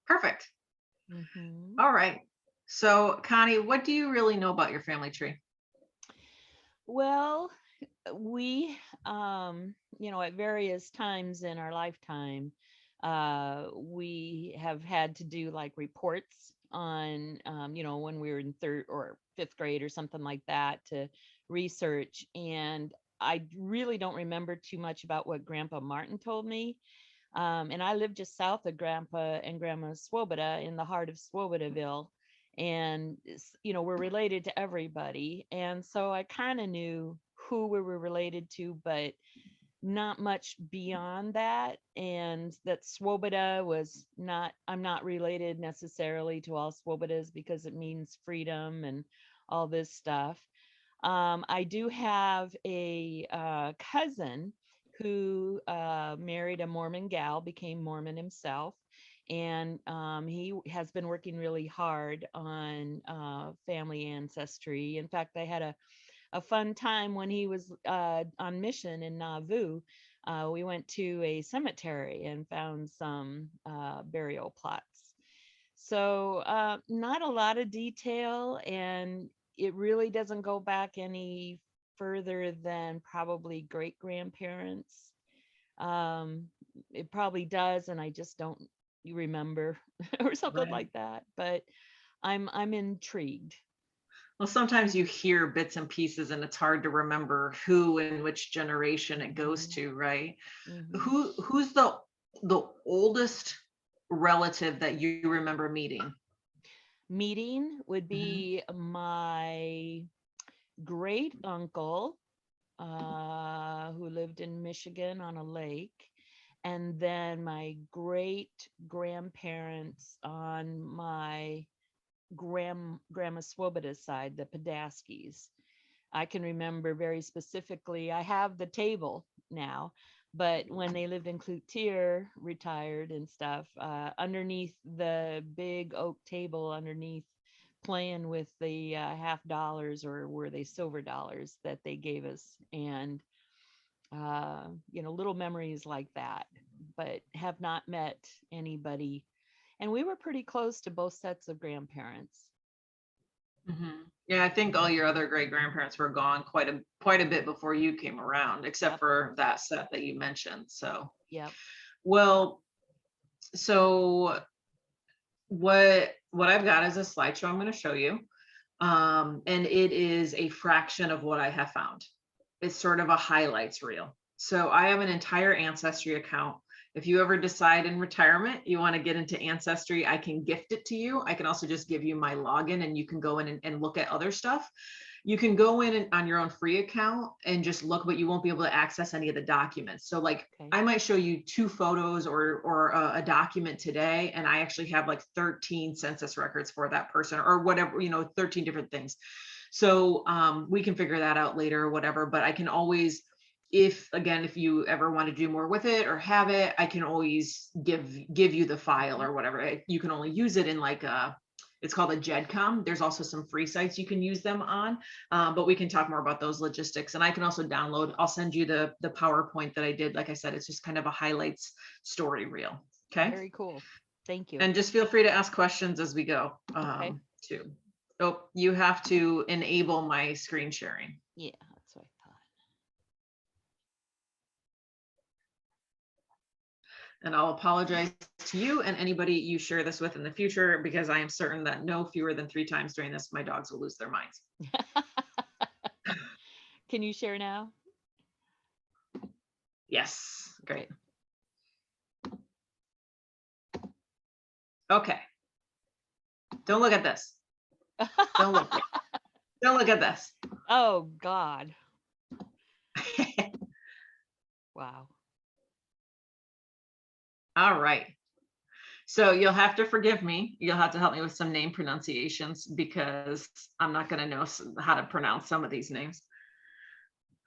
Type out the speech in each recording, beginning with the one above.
Perfect. Hmm. All right. So, Connie, what do you really know about your family tree? Well, we, at various times in our lifetime, we have had to do like reports on, when we were in third or fifth grade or something like that to research. And I really don't remember too much about what Grandpa Martin told me. And I live just south of Grandpa and Grandma Swoboda in the heart of Swobodaville. And, we're related to everybody. And so I kind of knew who we were related to, but not much beyond that. And that Swoboda was not, I'm not related necessarily to all Swobodas because it means freedom and all this stuff. I do have a cousin who married a Mormon gal, became Mormon himself, and he has been working really hard on family ancestry. In fact, I had a fun time when he was on mission in Nauvoo. We went to a cemetery and found some burial plots. So, not a lot of detail, and it really doesn't go back any further than probably great grandparents. Um, it probably does, and I just don't remember or something Right. like that. But I'm intrigued. Well, sometimes you hear bits and pieces and it's hard to remember who and which generation it goes Hmm. to, right? Hmm. Who's the oldest relative that you remember meeting? Meeting would Mhm. be my great uncle who lived in Michigan on a lake, and then my great grandparents on my grandma Swoboda's side, the Padaskis. I can remember very specifically. I have the table now, but when they lived in Cloutier, retired and stuff, underneath the big oak table, underneath playing with the half dollars, or were they silver dollars that they gave us, and little memories like that, but have not met anybody. And we were pretty close to both sets of grandparents. Yeah, I think all your other great grandparents were gone quite a bit before you came around, except Yep. for that set that you mentioned. So, Yep. well, so what I've got is a slideshow I'm going to show you. And it is a fraction of what I have found. It's sort of a highlights reel. So I have an entire Ancestry account. If you ever decide in retirement you want to get into Ancestry, I can gift it to you. I can also just give you my login and you can go in and look at other stuff. You can go in on your own free account and just look, but you won't be able to access any of the documents. So like Okay. I might show you two photos or a document today, and I actually have like 13 census records for that person or whatever, 13 different things. So we can figure that out later or whatever, but I can always, if you ever want to do more with it or have it, I can always give you the file Mhm. or whatever. You can only use it in like it's called a GEDCOM. There's also some free sites you can use them on, but we can talk more about those logistics. And I can also download. I'll send you the PowerPoint that I did. Like I said, it's just kind of a highlights story reel. Okay, Very cool. Thank you. and just feel free to ask questions as we go Okay. too. Oh, you have to enable my screen sharing. Yeah, that's what I And I'll apologize to you and anybody you share this with in the future because I am certain that no fewer than 3 times during this, my dogs will lose their minds. thought. Can you share now? Yes, Okay. great. Okay, don't look at this. Don't look. Don't look at this. Oh God. Wow. All right. So you'll have to forgive me. You'll have to help me with some name pronunciations because I'm not going to know how to pronounce some of these names.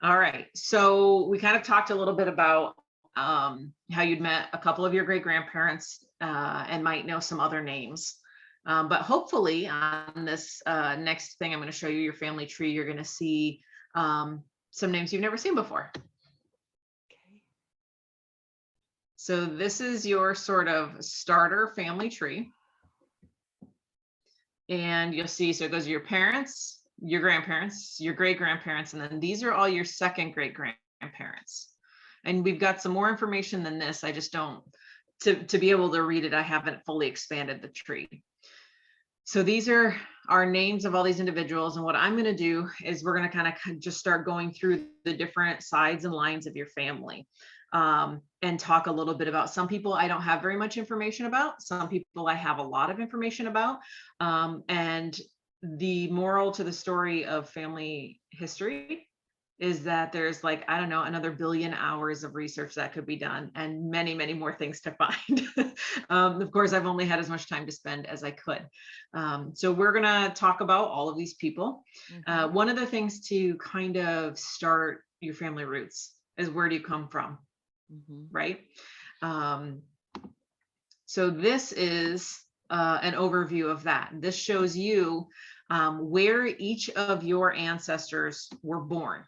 All right. So we kind of talked a little bit about how you'd met a couple of your great grandparents and might know some other names. But hopefully, on this next thing I'm going to show you, your family tree, you're going to see some names you've never seen before. Okay. So this is your sort of starter family tree. And you'll see, so it goes your parents, your grandparents, your great grandparents, and then these are all your second great grandparents. And we've got some more information than this. I just don't, to be able to read it, I haven't fully expanded the tree. So these are our names of all these individuals. And what I'm going to do is we're going to kind of just start going through the different sides and lines of your family, and talk a little bit about. Some people I don't have very much information about. Some people I have a lot of information about. And the moral to the story of family history is that there's, like, I don't know, another billion hours of research that could be done and many, many more things to find. Of course, I've only had as much time to spend as I could. So we're going to talk about all of these people. Mhm. One of the things to kind of start your family roots is, where do you come from? Mhm. Right? Um, so this is an overview of that. This shows you where each of your ancestors were born.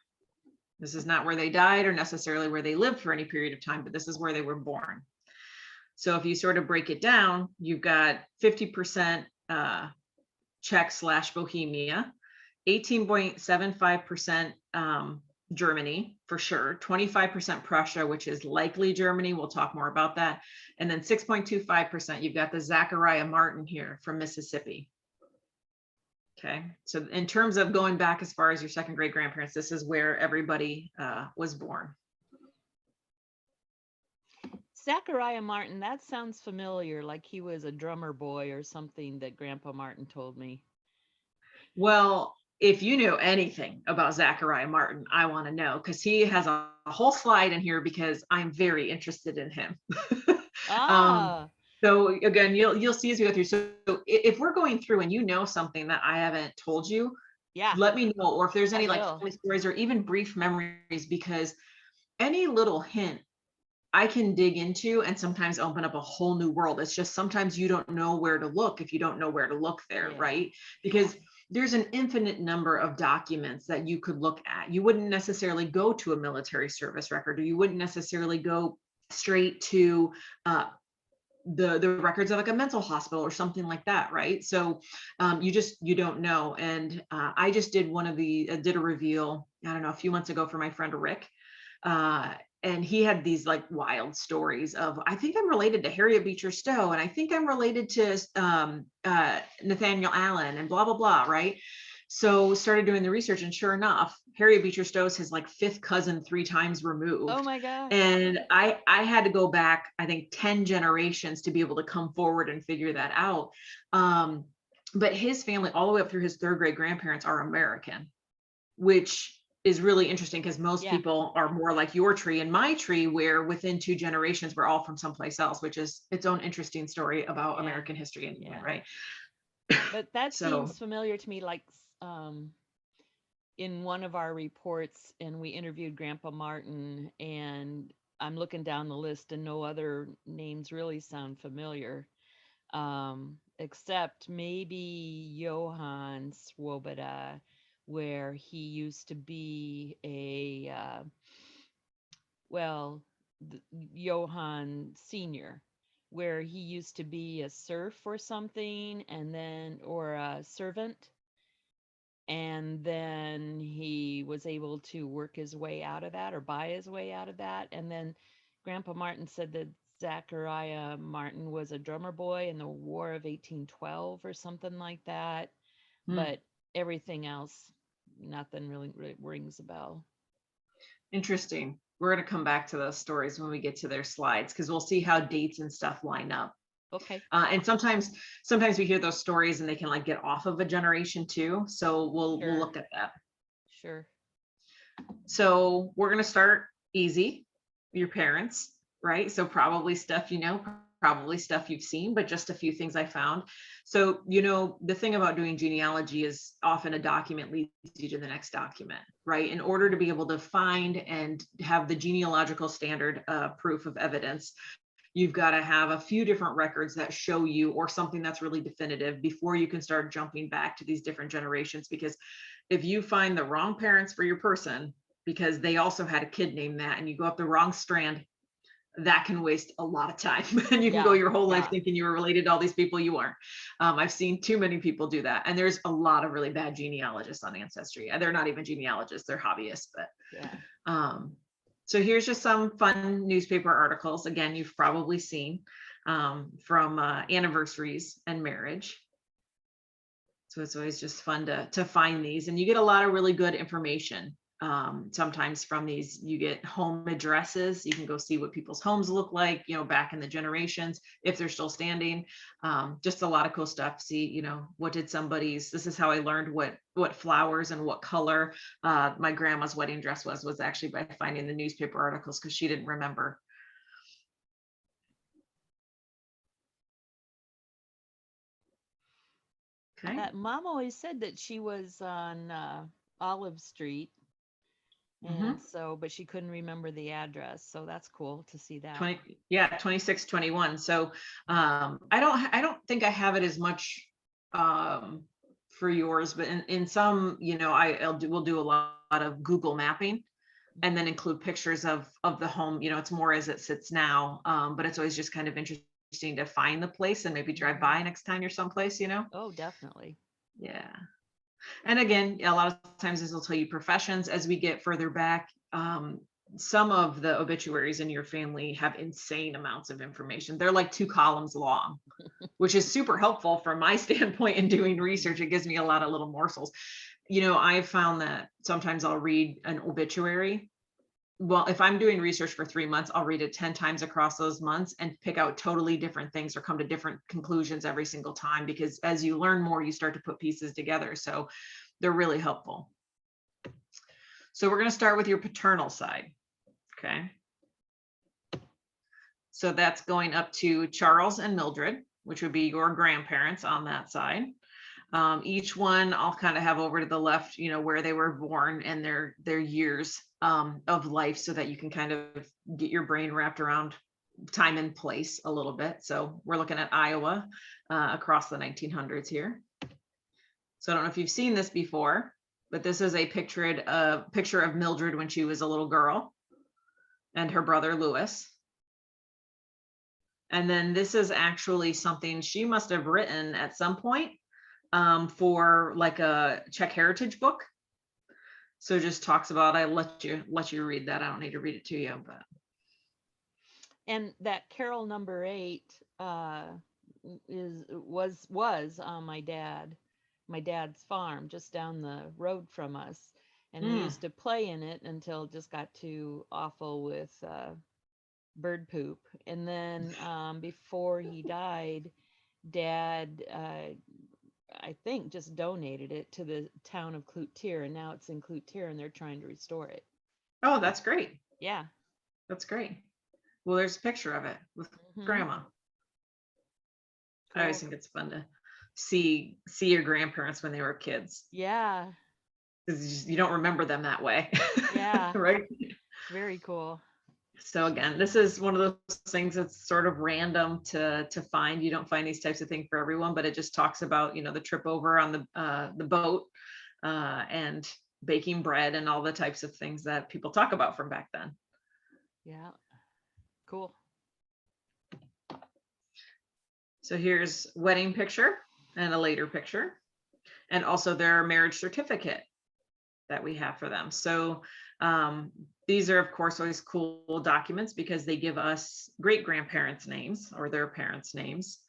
This is not where they died or necessarily where they lived for any period of time, but this is where they were born. So if you sort of break it down, you've got 50% Czech/Bohemia, 18.75% Germany for sure, 25% Prussia, which is likely Germany. We'll talk more about that. And then 6.25%, you've got the Zachariah Martin here from Mississippi. Okay, so in terms of going back as far as your second great grandparents, this is where everybody was born. Zachariah Martin, that sounds familiar, like he was a drummer boy or something that Grandpa Martin told me. Well, if you know anything about Zachariah Martin, I want to know, because he has a whole slide in here because I'm very interested in him. um, Ah, so again, you'll see as we go through. So if we're going through and you know something that I haven't told you, yeah, let me know, or if there's I any like will. family stories or even brief memories, because any little hint I can dig into and sometimes open up a whole new world. It's just sometimes you don't know where to look if you don't know where to look there, Yeah. right? Because there's an infinite number of documents that you could look at. You wouldn't necessarily go to a military service record, or you wouldn't necessarily go straight to the records of like a mental hospital or something like that, right? So you don't know. And I just did did a reveal, I don't know, a few months ago for my friend Rick. And he had these like wild stories of, I think I'm related to Harriet Beecher Stowe, and I think I'm related to Nathaniel Allen, and blah blah blah, right? So started doing the research, and sure enough, Harriet Beecher Stowe's his like fifth cousin 3 times Oh removed. my gosh. And I had to go back, I think 10 generations to be able to come forward and figure that out. But his family, all the way up through his third great grandparents, are American, which is really interesting because most Yeah. people are more like your tree and my tree, where within 2 generations we're all from someplace else, which is its own interesting story about Yeah. American history anyway, Yeah. right? But that So seems familiar to me, like in one of our reports, and we interviewed Grandpa Martin, and I'm looking down the list and no other names really sound familiar. Except maybe Johann Swoboda, where he used to be well, Johann Senior, where he used to be a serf or something, and then, or a servant, and then he was able to work his way out of that or buy his way out of that. And then Grandpa Martin said that Zachariah Martin was a drummer boy in the War of 1812 or something like that. But everything else, nothing really rings a bell. interesting. We're going to come back to those stories when we get to their slides, because we'll see how dates and stuff line up. Okay. And sometimes we hear those stories and they can like get off of a generation too. So we'll Sure. look at that. Sure. So we're going to start easy. Your parents, right? So probably stuff you know, probably stuff you've seen, but just a few things I found. So, the thing about doing genealogy is often a document leads you to the next document, right? In order to be able to find and have the genealogical standard proof of evidence, you've got to have a few different records that show you, or something that's really definitive, before you can start jumping back to these different generations. Because if you find the wrong parents for your person, because they also had a kid named that, and you go up the wrong strand, that can waste a lot of time. And you can go Yeah, your whole life yeah. thinking you were related to all these people you weren't. I've seen too many people do that. And there's a lot of really bad genealogists on Ancestry. They're not even genealogists, they're hobbyists. But Yeah. so here's just some fun newspaper articles. Again, you've probably seen from anniversaries and marriage. So it's always just fun to find these, and you get a lot of really good information. Sometimes from these, you get home addresses. You can go see what people's homes look like, back in the generations, if they're still standing. Just a lot of cool stuff. See, what did this is how I learned what flowers and what color my grandma's wedding dress was actually by finding the newspaper articles, because she didn't remember. Okay. Mom always said that she was on Olive Street, Mhm. and so, but she couldn't remember the address. So that's cool to see that. 2621. So I don't think I have it as much for yours, but in some, we'll do a lot of Google mapping and then include pictures of the home. It's more as it sits now, but it's always just kind of interesting to find the place and maybe drive by next time you're someplace. Oh, definitely. Yeah. And again, a lot of times this will tell you professions as we get further back. Some of the obituaries in your family have insane amounts of information. They're like 2 columns long, which is super helpful from my standpoint in doing research. It gives me a lot of little morsels. I've found that sometimes I'll read an obituary. Well, if I'm doing research for 3 months, I'll read it 10 times across those months and pick out totally different things or come to different conclusions every single time, because as you learn more, you start to put pieces together. So they're really helpful. So we're going to start with your paternal side. Okay. So that's going up to Charles and Mildred, which would be your grandparents on that side. Each one I'll kind of have over to the left, where they were born and their years of life, so that you can kind of get your brain wrapped around time and place a little bit. So we're looking at Iowa across the 1900s here. So I don't know if you've seen this before, but this is a picture of Mildred when she was a little girl and her brother Lewis. And then this is actually something she must have written at some point for like a Czech heritage book. So it just talks about, I let you read that. I don't need to read it to you, but. And that Carol number 8 was on my dad's farm just down the road from us, and we used to play in it until it just got too awful with bird poop. And then before he died, Dad I think just donated it to the town of Cloutier, and now it's in Cloutier and they're trying to restore it. Oh, that's great. Yeah. That's great. Well, there's a picture of it with grandma. Cool. I always think it's fun to see your grandparents when they were kids. Yeah. Because you don't remember them that way. Yeah. Right? Very cool. So again, this is one of those things that's sort of random to find. You don't find these types of things for everyone, but it just talks about, the trip over on the boat and baking bread and all the types of things that people talk about from back then. Yeah. Cool. So here's wedding picture and a later picture, and also their marriage certificate that we have for them. So these are, of course, always cool documents because they give us great grandparents' names or their parents' names.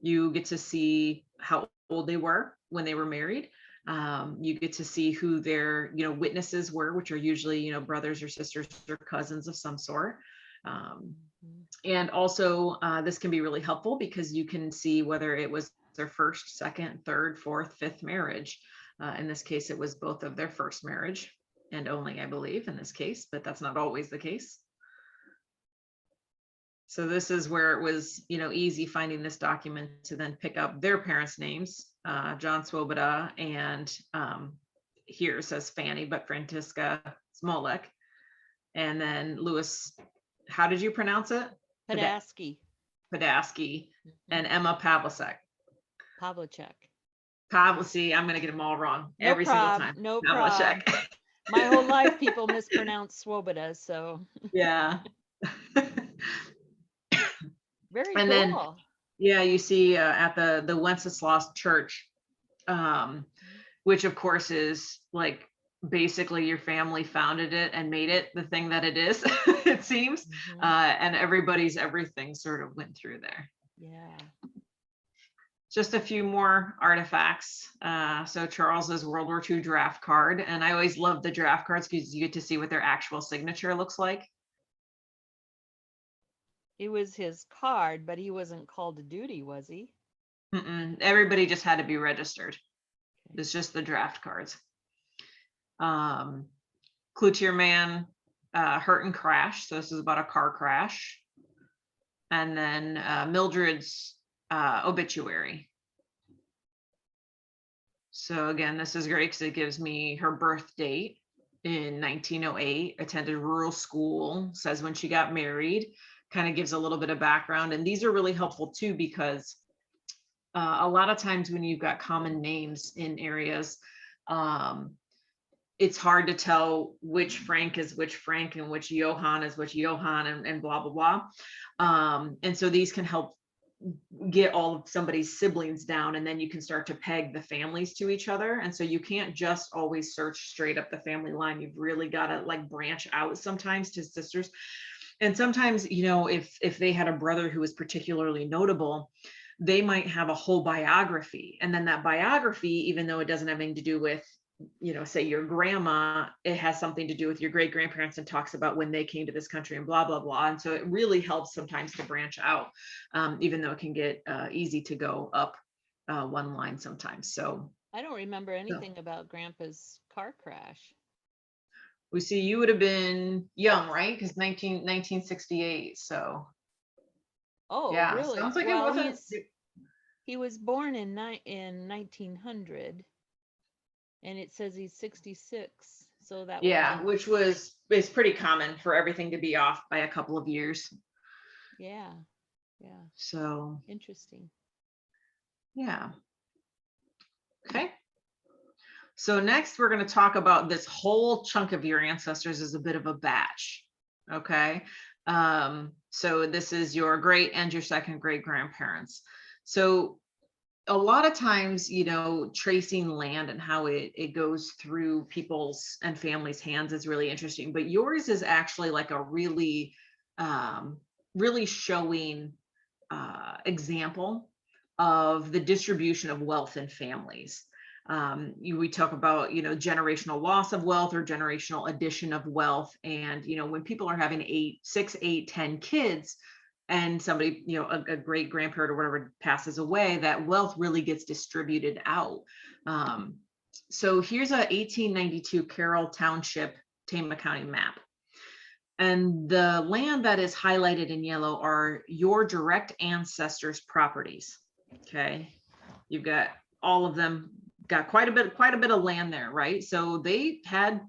You get to see how old they were when they were married. You get to see who their, witnesses were, which are usually, brothers or sisters or cousins of some sort. And also, this can be really helpful because you can see whether it was their first, second, third, fourth, fifth marriage. In this case, it was both of their first marriage and only, I believe, in this case, but that's not always the case. So this is where it was, easy finding this document to then pick up their parents' names, John Swoboda, and here it says Fanny, but Frantiska Smolek. And then Lewis, how did you pronounce it? Podasky. And Emma Pavlicek. See, I'm going to get them all wrong every single time. No problem. My whole life people mispronounce Swoboda, so. Yeah. Very And then, cool. yeah, you see at the Wenceslas Church, um, which of course is like basically your family founded it and made it the thing that it is, it seems. Mm-hmm. And everybody's everything sort of went through there. Yeah. Just a few more artifacts. So Charles's World War II draft card. And I always love the draft cards because you get to see what their actual signature looks like. It was his card, but he wasn't called to duty, was he? Everybody just had to be registered. Okay. It's just the draft cards. Cloutier Man, hurt and crash. So this is about a car crash. And then Mildred's obituary. So again, this is great because it gives me her birth date in 1908, attended rural school, says when she got married, kind of gives a little bit of background. And these are really helpful too, because a lot of times when you've got common names in areas, it's hard to tell which Frank is which Frank and which Johann is which Johann and blah, blah, blah. And so these can help get all of somebody's siblings down, and then you can start to peg the families to each other. And so you can't just always search straight up the family line. You've really got to like branch out sometimes to sisters. And sometimes, you know, if they had a brother who was particularly notable, they might have a whole biography. And then that biography, even though it doesn't have anything to do with, you know, say your grandma, it has something to do with your great grandparents and talks about when they came to this country and blah, blah, blah. And so it really helps sometimes to branch out, even though it can get easy to go up one line sometimes. So I don't remember anything about Grandpa's car crash. we see you would have been young, right? Because 1968. So Oh, yeah, really? sounds like it Well, wasn't. he was born in 1900, and it says he's 66. So that would have Yeah, been, which is pretty common for everything to be off by a couple of years. yeah, yeah, So interesting. yeah. Okay. So next we're going to talk about this whole chunk of your ancestors as a bit of a batch. Okay. So this is your great and your second great grandparents. So a lot of times, you know, tracing land and how it goes through people's and families' hands is really interesting. But yours is actually like a really, really showing example of the distribution of wealth in families. We talk about, you know, generational loss of wealth or generational addition of wealth. And, you know, when people are having 6, 8, 10 kids, and somebody, you know, a great grandparent or whatever passes away, that wealth really gets distributed out. So here's a 1892 Carroll Township, Tama County map. And the land that is highlighted in yellow are your direct ancestors' properties. Okay. You've got all of them, got quite a bit of land there, right? So they had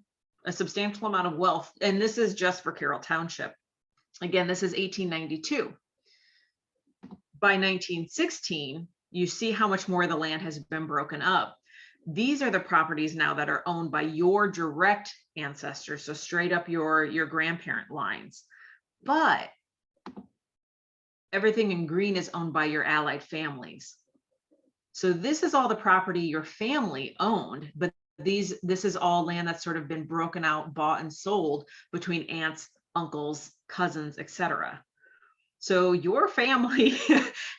a substantial amount of wealth. And this is just for Carroll Township. Again, this is 1892. By 1916, you see how much more of the land has been broken up. These are the properties now that are owned by your direct ancestors, so straight up your grandparent lines. But everything in green is owned by your allied families. So this is all the property your family owned, but this is all land that's sort of been broken out, bought and sold between aunts, uncles, cousins, etc. So your family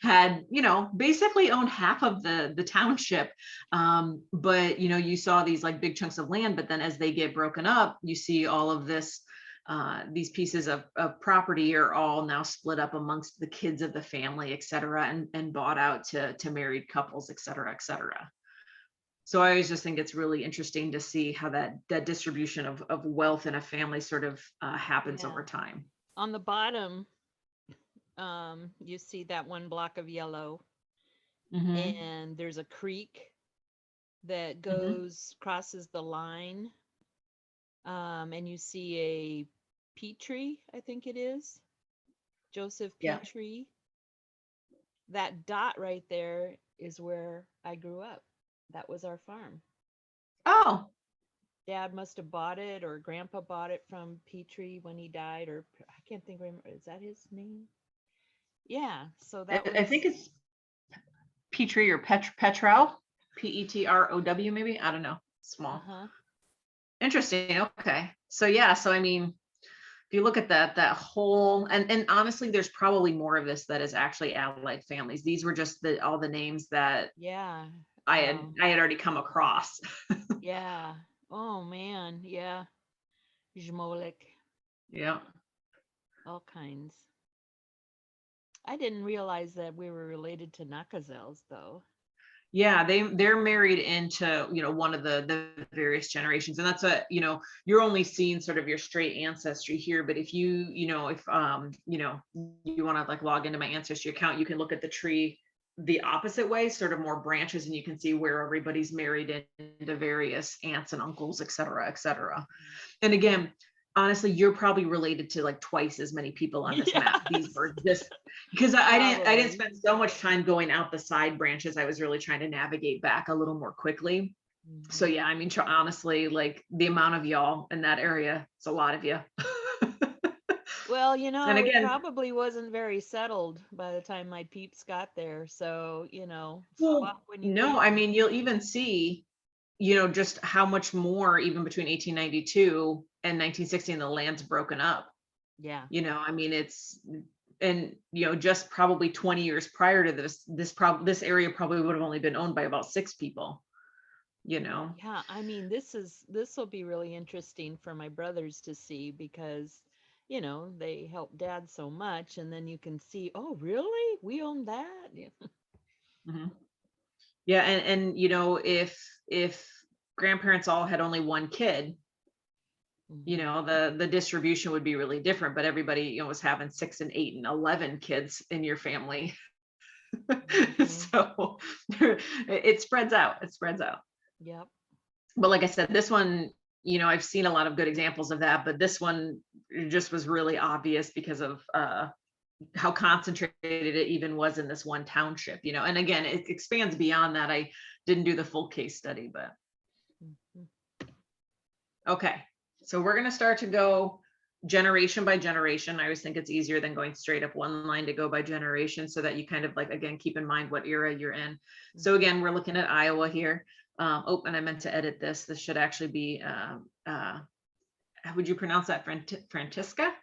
had, you know, basically owned half of the township. But, you know, you saw these like big chunks of land, but then as they get broken up, you see all of this, these pieces of property are all now split up amongst the kids of the family, et cetera, and bought out to married couples, et cetera, et cetera. So I always just think it's really interesting to see how that distribution of wealth in a family sort of happens Yeah. over time. On the bottom, you see that one block of yellow, Mm-hmm. and there's a creek that Mm-hmm. crosses the line. And you see a Petrie, I think it is, Joseph Yeah. Petrie. That dot right there is where I grew up. That was our farm. Oh, Dad must have bought it, or Grandpa bought it from Petrie when he died, or I can't think. Remember, is that his name? Yeah. So I, that I think was, it's Petrie or Petrow, Petrow, maybe. I don't know. Small. uh-huh. Interesting. Okay. So yeah. So I mean, if you look at that whole, and honestly, there's probably more of this that is actually allied families. These were just all the names that Yeah. I had I had already come across. Yeah. Oh man. Yeah. Jmolik, Yeah. all kinds. I didn't realize that we were related to Nakazels though. Yeah, they're married into, one of the various generations. And that's you're only seeing sort of your straight ancestry here. But if if you want to like log into my ancestry account, you can look at the tree the opposite way, sort of more branches, and you can see where everybody's married into various aunts and uncles, et cetera, et cetera. And again, honestly, you're probably related to like twice as many people on this map. These Yes, were just because I didn't probably. spend so much time going out the side branches. I was really trying to navigate back a little more quickly. So Hmm. yeah, I mean, honestly, like the amount of y'all in that area, it's a lot of you. Well, And it again, probably wasn't very settled by the time my peeps got there. So, well, when you no, think, I mean, you'll even see, just how much more even between 1892 and 1960 and the land's broken up. yeah, I mean, and just probably 20 years prior to this area probably would have only been owned by about 6 people, you know. yeah. I mean, this will be really interesting for my brothers to see because, they help dad so much, and then you can see, oh, really? We own that? Yeah. Mhm. Yeah, and if grandparents all had only one kid, Hmm. the distribution would be really different, but everybody, was having 6 and 8 and 11 kids in your family. Hmm. So it spreads out. It spreads out. Yep. But like I said, this one, I've seen a lot of good examples of that, but this one just was really obvious because of how concentrated it even was in this one township, and again, it expands beyond that. I didn't do the full case study, but Mhm. okay. So we're going to start to go generation by generation. I always think it's easier than going straight up one line to go by generation so that you kind of like, again, keep in mind what era you're in. So Mhm. again, we're looking at Iowa here. And I meant to edit this. This should actually be, how would you pronounce that? Francisca?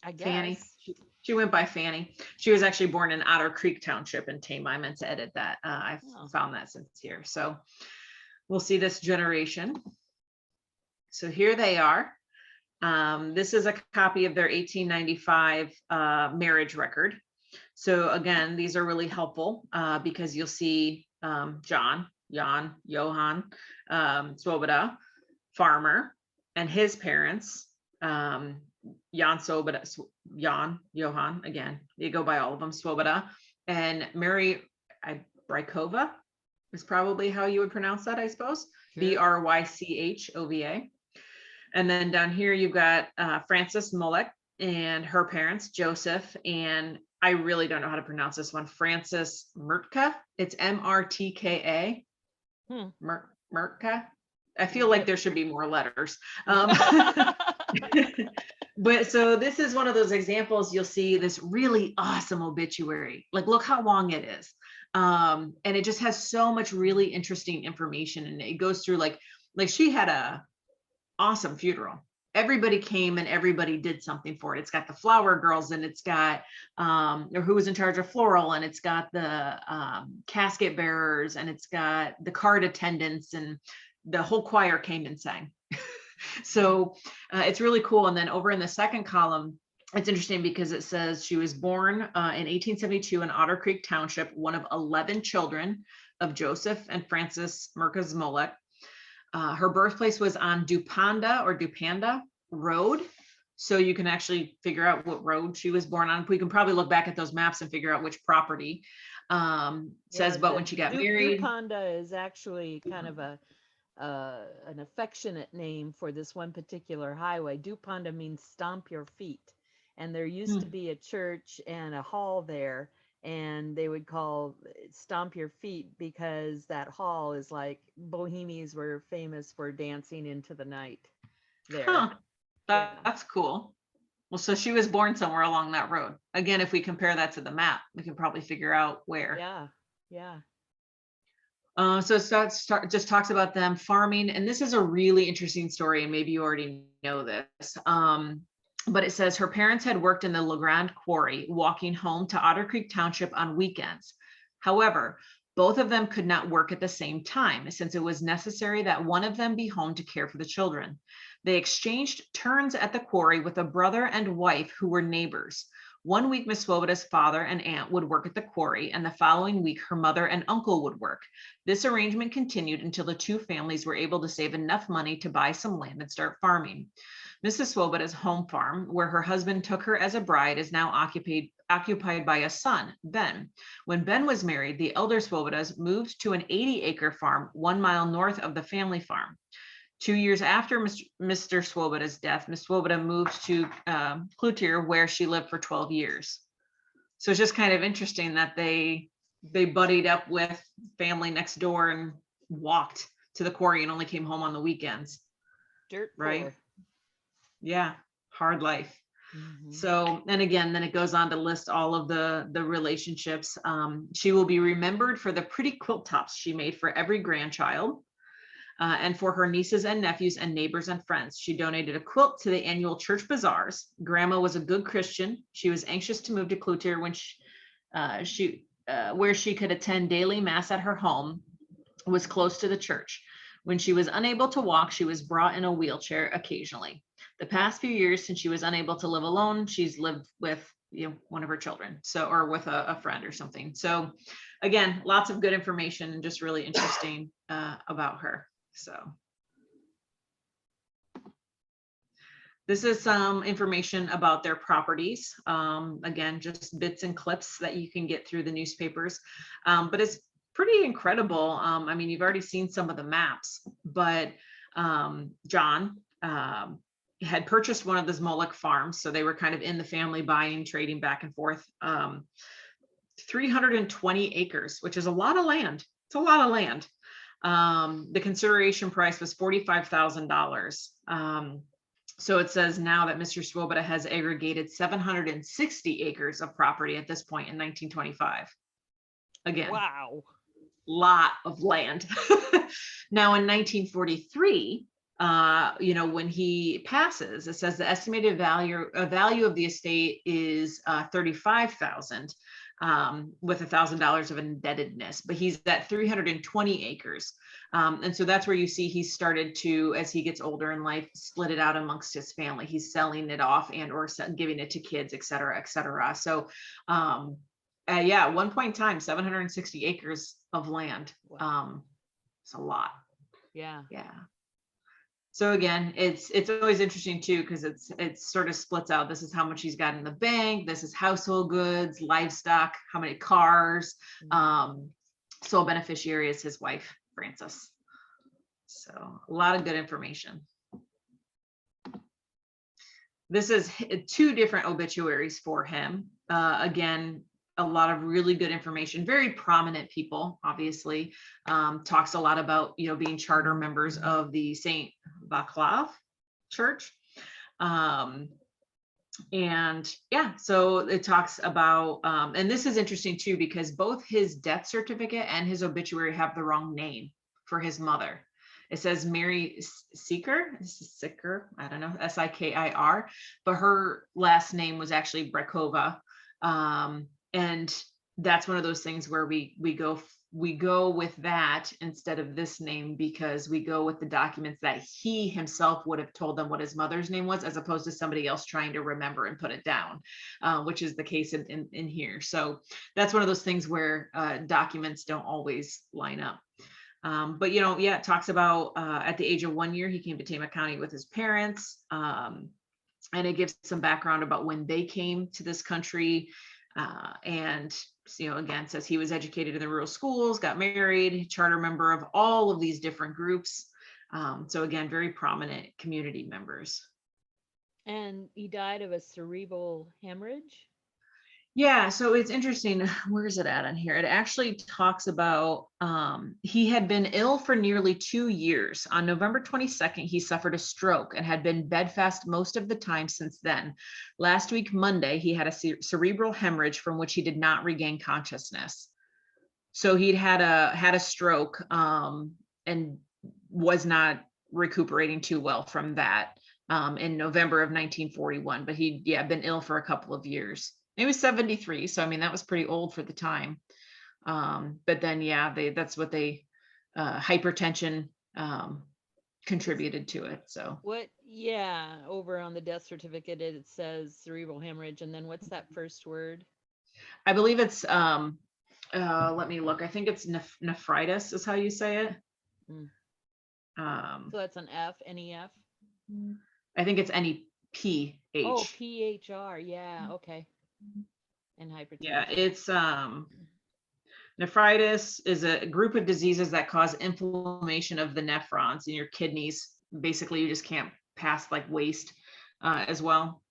I Fanny. guess. She went by Fanny. She was actually born in Otter Creek Township in Tama. I meant to edit that. I Oh. found that since here. So we'll see this generation. So here they are. This is a copy of their 1895 marriage record. So again, these are really helpful because you'll see Johann Swoboda, farmer, and his parents, Jan Swoboda, Johann, again, you go by all of them, Swoboda, and Mary Brykova is probably how you would pronounce that, I suppose. Sure. Brychova. And then down here, you've got Frances Mullock and her parents, Joseph, and I really don't know how to pronounce this one, Frances Mrtka. It's Mrtka. Hmm. Mrtka. I feel like Yep. there should be more letters. But so this is one of those examples. You'll see this really awesome obituary. Like, look how long it is. And it just has so much really interesting information. And it goes through like she had a awesome funeral. Everybody came and everybody did something for it. It's got the flower girls and it's got or who was in charge of floral, and it's got the casket bearers, and it's got the card attendants, and the whole choir came and sang. So it's really cool. And then over in the second column, it's interesting because it says she was born in 1872 in Otter Creek Township, one of 11 children of Joseph and Frances Merkes Molek. Her birthplace was on Dupanda Road. So you can actually figure out what road she was born on. We can probably look back at those maps and figure out which property. Says Yeah, about the when she got married. Duponda is actually kind of a an affectionate name for this one particular highway. Duponda means stomp your feet. And there used to Hmm. be a church and a hall there, and they would call stomp your feet because that hall is like Bohemians were famous for dancing into the night there. Huh. Yeah. That's cool. Well, so she was born somewhere along that road. Again, if we compare that to the map, we can probably figure out where. Yeah. Yeah. So just talks about them farming, and this is a really interesting story, and maybe you already know this. But it says her parents had worked in the LeGrand quarry, walking home to Otter Creek Township on weekends. However, both of them could not work at the same time since it was necessary that one of them be home to care for the children. They exchanged turns at the quarry with a brother and wife who were neighbors. One week, Miss Swoboda's father and aunt would work at the quarry, and the following week, her mother and uncle would work. This arrangement continued until the two families were able to save enough money to buy some land and start farming. Mrs. Swoboda's home farm, where her husband took her as a bride, is now occupied by a son, Ben. When Ben was married, the elder Swobodas moved to an 80-acre farm 1 mile north of the family farm. 2 years after Mr. Swoboda's death, Miss Swoboda moved to Cloutier, where she lived for 12 years. So it's just kind of interesting that they buddied up with family next door and walked to the quarry and only came home on the weekends. Dirt Right? poor. Yeah, hard life. Mhm. So, and again, then it goes on to list all of the relationships. She will be remembered for the pretty quilt tops she made for every grandchild. And for her nieces and nephews and neighbors and friends. She donated a quilt to the annual church bazaars. Grandma was a good Christian. She was anxious to move to Cloutier when where she could attend daily mass at her home was close to the church. When she was unable to walk, she was brought in a wheelchair occasionally. The past few years, since she was unable to live alone, she's lived with one of her children, or with a friend or something. So again, lots of good information and just really interesting about her. So this is some information about their properties. Again, just bits and clips that you can get through the newspapers, but it's pretty incredible. I mean, you've already seen some of the maps, but John had purchased one of the Moloch farms, so they were kind of in the family buying, trading back and forth. 320 acres, which is a lot of land. It's a lot of land. The consideration price was $45,000. So it says now that Mr. Swoboda has aggregated 760 acres of property at this point in 1925. Again, Wow. lot of land. Now in 1943, when he passes, it says the estimated value of the estate is 35,000. With $1,000 of indebtedness, but he's at 320 acres. And so that's where you see he started to, as he gets older in life, split it out amongst his family. He's selling it off and or giving it to kids, et cetera, et cetera. So at one point in time, 760 acres of land. Wow. It's a lot. Yeah. Yeah. So again, it's always interesting too, because it's sort of splits out. This is how much he's got in the bank. This is household goods, livestock, how many cars. Sole beneficiary is his wife, Frances. So a lot of good information. This is 2 different obituaries for him. Again, a lot of really good information, very prominent people, obviously. Talks a lot about, being charter members of the St. Vaclav Church. And yeah, so it talks about, and this is interesting too, because both his death certificate and his obituary have the wrong name for his mother. It says Mary Sicker, I don't know, Sikir, but her last name was actually Brekova. And that's one of those things where we go with that instead of this name, because we go with the documents that he himself would have told them what his mother's name was, as opposed to somebody else trying to remember and put it down, which is the case in here. So that's one of those things where documents don't always line up. But it talks about at the age of 1 year, he came to Tama County with his parents. And it gives some background about when they came to this country. And again, says he was educated in the rural schools, got married, charter member of all of these different groups. So again, very prominent community members. And he died of a cerebral hemorrhage. Yeah, so it's interesting. Where is it at on here? It actually talks about he had been ill for nearly 2 years. On November 22nd, he suffered a stroke and had been bedfast most of the time since then. Last week, Monday, he had a cerebral hemorrhage from which he did not regain consciousness. So he'd had a stroke and was not recuperating too well from that in November of 1941. But he'd been ill for a couple of years. He was 73, so I mean that was pretty old for the time. But then that's what they hypertension contributed to it. So What? Yeah, over on the death certificate it says cerebral hemorrhage, and then what's that first word? I believe it's let me look. I think it's nephritis is how you say it. Mm. Um, So that's an F, NEF. I think it's Oh, NEPH. PHR. Yeah, okay. And Yeah, hypertension. it's nephritis is a group of diseases that cause inflammation of the nephrons in your kidneys. Basically, you just can't pass like waste as well.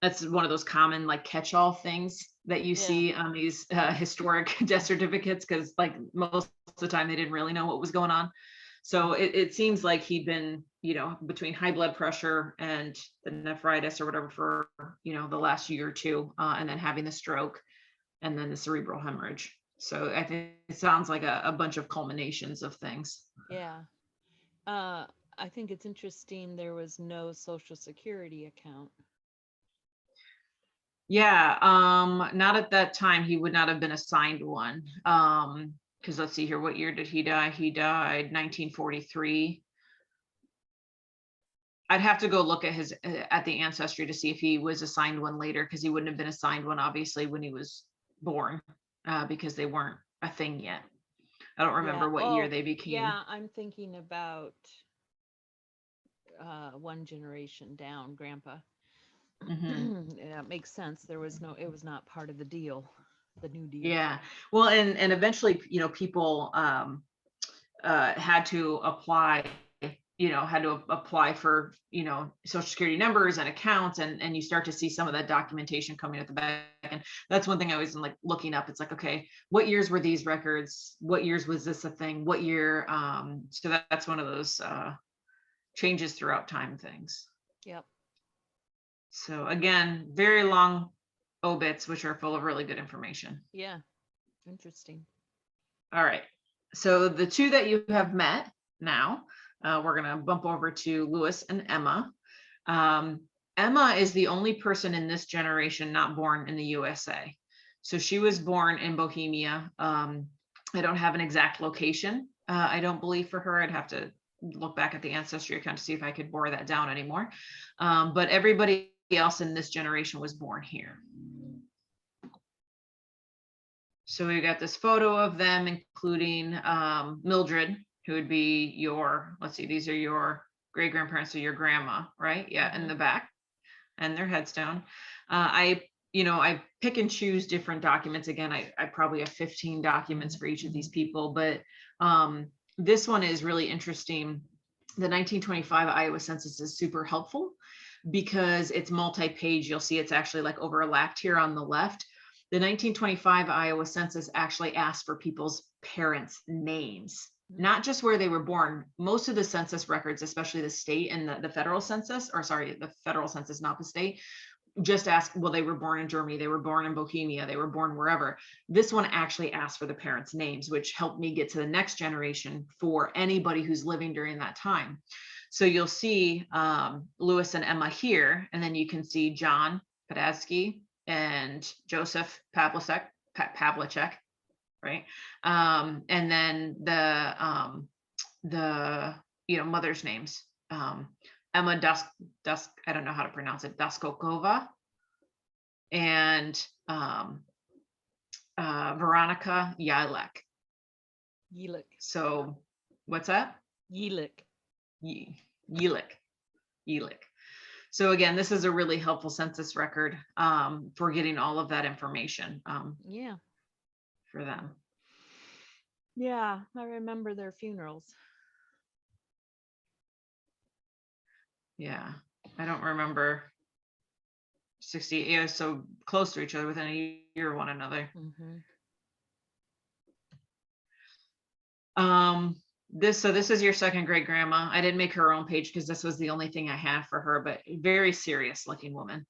That's one of those common like catch-all things that you Yeah. see on these historic death certificates, because like most of the time they didn't really know what was going on. So it seems like he'd been, between high blood pressure and the nephritis or whatever for, the last year or two, and then having the stroke and then the cerebral hemorrhage. So I think it sounds like a bunch of culminations of things. Yeah. I think it's interesting there was no social security account. Yeah, not at that time. He would not have been assigned one. Because let's see here, what year did he die? He died 1943. I'd have to go look at his at the ancestry to see if he was assigned one later, because he wouldn't have been assigned one obviously when he was born, because they weren't a thing yet. I don't Yeah. remember what year Oh, they became. yeah. I'm thinking about one generation down, Grandpa. Mhm. Yeah, it makes sense. It was not part of the deal, the New Deal. Yeah. Well, and eventually, people had to apply, for, social security numbers and accounts, and you start to see some of that documentation coming at the back. And that's one thing I was like looking up. It's like, okay, what years were these records? What years was this a thing? What year? So that's one of those changes throughout time things. Yep. So again, very long obits, which are full of really good information. Yeah. Interesting. All right. So the two that you have met now, we're going to bump over to Lewis and Emma. Um, Emma is the only person in this generation not born in the USA. So she was born in Bohemia. I don't have an exact location. I don't believe for her. I'd have to look back at the ancestry account to see if I could bore that down anymore. But everybody else in this generation was born here. So we got this photo of them, including Mildred, who would be let's see, these are your great grandparents, so your grandma, right? Yeah, in the back, and their headstone. I pick and choose different documents. Again, I probably have 15 documents for each of these people, but this one is really interesting. The 1925 Iowa Census is super helpful because it's multi-page. You'll see it's actually like overlapped here on the left. The 1925 Iowa Census actually asked for people's parents' names, not just where they were born. Most of the census records, especially the state and the federal census, or sorry, the federal census, not the state, just ask, well, they were born in Germany, they were born in Bohemia, they were born wherever. This one actually asked for the parents' names, which helped me get to the next generation for anybody who's living during that time. So you'll see Lewis and Emma here, and then you can see John Padadsky and Joseph Pavlicek, right? And then the mother's names. Emma Dusk, I don't know how to pronounce it, Daskokova, and Veronica Yilek. Yilik. So what's that? Yilik. Yilek. So again, this is a really helpful census record for getting all of that information Yeah. for them. Yeah. I remember their funerals. Yeah, I don't remember 60, yeah, so close to each other, within a year of one another. Mhm. This is your second great grandma. I didn't make her own page because this was the only thing I have for her, but very serious looking woman.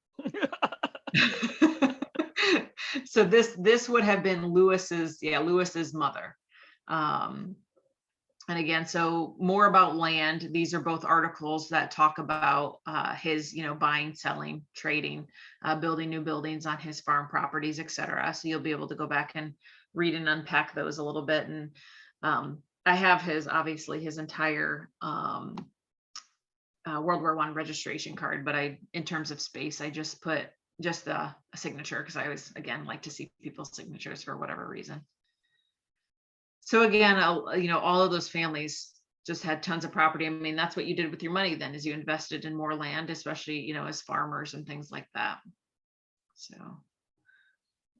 So this would have been Lewis's mother. Um, and again, so more about land. These are both articles that talk about his, buying, selling, trading, building new buildings on his farm properties, etc. So you'll be able to go back and read and unpack those a little bit. And I have obviously his entire World War I registration card, but in terms of space, I just put just a signature because I always, again, like to see people's signatures for whatever reason. So again, all of those families just had tons of property. I mean, that's what you did with your money then, is you invested in more land, especially, as farmers and things like that. So,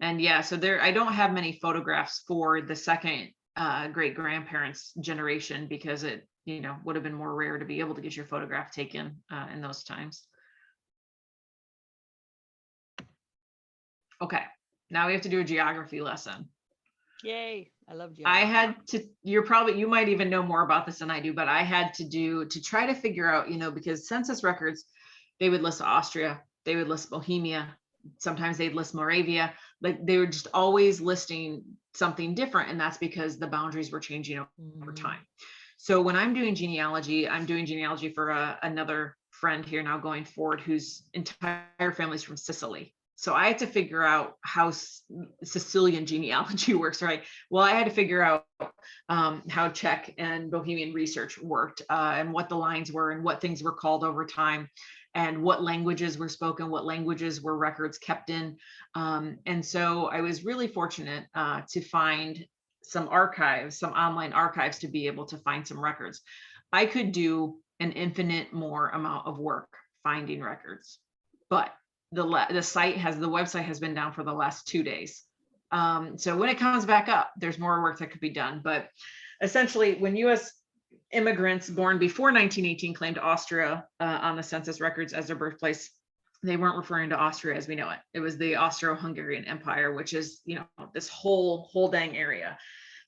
and yeah, so I don't have many photographs for the second great grandparents generation because it, would have been more rare to be able to get your photograph taken in those times. Okay, now we have to do a geography lesson. Yay, I love I geography. had to, you might even know more about this than I do, but I had to try to figure out, because census records, they would list Austria, they would list Bohemia, sometimes they'd list Moravia, like they were just always listing something different. And that's because the boundaries were changing over Mhm. time. So when I'm doing genealogy for another friend here now going forward, whose entire family's from Sicily. So I had to figure out how Sicilian genealogy works, right? Well, I had to figure out how Czech and Bohemian research worked, and what the lines were and what things were called over time, and what languages were spoken, what languages were records kept in. And so I was really fortunate to find some archives, some online archives, to be able to find some records. I could do an infinite more amount of work finding records, but the website has been down for the last 2 days. So when it comes back up, there's more work that could be done. But essentially, when U.S. immigrants born before 1918 claimed Austria on the census records as their birthplace, they weren't referring to Austria as we know it. It was the Austro-Hungarian Empire, which is, this whole dang area.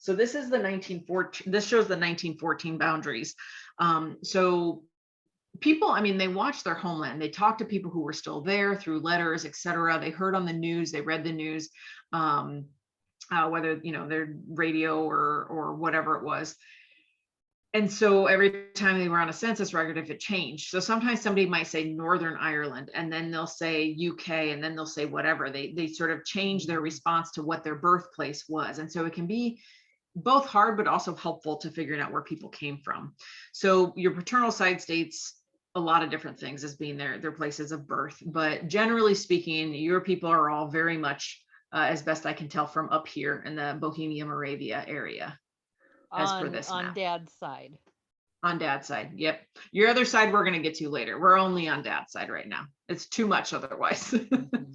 So this is the 1914. This shows the 1914 boundaries. So people, I mean, they watched their homeland. They talked to people who were still there through letters, etc. They heard on the news. They read the news, whether their radio or whatever it was. And so every time they were on a census record, if it changed, so sometimes somebody might say Northern Ireland, and then they'll say UK, and then they'll say whatever. They sort of change their response to what their birthplace was, and so it can be both hard but also helpful to figuring out where people came from. So your paternal side states a lot of different things as being their places of birth, but generally speaking, your people are all very much, as best I can tell, from up here in the Bohemia Moravia area, as per this On map. dad's side. On dad's side, yep. Your other side we're going to get to later. We're only on dad's side right now. It's too much otherwise. Mhm.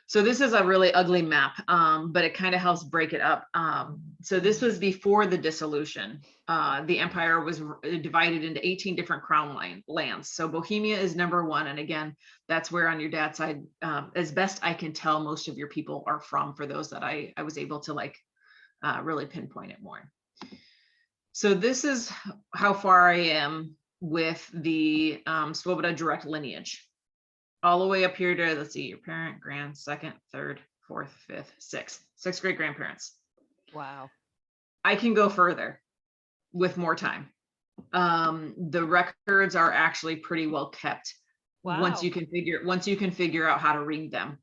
So this is a really ugly map, but it kind of helps break it up. So this was before the dissolution. The empire was divided into 18 different crown lands. So Bohemia is number one. And again, that's where on your dad's side, as best I can tell, most of your people are from, for those that I was able to really pinpoint it more. So this is how far I am with the Swoboda direct lineage. All the way up here to, let's see, your parent, grand, second, third, fourth, fifth, six great grandparents. Wow. I can go further with more time. The records are actually pretty well kept. Wow. Once you can figure out how to read them.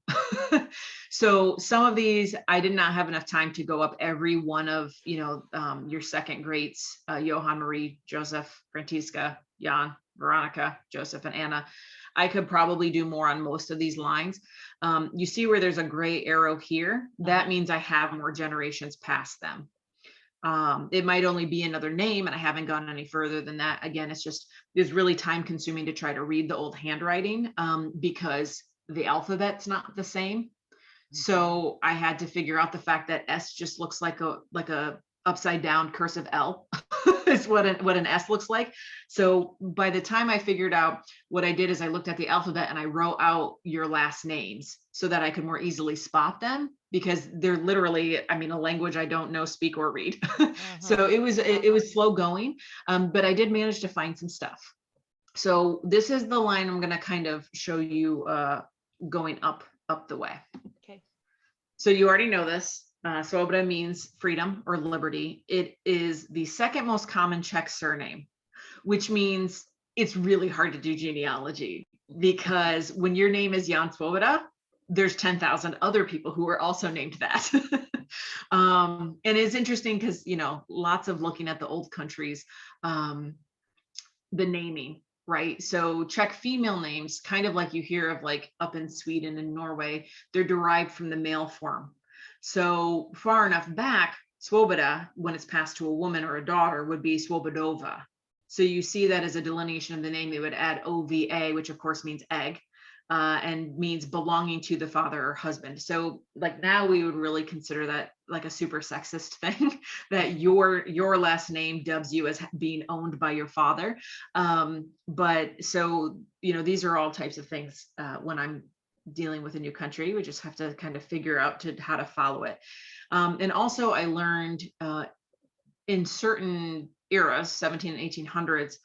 So some of these, I did not have enough time to go up every one of, your second greats, Johann, Marie, Joseph, Františka, Jan, Veronica, Joseph, and Anna. I could probably do more on most of these lines. You see where there's a gray arrow here? That means I have more generations past them. It might only be another name, and I haven't gone any further than that. Again, it's really time consuming to try to read the old handwriting, because the alphabet's not the same. So I had to figure out the fact that S just looks like a upside down cursive L is what an S looks like. So by the time I figured out, what I did is I looked at the alphabet and I wrote out your last names so that I could more easily spot them, because they're literally, I mean, a language I don't know, speak, or read. So Uh-huh. it was slow going, but I did manage to find some stuff. So this is the line I'm going to kind of show you going up the way. Okay. So you already know this. Swoboda means freedom or liberty. It is the second most common Czech surname, which means it's really hard to do genealogy, because when your name is Jan Swoboda, there's 10,000 other people who are also named that. And it's interesting because, lots of looking at the old countries, the naming, right? So Czech female names, kind of like you hear of like up in Sweden and Norway, they're derived from the male form. So far enough back, Swoboda, when it's passed to a woman or a daughter, would be Swobodova. So you see that as a delineation of the name, they would add OVA, which of course means egg, and means belonging to the father or husband. So like now we would really consider that like a super sexist thing, that your last name dubs you as being owned by your father. But so, these are all types of things when I'm dealing with a new country. We just have to kind of figure out how to follow it. And also I learned in certain eras, 17 and 1800s,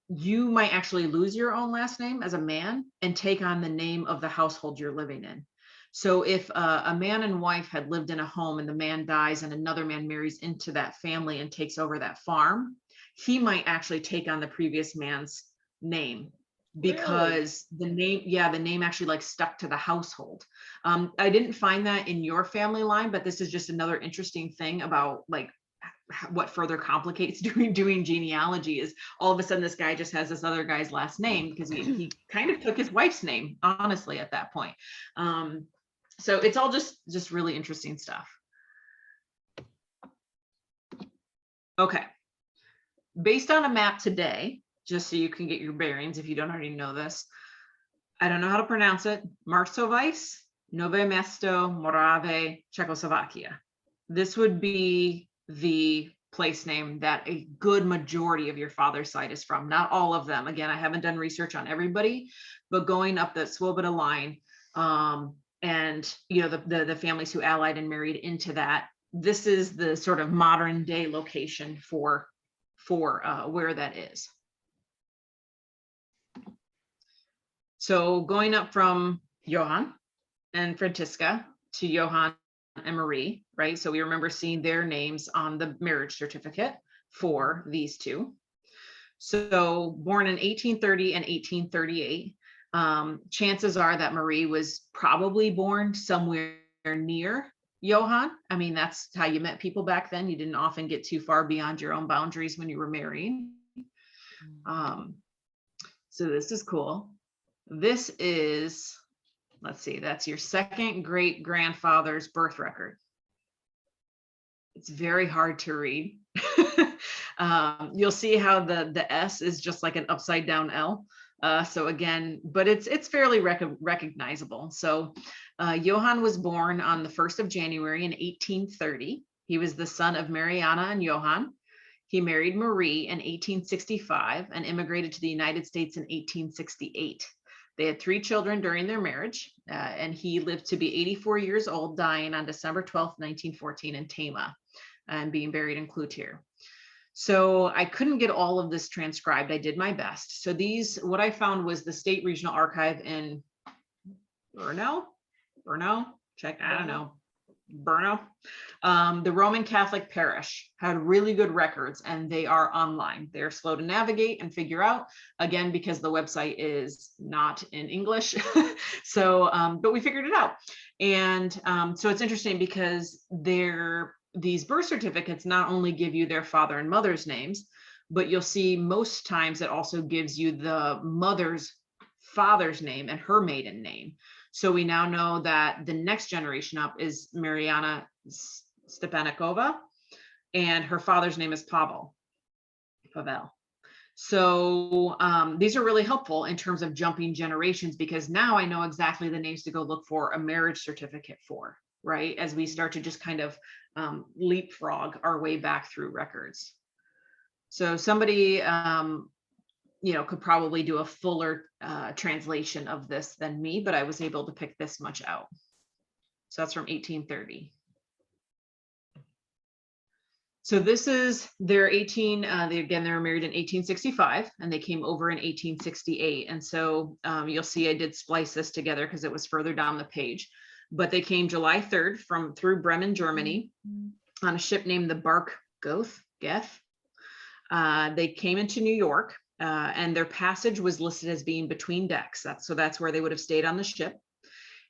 you might actually lose your own last name as a man and take on the name of the household you're living in. So if a man and wife had lived in a home and the man dies and another man marries into that family and takes over that farm, he might actually take on the previous man's name, because the name actually like stuck to the household. I didn't find that in your family line, but this is just another interesting thing about like what further complicates doing genealogy is all of a sudden this guy just has this other guy's last name because he kind of took his wife's name, honestly, at that point. So it's all just really interesting stuff. Okay, based on a map today, just so you can get your bearings if you don't already know this, I don't know how to pronounce it, Marsovice, Nove Mesto, Morave, Czechoslovakia. This would be the place name that a good majority of your father's side is from. Not all of them. Again, I haven't done research on everybody, but going up the Swoboda line, and the families who allied and married into that, this is the sort of modern day location for where that is. So going up from Johann and Franziska to Johann and Marie, right? So we remember seeing their names on the marriage certificate for these two. So born in 1830 and 1838, chances are that Marie was probably born somewhere near Johann. I mean, that's how you met people back then. You didn't often get too far beyond your own boundaries when you were married. So this is cool. This is, let's see, that's your second great grandfather's birth record. It's very hard to read. You'll see how the S is just like an upside down L. So again, but it's fairly recognizable. So Johann was born on the 1st of January in 1830. He was the son of Mariana and Johann. He married Marie in 1865 and immigrated to the United States in 1868. They had 3 children during their marriage, and he lived to be 84 years old, dying on December 12th, 1914 in Tama, and being buried in Cloutier. So I couldn't get all of this transcribed. I did my best. So what I found was the State Regional Archive in Brno, check, I don't know, Brno. The Roman Catholic parish had really good records, and they are online. They're slow to navigate and figure out, again, because the website is not in English. So, but we figured it out. And so it's interesting because these birth certificates not only give you their father and mother's names, but you'll see most times it also gives you the mother's father's name and her maiden name. So we now know that the next generation up is Mariana Stepanikova, and her father's name is Pavel. So these are really helpful in terms of jumping generations, because now I know exactly the names to go look for a marriage certificate for. right? As we start to just kind of leapfrog our way back through records. So somebody, could probably do a fuller translation of this than me, but I was able to pick this much out. So that's from 1830. So this is their they were married in 1865 and they came over in 1868. And so you'll see I did splice this together because it was further down the page. But they came July 3rd through Bremen, Germany, on a ship named the Bark Geth. They came into New York and their passage was listed as being between decks. That's where they would have stayed on the ship.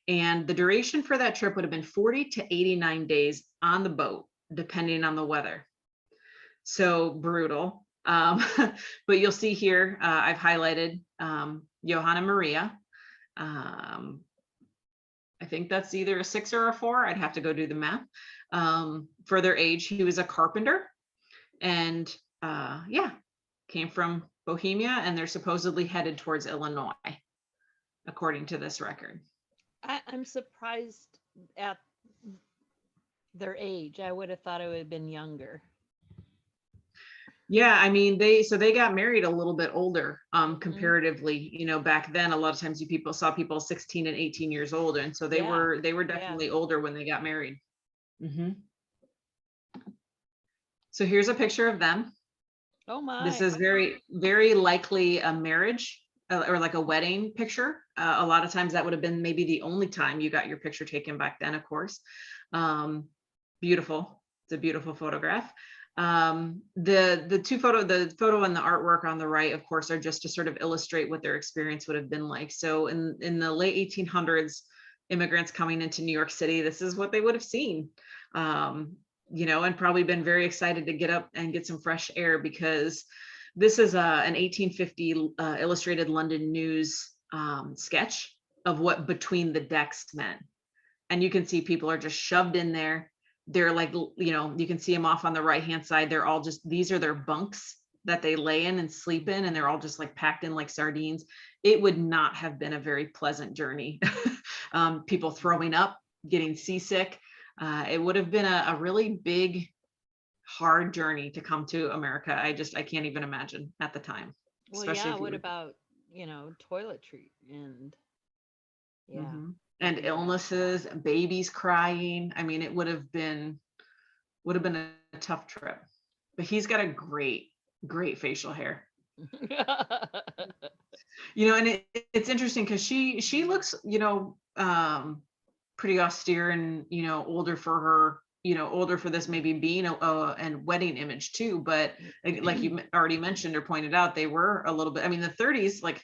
And the duration for that trip would have been 40 to 89 days on the boat, depending on the weather. So brutal. But you'll see here, I've highlighted Johann and Maria. I think that's either a 6 or a 4. I'd have to go do the math. For their age, he was a carpenter and came from Bohemia, and they're supposedly headed towards Illinois, according to this record. I'm surprised at their age. I would have thought it would have been younger. Yeah, I mean, they got married a little bit older, comparatively. Back then, a lot of times you saw people 16 and 18 years old, and so they were definitely older when they got married. So here's a picture of them. Oh my! This is very, very likely a marriage or like a wedding picture. A lot of times that would have been maybe the only time you got your picture taken back then, of course. Beautiful. It's a beautiful photograph. The photo and the artwork on the right, of course, are just to sort of illustrate what their experience would have been like. So in the late 1800s, immigrants coming into New York City, this is what they would have seen. And probably been very excited to get up and get some fresh air, because this is an 1850 Illustrated London News sketch of what between the decks meant. And you can see people are just shoved in there. They're like, you can see them off on the right-hand side. They're all these are their bunks that they lay in and sleep in, and they're all just like packed in like sardines. It would not have been a very pleasant journey. People throwing up, getting seasick. It would have been a really big, hard journey to come to America. I can't even imagine at the time. Well, yeah. What about, toiletry and and illnesses, babies crying. I mean, it would have been a tough trip. But he's got a great facial hair. And it's interesting because she looks, pretty austere and, older for this maybe being a wedding image too. But like you already mentioned or pointed out, they were a little bit, I mean, the 30s, like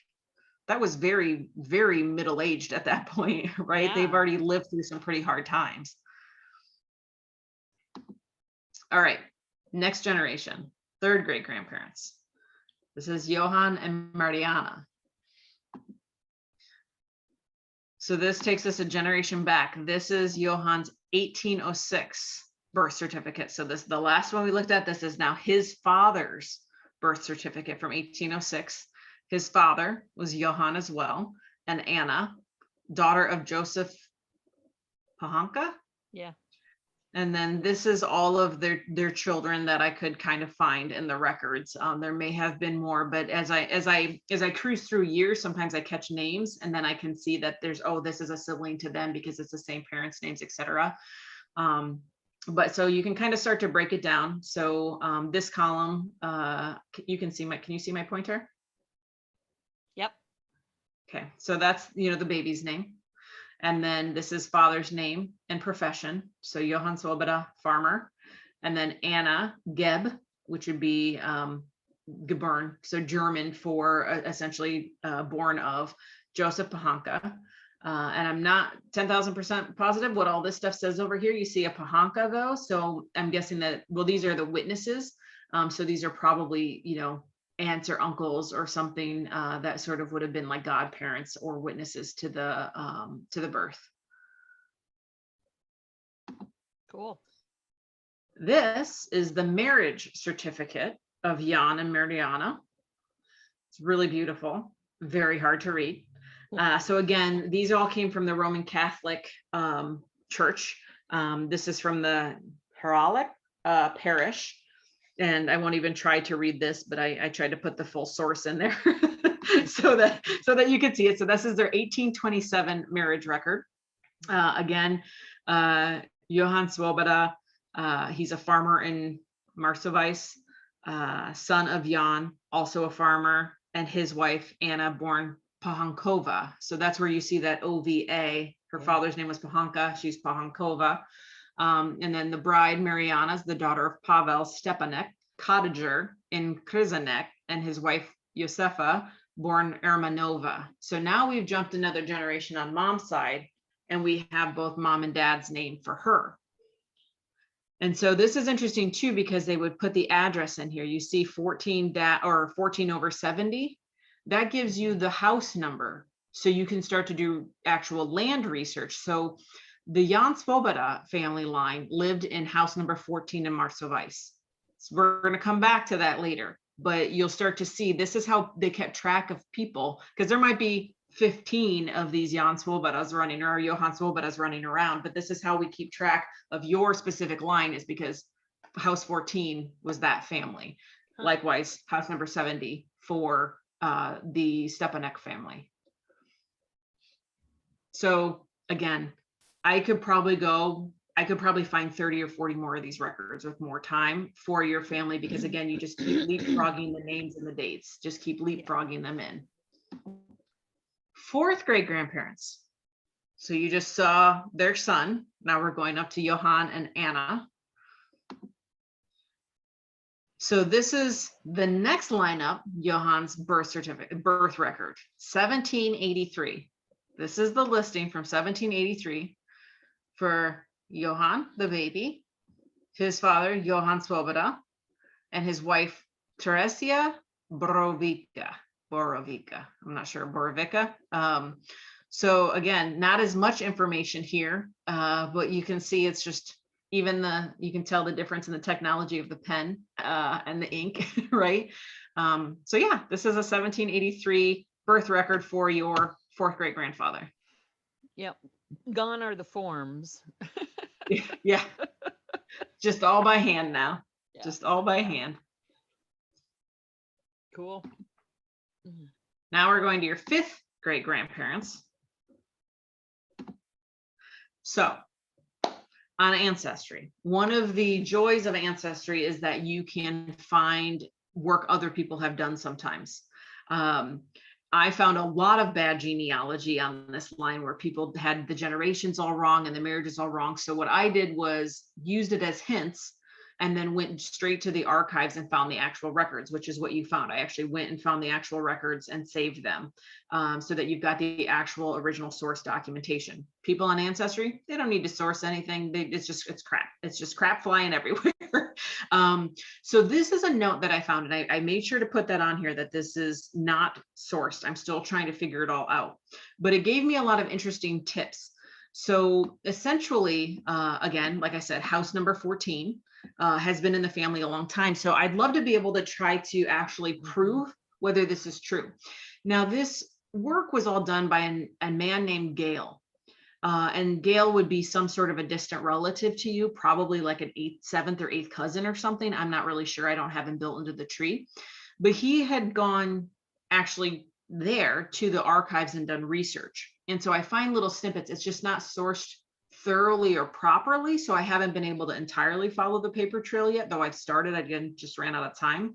that was very, very middle-aged at that point, right? Yeah. They've already lived through some pretty hard times. All right, next generation, third great grandparents. This is Johann and Mariana. So this takes us a generation back. This is Johann's 1806 birth certificate. So the last one we looked at, this is now his father's birth certificate from 1806. His father was Johann as well, and Anna, daughter of Joseph Pahanka. Yeah. And then this is all of their children that I could kind of find in the records. There may have been more, but as I cruise through years, sometimes I catch names and then I can see that there's, this is a sibling to them because it's the same parents' names, etc. But so you can kind of start to break it down. So this column, can you see my pointer? Yep. Okay, so that's the baby's name. And then this is father's name and profession. So Johann Swoboda, farmer. And then Anna Geb, which would be geboren, so German for essentially born of Joseph Pahanka. And I'm not 10,000% positive what all this stuff says over here. You see a Pahanka though. So I'm guessing that, well, these are the witnesses. So these are probably, aunts or uncles or something that sort of would have been like godparents or witnesses to the birth. Cool. This is the marriage certificate of Jan and Mariana. It's really beautiful, very hard to read. So again, these all came from the Roman Catholic Church. This is from the Heralic parish. And I won't even try to read this, but I tried to put the full source in there so that you could see it. So this is their 1827 marriage record. Again, Johann Swoboda, he's a farmer in Marsovice, son of Jan, also a farmer, and his wife, Anna, born Pahankova. So that's where you see that OVA. Her father's name was Pahanka, she's Pahankova. And then the bride, Mariana, is the daughter of Pavel Stepanek, cottager in Krizanek, and his wife, Josefa, born Ermanova. So now we've jumped another generation on mom's side, and we have both mom and dad's name for her. And so this is interesting too, because they would put the address in here. You see 14 or 14 over 70. That gives you the house number. So you can start to do actual land research. So the Jan Swoboda family line lived in house number 14 in Marsovice. So we're going to come back to that later, but you'll start to see this is how they kept track of people, because there might be 15 of these Jan Swobodas running, or Johann Swobodas running around, but this is how we keep track of your specific line, is because house 14 was that family. Likewise, house number 70 for the Stepanek family. So again, I could probably find 30 or 40 more of these records with more time for your family, because again, you just keep leapfrogging the names and the dates, just keep leapfrogging them in. Fourth great grandparents. So you just saw their son. Now we're going up to Johann and Anna. So this is the next lineup, Johann's birth record, 1783. This is the listing from 1783 for Johann, the baby, his father, Johann Swoboda, and his wife, Teresia Borovica. I'm not sure, Borovica. So again, not as much information here, but you can see it's just even you can tell the difference in the technology of the pen and the ink, right? So yeah, this is a 1783 birth record for your fourth great grandfather. Yep. Gone are the forms. Yeah. Just all by hand now. Yeah. Just all by hand. Cool. Now we're going to your fifth great grandparents. So on Ancestry, one of the joys of Ancestry is that you can find work other people have done sometimes. I found a lot of bad genealogy on this line where people had the generations all wrong and the marriages all wrong. So what I did was used it as hints and then went straight to the archives and found the actual records, which is what you found. I actually went and found the actual records and saved them so that you've got the actual original source documentation. People on Ancestry, they don't need to source anything. It's crap. It's just crap flying everywhere. So this is a note that I found, and I made sure to put that on here, that this is not sourced. I'm still trying to figure it all out, but it gave me a lot of interesting tips. So essentially, again, like I said, house number 14 has been in the family a long time. So I'd love to be able to try to actually prove whether this is true. Now, this work was all done by a man named Gale. And Gale would be some sort of a distant relative to you, probably like an seventh or eighth cousin or something. I'm not really sure. I don't have him built into the tree, but he had gone actually there to the archives and done research. And so I find little snippets. It's just not sourced thoroughly or properly. So I haven't been able to entirely follow the paper trail yet, though I've started. Again, just ran out of time.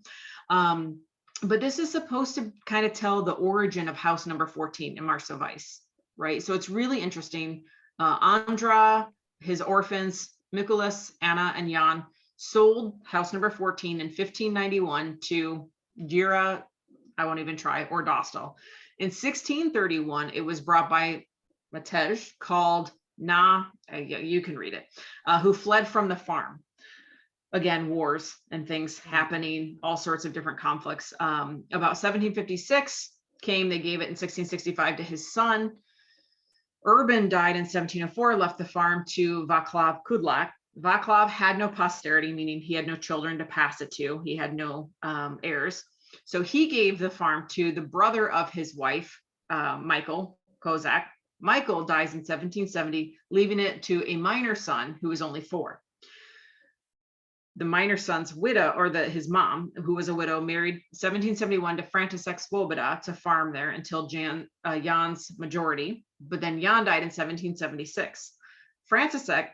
But this is supposed to kind of tell the origin of house number 14 in Marsovice, right? So it's really interesting. Andra, his orphans, Mikulas, Anna, and Jan sold house number 14 in 1591 to Gira, I won't even try, or Dostal. In 1631, it was brought by Matej called you can read it, who fled from the farm. Again, wars and things happening, all sorts of different conflicts. About 1756 came, they gave it in 1665 to his son. Urban died in 1704, left the farm to Vaclav Kudlak. Vaclav had no posterity, meaning he had no children to pass it to. He had no heirs. So he gave the farm to the brother of his wife, Michael Kozak, Michael dies in 1770, leaving it to a minor son who was only 4. The minor son's widow, or his mom, who was a widow, married 1771 to František Svoboda to farm there until Jan's majority. But then Jan died in 1776. František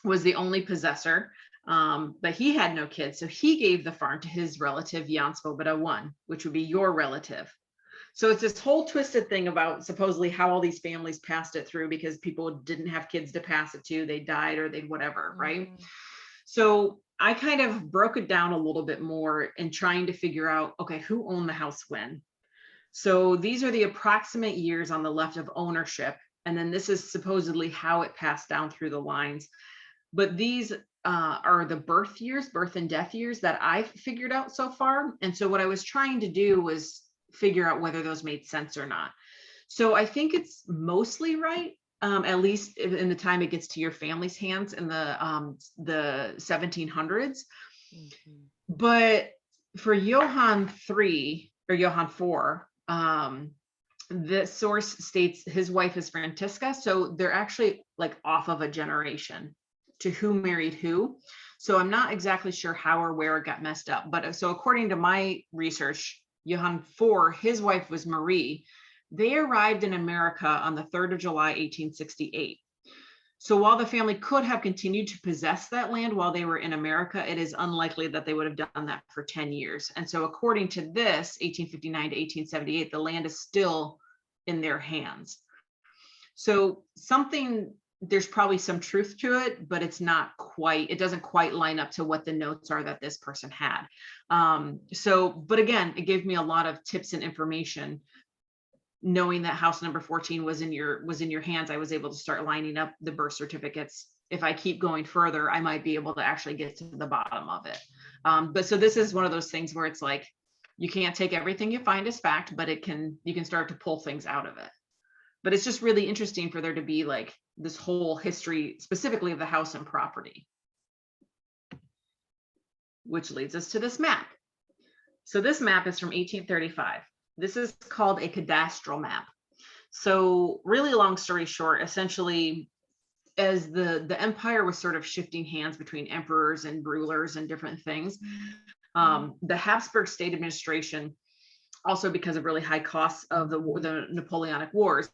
was the only possessor, but he had no kids. So he gave the farm to his relative, Jan Svoboda I, which would be your relative. So it's this whole twisted thing about supposedly how all these families passed it through because people didn't have kids to pass it to. They died or they whatever, right? So I kind of broke it down a little bit more in trying to figure out, okay, who owned the house when? So these are the approximate years on the left of ownership. And then this is supposedly how it passed down through the lines. But these are the birth and death years that I've figured out so far. And so what I was trying to do was figure out whether those made sense or not. So I think it's mostly right, at least in the time it gets to your family's hands in the 1700s. But for Johann III or Johann IV, the source states his wife is Francisca. So they're actually like off of a generation to who married who. So I'm not exactly sure how or where it got messed up. But so according to my research, Johann IV, his wife was Marie. They arrived in America on the 3rd of July, 1868. So while the family could have continued to possess that land while they were in America, it is unlikely that they would have done that for 10 years. And so according to this, 1859 to 1878, the land is still in their hands. So there's probably some truth to it, but it doesn't quite line up to what the notes are that this person had. But again, it gave me a lot of tips and information. Knowing that house number 14 was in your hands, I was able to start lining up the birth certificates. If I keep going further, I might be able to actually get to the bottom of it. But so this is one of those things where it's like, you can't take everything you find as fact, but you can start to pull things out of it. But it's just really interesting for there to be like this whole history, specifically of the house and property. Which leads us to this map. So this map is from 1835. This is called a cadastral map. So really long story short, essentially, as the empire was sort of shifting hands between emperors and rulers and different things, the Habsburg state administration, also because of really high costs of the Napoleonic Wars,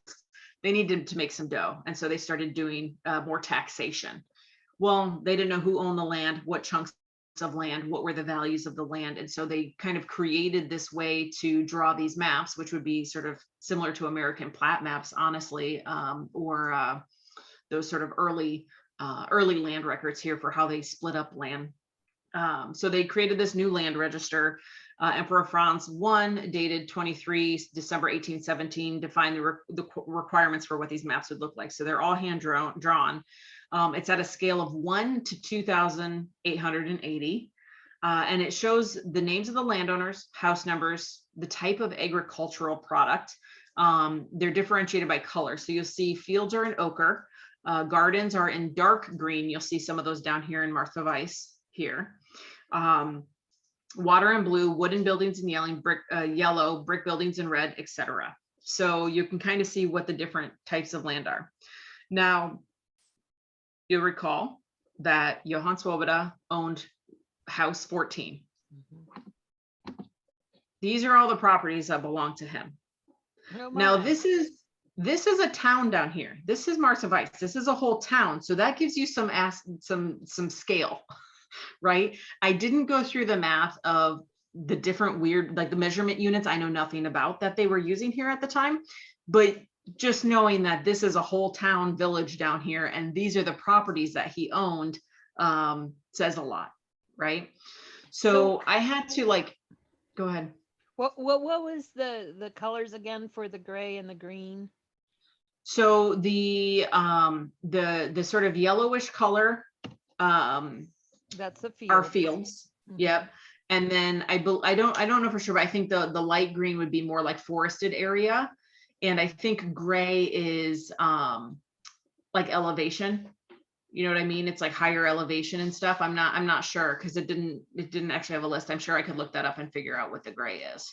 they needed to make some dough. And so they started doing more taxation. Well, they didn't know who owned the land, what chunks of land, what were the values of the land. And so they kind of created this way to draw these maps, which would be sort of similar to American plat maps, honestly, or those sort of early land records here for how they split up land. So they created this new land register. Emperor Franz I, dated 23 December 1817, defined the requirements for what these maps would look like. So they're all hand drawn. It's at a scale of 1 to 2,880. And it shows the names of the landowners, house numbers, the type of agricultural product. They're differentiated by color. So you'll see fields are in ochre. Gardens are in dark green. You'll see some of those down here in Martha Weiss here. Water in blue, wooden buildings in yellow, brick buildings in red, etc. So you can kind of see what the different types of land are. Now, you'll recall that Johann Swoboda owned house 14. These are all the properties that belong to him. Oh, now, this is a town down here. This is Martha Weiss. This is a whole town. So that gives you some scale. Right? I didn't go through the math of the different weird, like the measurement units I know nothing about that they were using here at the time, but just knowing that this is a whole town village down here and these are the properties that he owned says a lot, right? So I had to go ahead. What was the colors again for the gray and the green? So the sort of yellowish color, that's the field. Our fields. Yep. And then I don't know for sure, but I think the light green would be more like forested area. And I think gray is like elevation. You know what I mean? It's like higher elevation and stuff. I'm not sure because it didn't actually have a list. I'm sure I could look that up and figure out what the gray is.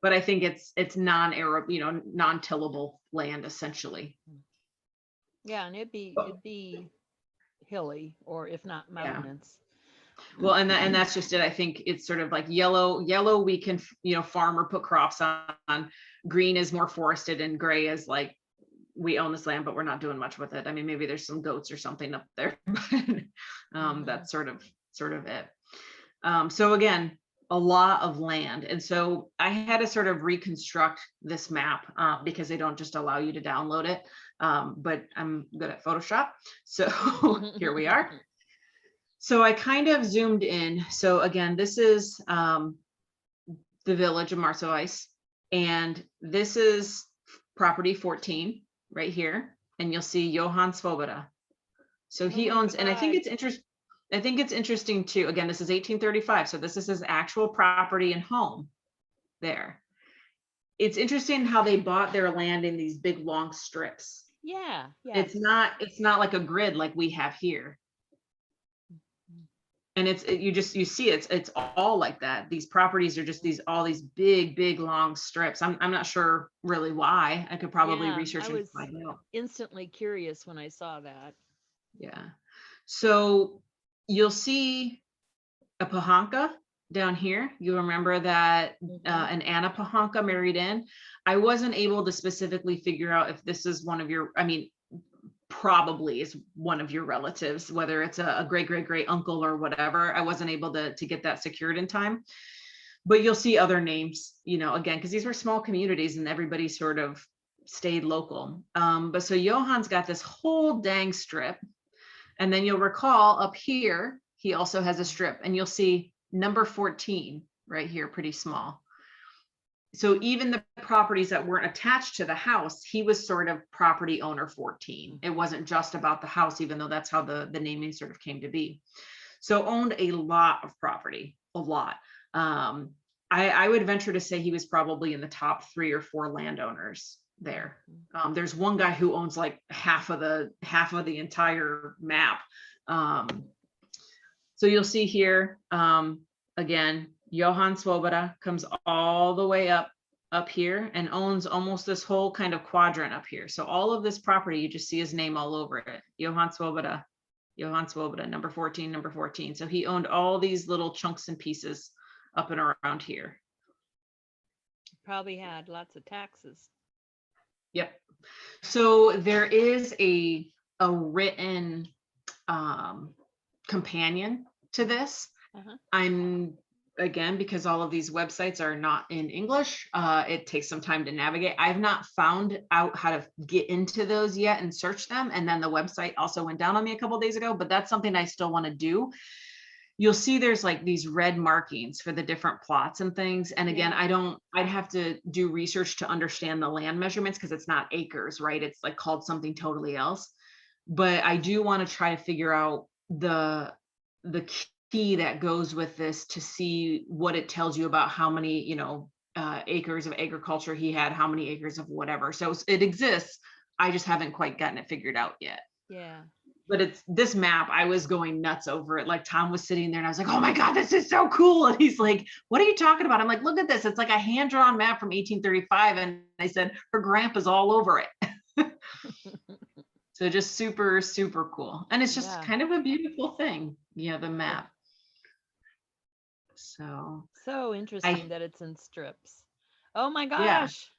but I think it's non-Arab, non-tillable land essentially. Yeah, and it'd be hilly, or if not Yeah. mountainous. Well, and that's just it. I think it's sort of like yellow we can, farm or put crops on. Green is more forested, and gray is like, we own this land, but we're not doing much with it. I mean, maybe there's some goats or something up there, but that's sort of it. So again, a lot of land. And so I had to sort of reconstruct this map because they don't just allow you to download it. But I'm good at Photoshop. So here we are. So I kind of zoomed in. So again, this is the village of Marsovice, and this is property 14 right here. And you'll see Johann Svoboda. So he owns, and I think it's interesting too. Again, this is 1835. So this is his actual property and home there. It's interesting how they bought their land in these big long strips. Yeah, yeah. It's not like a grid like we have here. And you see it's all like that. These properties are just all these big long strips. I'm not sure really why. I could probably research and find out. Instantly curious when I saw that. Yeah. So you'll see a Pahanka down here. You remember that an Anna Pahanka married in. I wasn't able to specifically figure out if this is one of your, probably is one of your relatives, whether it's a great uncle or whatever. I wasn't able to get that secured in time. But you'll see other names, again, because these were small communities and everybody sort of stayed local. But so Johann's got this whole dang strip. And then you'll recall up here, he also has a strip, and you'll see number 14 right here, pretty small. So even the properties that weren't attached to the house, he was sort of property owner 14. It wasn't just about the house, even though that's how the naming sort of came to be. So owned a lot of property, a lot. I would venture to say he was probably in the top 3 or 4 landowners there. There's one guy who owns like half of the entire map. So you'll see here, again, Johann Svoboda comes all the way up here and owns almost this whole kind of quadrant up here. So all of this property, you just see his name all over it. Johann Svoboda, number 14. So he owned all these little chunks and pieces up and around here. Probably had lots of taxes. Yep. So there is a written companion to this. I'm, again, because all of these websites are not in English, it takes some time to navigate. I've not found out how to get into those yet and search them. And then the website also went down on me a couple of days ago, but that's something I still want to do. You'll see there's like these red markings for the different plots and things. And again, I'd have to do research to understand the land measurements because it's not acres, right? It's like called something totally else. But I do want to try to figure out the key that goes with this to see what it tells you about how many, acres of agriculture he had, how many acres of whatever. So it exists. I just haven't quite gotten it figured out yet. Yeah. But it's this map, I was going nuts over it. Like Tom was sitting there and I was like, oh my God, this is so cool. And he's like, what are you talking about? I'm like, look at this. It's like a hand-drawn map from 1835. And I said, her grandpa's all over it. So just super, super cool. And it's just kind of a beautiful thing. Yeah, the map. So interesting that it's in strips. Oh my gosh.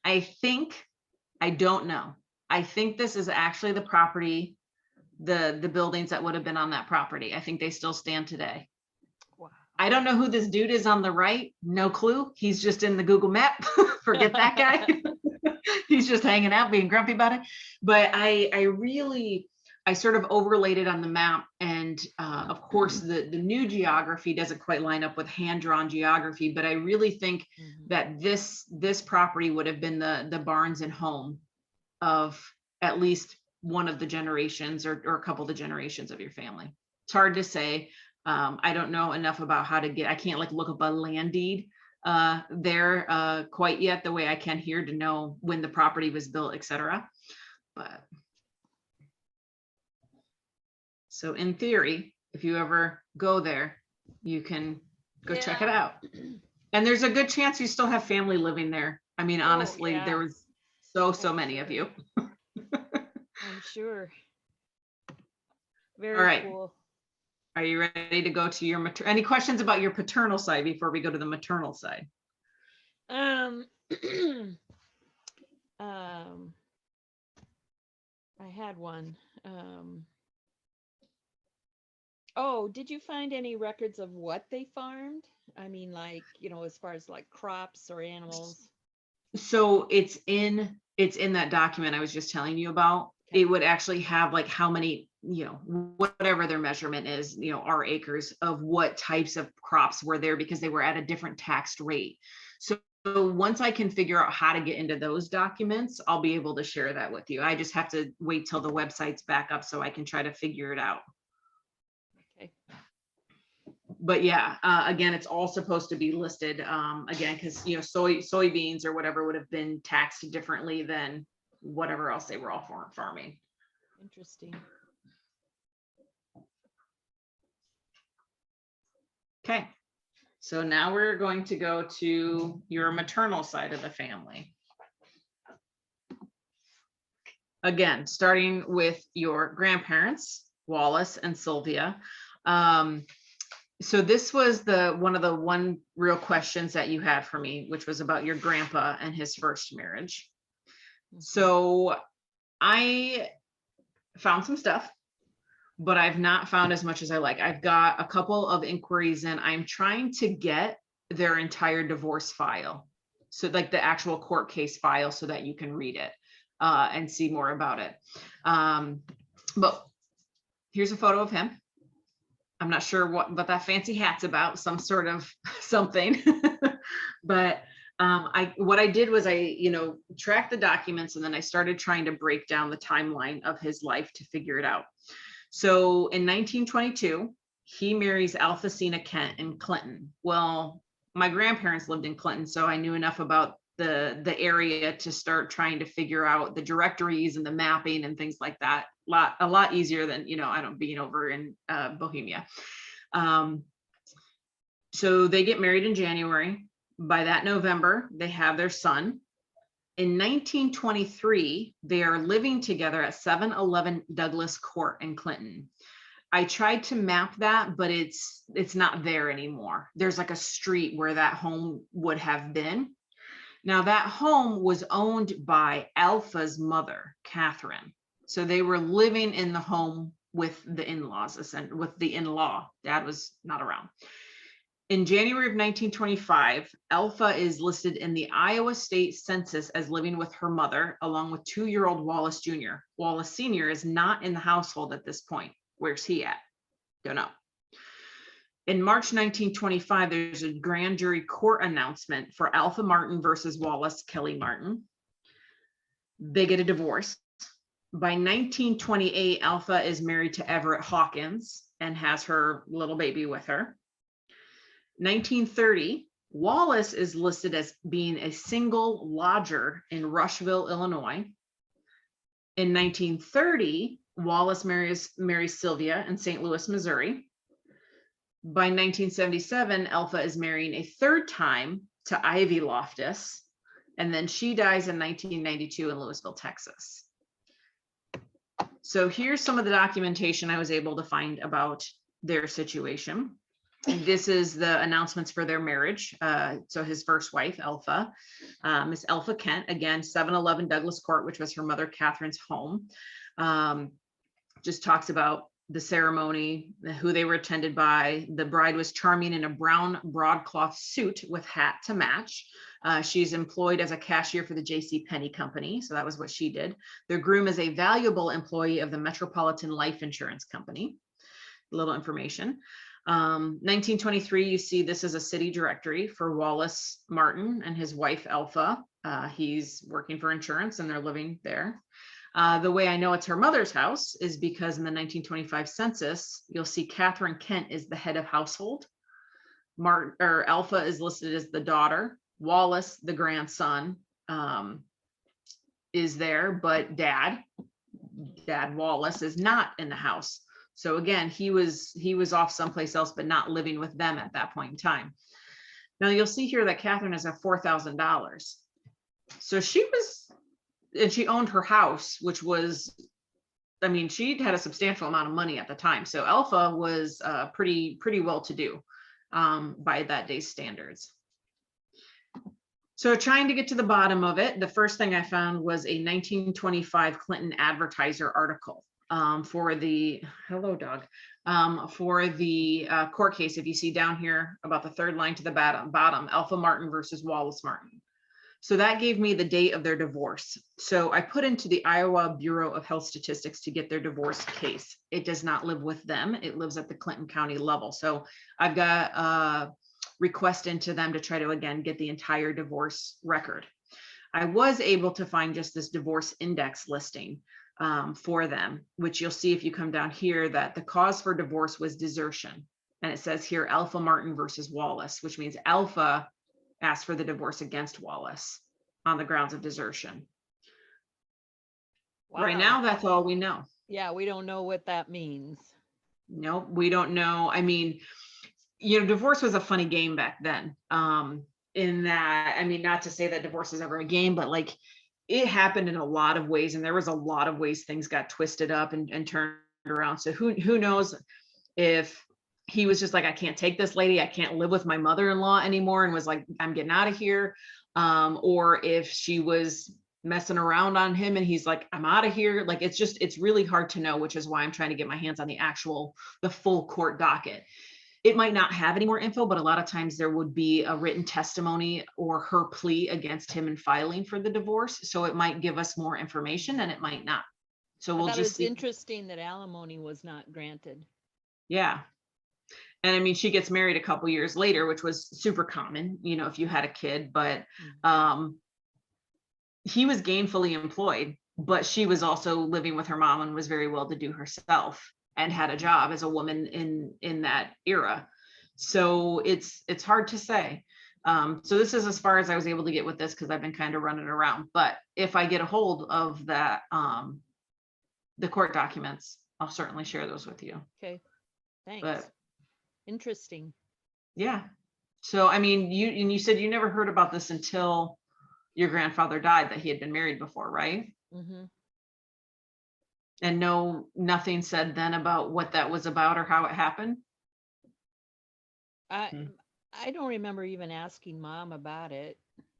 Yeah. I don't know. I think this is actually the property, the buildings that would have been on that property. I think they still stand today. Wow. I don't know who this dude is on the right. No clue. He's just in the Google map. Forget that guy. He's just hanging out, being grumpy about it. But I sort of overlaid it on the map. And of course, the new geography doesn't quite line up with hand-drawn geography. But I really think that this property would have been the barns and home of at least one of the generations or a couple of the generations of your family. It's hard to say. I don't know enough about how to I can't like look up a land deed there quite yet the way I can here to know when the property was built, etc. But so in theory, if you ever go there, you can go check it out. And there's a good chance you still have family living there. I mean, Oh, honestly, there yeah, was so I'm many of sure. you. I'm sure. All Very right. cool. Are you ready to go to your any questions about your paternal side before we go to the maternal side? Um, um, I had one. Oh, did you find any records of what they farmed? I mean, like, as far as like crops or animals. So it's in that document I was just telling you about. Okay. It would actually have like how many, whatever their measurement is, our acres of what types of crops were there because they were at a different taxed rate. So once I can figure out how to get into those documents, I'll be able to share that with you. I just have to wait till the website's back up so I can try to figure it out. Okay. But yeah, again, it's all supposed to be listed, again, because soybeans or whatever would have been taxed differently than whatever else they were all farming. Interesting. Okay, so now we're going to go to your maternal side of the family. Again, starting with your grandparents, Wallace and Sylvia. So this was one of the real questions that you had for me, which was about your grandpa and his first marriage. So I found some stuff, but I've not found as much as I like. I've got a couple of inquiries and I'm trying to get their entire divorce file. So like the actual court case file so that you can read it and see more about it. But here's a photo of him. I'm not sure what that fancy hat's about, some sort of something. But what I did was I tracked the documents and then I started trying to break down the timeline of his life to figure it out. So in 1922, he marries Alphacina Kent in Clinton. Well, my grandparents lived in Clinton, so I knew enough about the area to start trying to figure out the directories and the mapping and things like that. A lot easier than I don't being over in Bohemia. So they get married in January. By that November, they have their son. In 1923, they are living together at 711 Douglas Court in Clinton. I tried to map that, but it's not there anymore. There's like a street where that home would have been. Now that home was owned by Alpha's mother, Catherine. So they were living in the home with the in-laws, with the in-law. Dad was not around. In January of 1925, Alpha is listed in the Iowa State Census as living with her mother, along with 2-year-old Wallace Jr. Wallace Sr. is not in the household at this point. Where's he at? Don't know. In March 1925, there's a grand jury court announcement for Alpha Martin versus Wallace Kelly Martin. They get a divorce. By 1928, Alpha is married to Everett Hawkins and has her little baby with her. 1930, Wallace is listed as being a single lodger in Rushville, Illinois. In 1930, Wallace marries Sylvia in St. Louis, Missouri. By 1977, Alpha is marrying a third time to Ivy Loftus, and then she dies in 1992 in Louisville, Texas. So here's some of the documentation I was able to find about their situation. This is the announcements for their marriage. So his first wife, Alpha, Miss Alpha Kent, again, 711 Douglas Court, which was her mother Catherine's home. Just talks about the ceremony, who they were attended by. The bride was charming in a brown broadcloth suit with hat to match. She's employed as a cashier for the J.C. Penney Company, so that was what she did. Their groom is a valuable employee of the Metropolitan Life Insurance Company. A little information. 1923, you see this is a city directory for Wallace Martin and his wife Alpha. He's working for insurance and they're living there. The way I know it's her mother's house is because in the 1925 census, you'll see Catherine Kent is the head of household. Alpha is listed as the daughter. Wallace, the grandson, is there, but Dad Wallace is not in the house. So again, he was off someplace else, but not living with them at that point in time. Now you'll see here that Catherine is at $4,000. So she was, and she owned her house, which was, I mean, she had a substantial amount of money at the time. So Alpha was pretty well to do by that day's standards. So trying to get to the bottom of it, the first thing I found was a 1925 Clinton Advertiser article for the, hello dog, for the court case. If you see down here about the third line to the bottom, Alpha Martin versus Wallace Martin. So that gave me the date of their divorce. So I put into the Iowa Bureau of Health Statistics to get their divorce case. It does not live with them. It lives at the Clinton County level. So I've got a request into them to try to, again, get the entire divorce record. I was able to find just this divorce index listing for them, which you'll see if you come down here, that the cause for divorce was desertion. And it says here, Alpha Martin versus Wallace, which means Alpha asked for the divorce against Wallace on the grounds of desertion. Wow. Right now, that's all we know. Yeah, we don't know what that means. Nope, we don't know. I mean, you know, divorce was a funny game back then. In that, I mean, not to say that divorce is ever a game, but like it happened in a lot of ways, and there was a lot of ways things got twisted up and turned around. So who knows if he was just like, I can't take this lady, I can't live with my mother-in-law anymore, and was like, I'm getting out of here. Or if she was messing around on him and he's like, I'm out of here. Like, it's really hard to know, which is why I'm trying to get my hands on the full court docket. It might not have any more info, but a lot of times there would be a written testimony or her plea against him in filing for the divorce. So it might give us more information and it might not. So we'll just see. It's interesting that alimony was not granted. Yeah. And I mean, she gets married a couple years later, which was super common, you know, if you had a kid, but he was gainfully employed, but she was also living with her mom and was very well to do herself and had a job as a woman in that era. So it's hard to say. So this is as far as I was able to get with this, because I've been kind of running around. But if I get a hold of that, the court documents, I'll certainly share those with you. Okay, thanks. But interesting. Yeah. So I mean, you said you never heard about this until your grandfather died, that he had been married before, right? Mm-hmm. And nothing said then about what that was about or how it happened? I don't remember even asking Mom about it.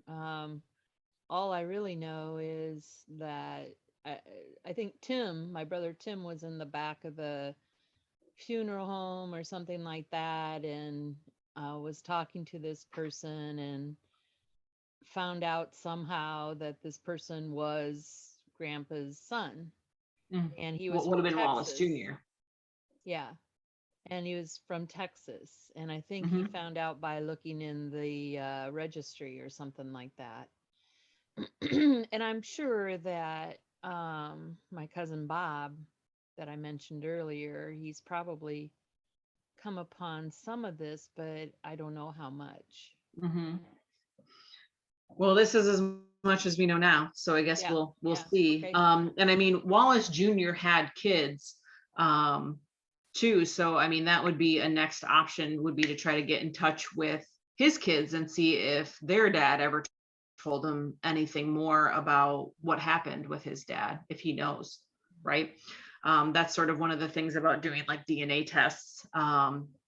All I really know is that I think Tim, my brother Tim, was in the back of the funeral home or something like that, and was talking to this person and found out somehow that this person was Grandpa's son. And he was would have from been Wallace Texas. Jr. Yeah. And he was from Texas. And I think he found out by looking in the registry or something like that. And I'm sure that my cousin Bob, that I mentioned earlier, he's probably come upon some of this, but I don't know how much. Well, this is as much as we know now, so I guess we'll see. Okay. And I mean, Wallace Jr. had kids too, so I mean, that would be a next option, would be to try to get in touch with his kids and see if their dad ever told him anything more about what happened with his dad, if he knows, right? That's sort of one of the things about doing like DNA tests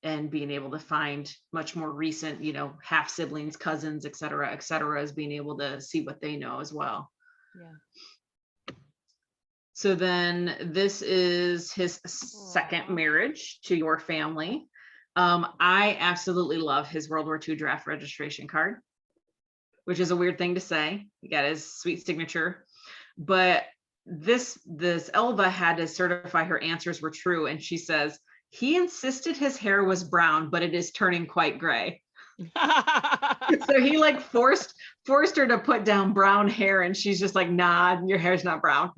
and being able to find much more recent, you know, half siblings, cousins, et cetera, as being able to see what they know as well. Yeah. So then this is his second marriage to your family. I absolutely love his World War II draft registration card, which is a weird thing to say. He got his sweet signature, but this Elva had to certify her answers were true. And she says, he insisted his hair was brown, but it is turning quite gray. So he like forced her to put down brown hair, and she's just like, nah, your hair's not brown.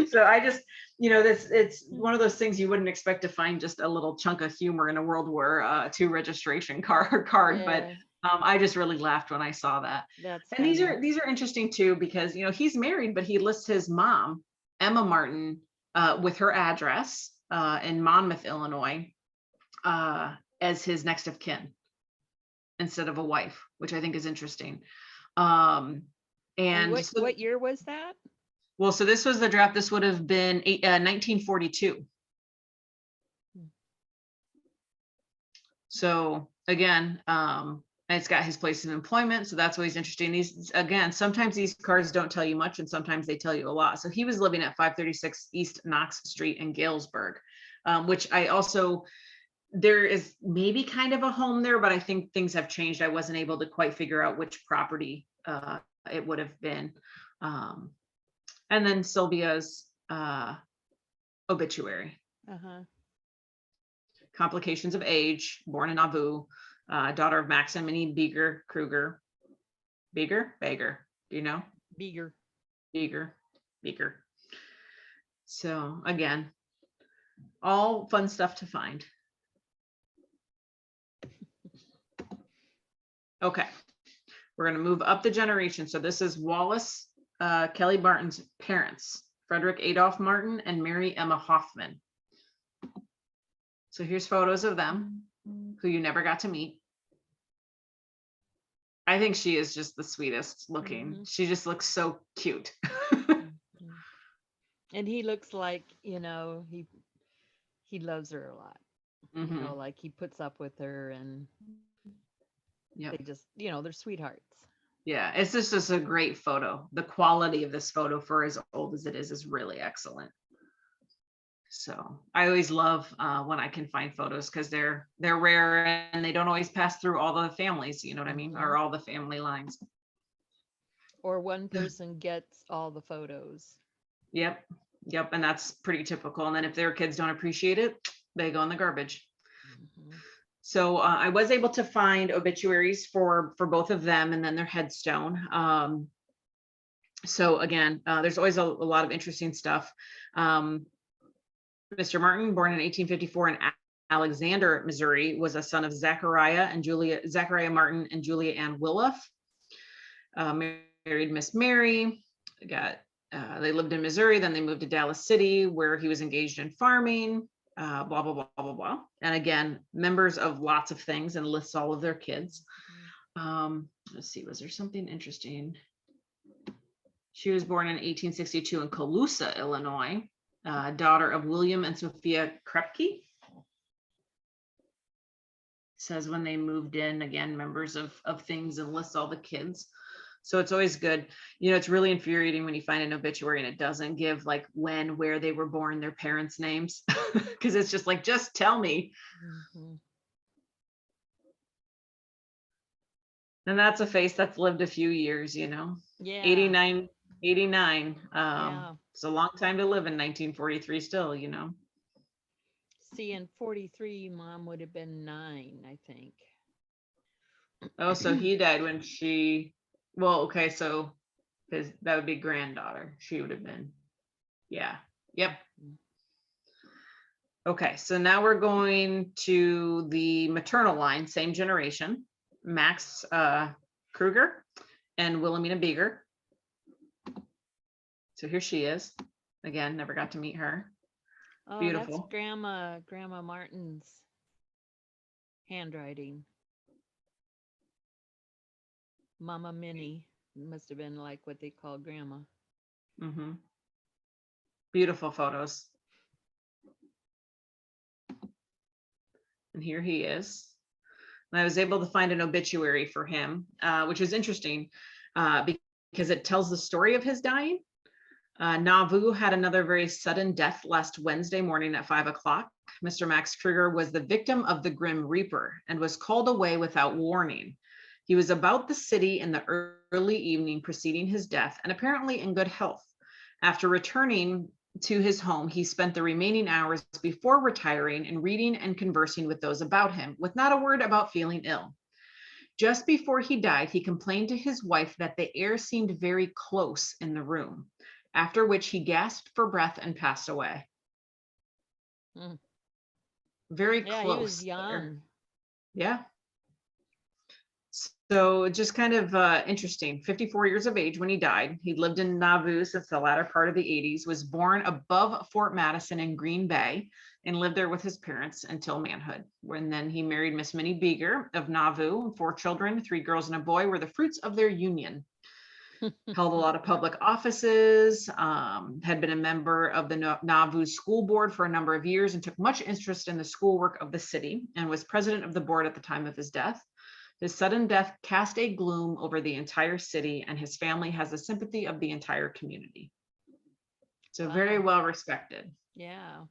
So I just, you know, it's one of those things you wouldn't expect to find just a little chunk of humor in a World War II registration card, but I just really laughed when I saw that. And these are interesting too, because, you know, he's married, but he lists his mom, Emma Martin, with her address in Monmouth, Illinois, as his next of kin. instead of a wife, which I think is interesting. Um, And and what so, what year was that? well, so this was the draft. This would have been 1942. Hmm. So again, it's got his place of employment. So that's always interesting. These, again, sometimes these cards don't tell you much and sometimes they tell you a lot. So he was living at 536 East Knox Street in Galesburg, which I also, there is maybe kind of a home there, but I think things have changed. I wasn't able to quite figure out which property it would have been. Um, and then Sylvia's obituary. Uh-huh. Complications of age, born in Nauvoo, daughter of Max and Minnie Beeger Kruger. Bager. Do you know? Beager. Beeger. So again, all fun stuff to find. Okay, we're going to move up the generation. So this is Wallace Kelly Martin's parents, Frederick Adolph Martin and Mary Emma Hoffman. So here's photos of them who you never got to meet. I think she is just the sweetest looking. Mhm. She just looks so cute. Mhm. And he looks like, he loves her a lot. Mhm. Like he puts up with her and Yep. they just, they're sweethearts. Yeah, it's just a great photo. The quality of this photo for as old as it is really excellent. So I always love when I can find photos because they're rare and they don't always pass through all the families, you know what I mean, or all the family lines. Or one person gets all the photos. Yep, and that's pretty typical. And then if their kids don't appreciate it, they go in the garbage. Mhm. So I was able to find obituaries for both of them and then their headstone. So again, there's always a lot of interesting stuff. Mr. Martin, born in 1854 in Alexander, Missouri, was a son of Zachariah Martin and Julia Ann Willoff. Married Miss Mary. They lived in Missouri, then they moved to Dallas City, where he was engaged in farming. Blah blah blah blah blah. And again, members of lots of things, and lists all of their kids. Let's see, was there something interesting? She was born in 1862 in Colusa, Illinois, daughter of William and Sophia Krepke. Says when they moved in, again, members of things, and lists all the kids. So it's always good. It's really infuriating when you find an obituary and it doesn't give like when, where they were born, their parents' names, because it's just like, just tell me. Mhm. And that's a face that's lived a few years, Yeah. 89. Yeah. It's a long time to live in 1943 still, See, in 43, mom would have been 9, I think. Oh, so he died when well, okay, so that would be granddaughter. She would have been, yeah. Yep. Mhm. Okay, so now we're going to the maternal line, same generation, Max Kruger and Wilhelmina Beeger. So here she is. Again, never got to meet her. Oh, that's Beautiful. Grandma Martin's handwriting. Mama Minnie must have been like what they call grandma. Mm-hmm. Beautiful photos. And here he is. And I was able to find an obituary for him, which is interesting because it tells the story of his dying. Nauvoo had another very sudden death last Wednesday morning at 5 o'clock. Mr. Max Kruger was the victim of the Grim Reaper and was called away without warning. He was about the city in the early evening preceding his death and apparently in good health. After returning to his home, he spent the remaining hours before retiring in reading and conversing with those about him, with not a word about feeling ill. Just before he died, he complained to his wife that the air seemed very close in the room, after which he gasped for breath and passed away. Mm. Very Yeah, he close was there. young. Yeah. So just kind of interesting. 54 years of age when he died. He lived in Nauvoo since the latter part of the 80s, was born above Fort Madison in Green Bay, and lived there with his parents until manhood. When then he married Miss Minnie Beeger of Nauvoo. 4 children, 3 girls and a boy, were the fruits of their union. Held a lot of public offices, had been a member of the Nauvoo School Board for a number of years, and took much interest in the schoolwork of the city, and was president of the board at the time of his death. His sudden death cast a gloom over the entire city, and his family has the sympathy of the entire community. So very Wow. well respected. Yeah.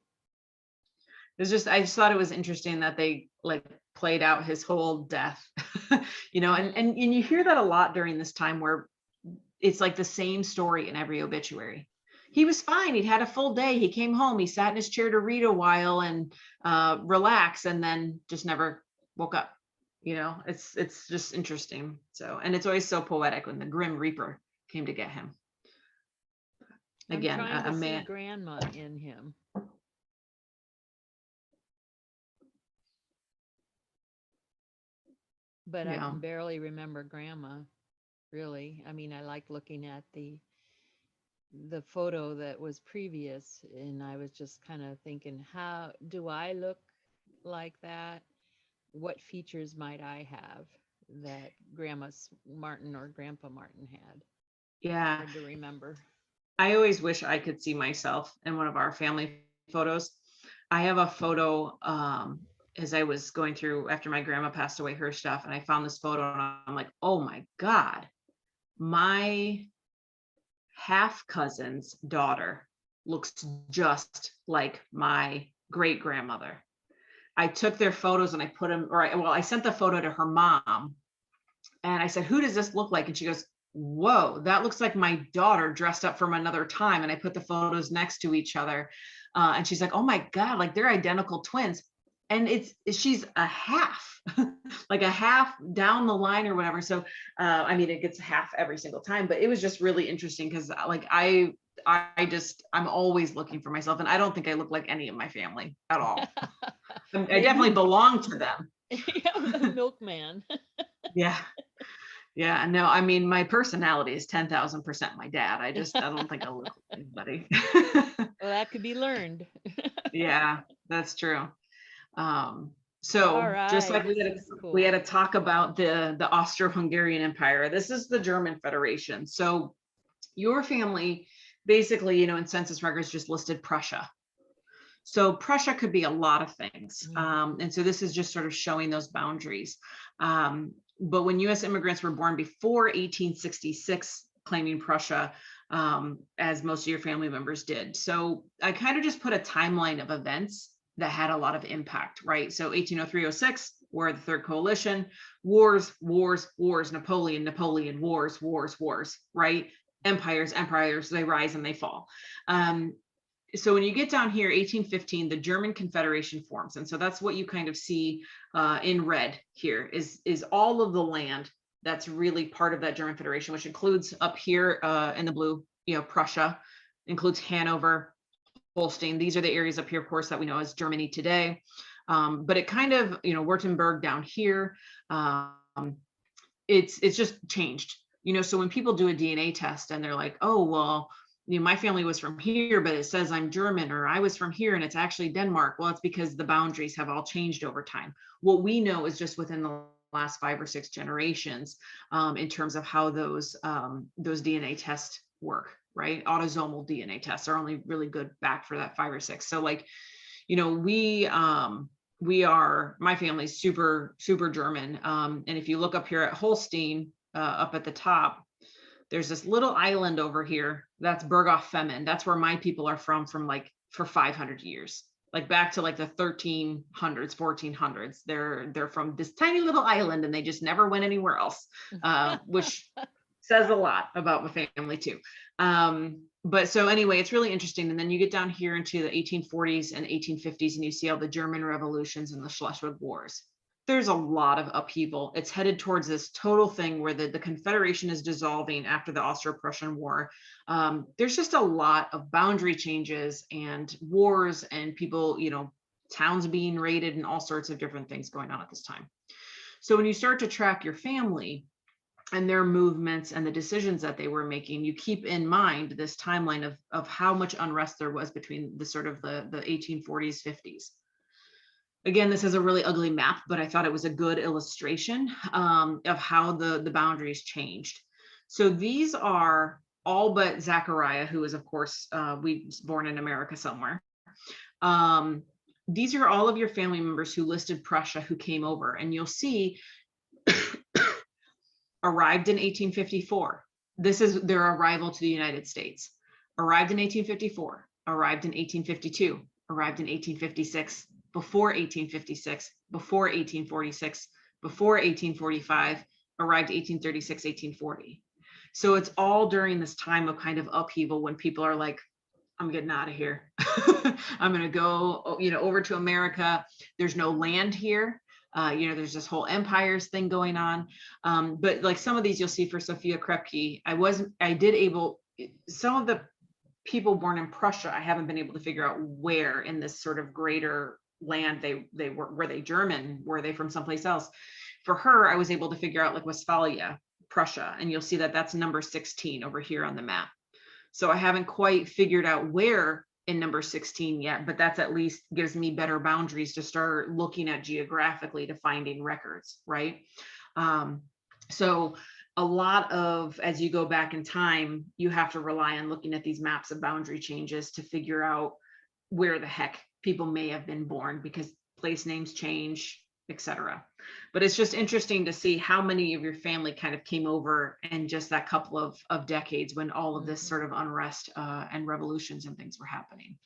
I just thought it was interesting that they like played out his whole death, you know, and you hear that a lot during this time where it's like the same story in every obituary. He was fine. He'd had a full day. He came home. He sat in his chair to read a while and relax, and then just never woke up. You know, it's just interesting. So, and it's always so poetic when the Grim Reaper came to get him. I'm Again, trying a to see man. grandma in him, but I Yeah. can barely remember grandma, really. I mean, I like looking at the photo that was previous, and I was just kind of thinking, how do I look like that? What features might I have that Martin or Grandpa Martin had? Yeah. Hard to remember. I always wish I could see myself in one of our family photos. I have a photo as I was going through after my grandma passed away, her stuff, and I found this photo and I'm like, oh my God, my half cousin's daughter looks just like my great grandmother. I took their photos and I put them, I sent the photo to her mom and I said, who does this look like? And she goes, whoa, that looks like my daughter dressed up from another time. And I put the photos next to each other. And she's like, oh my God, like they're identical twins. And she's a half, like a half down the line or whatever. So, I mean, it gets half every single time, but it was just really interesting because like I'm always looking for myself, and I don't think I look like any of my family at all. I definitely Maybe belong to them. yeah, the milkman. Yeah. Yeah, no, I mean, my personality is 10,000% my dad. I don't think I look like anybody. Well, that could be learned. Yeah, that's true. All So just right, like this is we had cool. to talk about the Austro-Hungarian Empire. This is the German Federation. So your family basically, you know, in census records just listed Prussia. So Prussia could be a lot of things. Mm. And so this is just sort of showing those boundaries. But when US immigrants were born before 1866, claiming Prussia, as most of your family members did. So I kind of just put a timeline of events that had a lot of impact, right? So 1803-06, War of the Third Coalition, wars, wars, wars, Napoleon, Napoleon, wars, wars, wars, right? Empires, empires, they rise and they fall. So when you get down here, 1815, the German Confederation forms. And so that's what you kind of see in red here is all of the land that's really part of that German Federation, which includes up here in the blue, you know, Prussia, includes Hanover, Holstein. These are the areas up here, of course, that we know as Germany today. But it kind of, you know, Württemberg down here, it's just changed. You know, so when people do a DNA test and they're like, oh, well, you know, my family was from here, but it says I'm German, or I was from here and it's actually Denmark. Well, it's because the boundaries have all changed over time. What we know is just within the last 5 or 6 generations, in terms of how those DNA tests work, right? Autosomal DNA tests are only really good back for that 5 or 6. So like, you know, we are, my family's super, super German. And if you look up here at Holstein, up at the top, there's this little island over here. That's Berghoff Femin. That's where my people are from like for 500 years, like back to like the 1300s, 1400s. They're from this tiny little island and they just never went anywhere else, which says a lot about my family too. But so anyway, it's really interesting. And then you get down here into the 1840s and 1850s and you see all the German revolutions and the Schleswig Wars. There's a lot of upheaval. It's headed towards this total thing where the Confederation is dissolving after the Austro-Prussian War. There's just a lot of boundary changes and wars and people, you know, towns being raided and all sorts of different things going on at this time. So when you start to track your family and their movements and the decisions that they were making, you keep in mind this timeline of how much unrest there was between the sort of the 1840s, 50s. Again, this is a really ugly map, but I thought it was a good illustration of how the boundaries changed. So these are all but Zachariah, who is, of course, we born in America somewhere. These are all of your family members who listed Prussia who came over, and you'll see arrived in 1854. This is their arrival to the United States. Arrived in 1854, arrived in 1852, arrived in 1856, before 1856, before 1846, before 1845, arrived 1836, 1840. So it's all during this time of kind of upheaval when people are like, I'm getting out of here. I'm going to go, over to America. There's no land here. There's this whole empires thing going on. But like some of these you'll see for Sophia Krepke, some of the people born in Prussia, I haven't been able to figure out where in this sort of greater land they were they German? Were they from someplace else? For her, I was able to figure out like Westphalia, Prussia, and you'll see that that's number 16 over here on the map. So I haven't quite figured out where in number 16 yet, but that's at least gives me better boundaries to start looking at geographically to finding records, right? So a lot of, as you go back in time, you have to rely on looking at these maps of boundary changes to figure out where the heck people may have been born, because place names change, etc. But it's just interesting to see how many of your family kind of came over in just that couple of decades when all of this sort of unrest and revolutions and things were happening.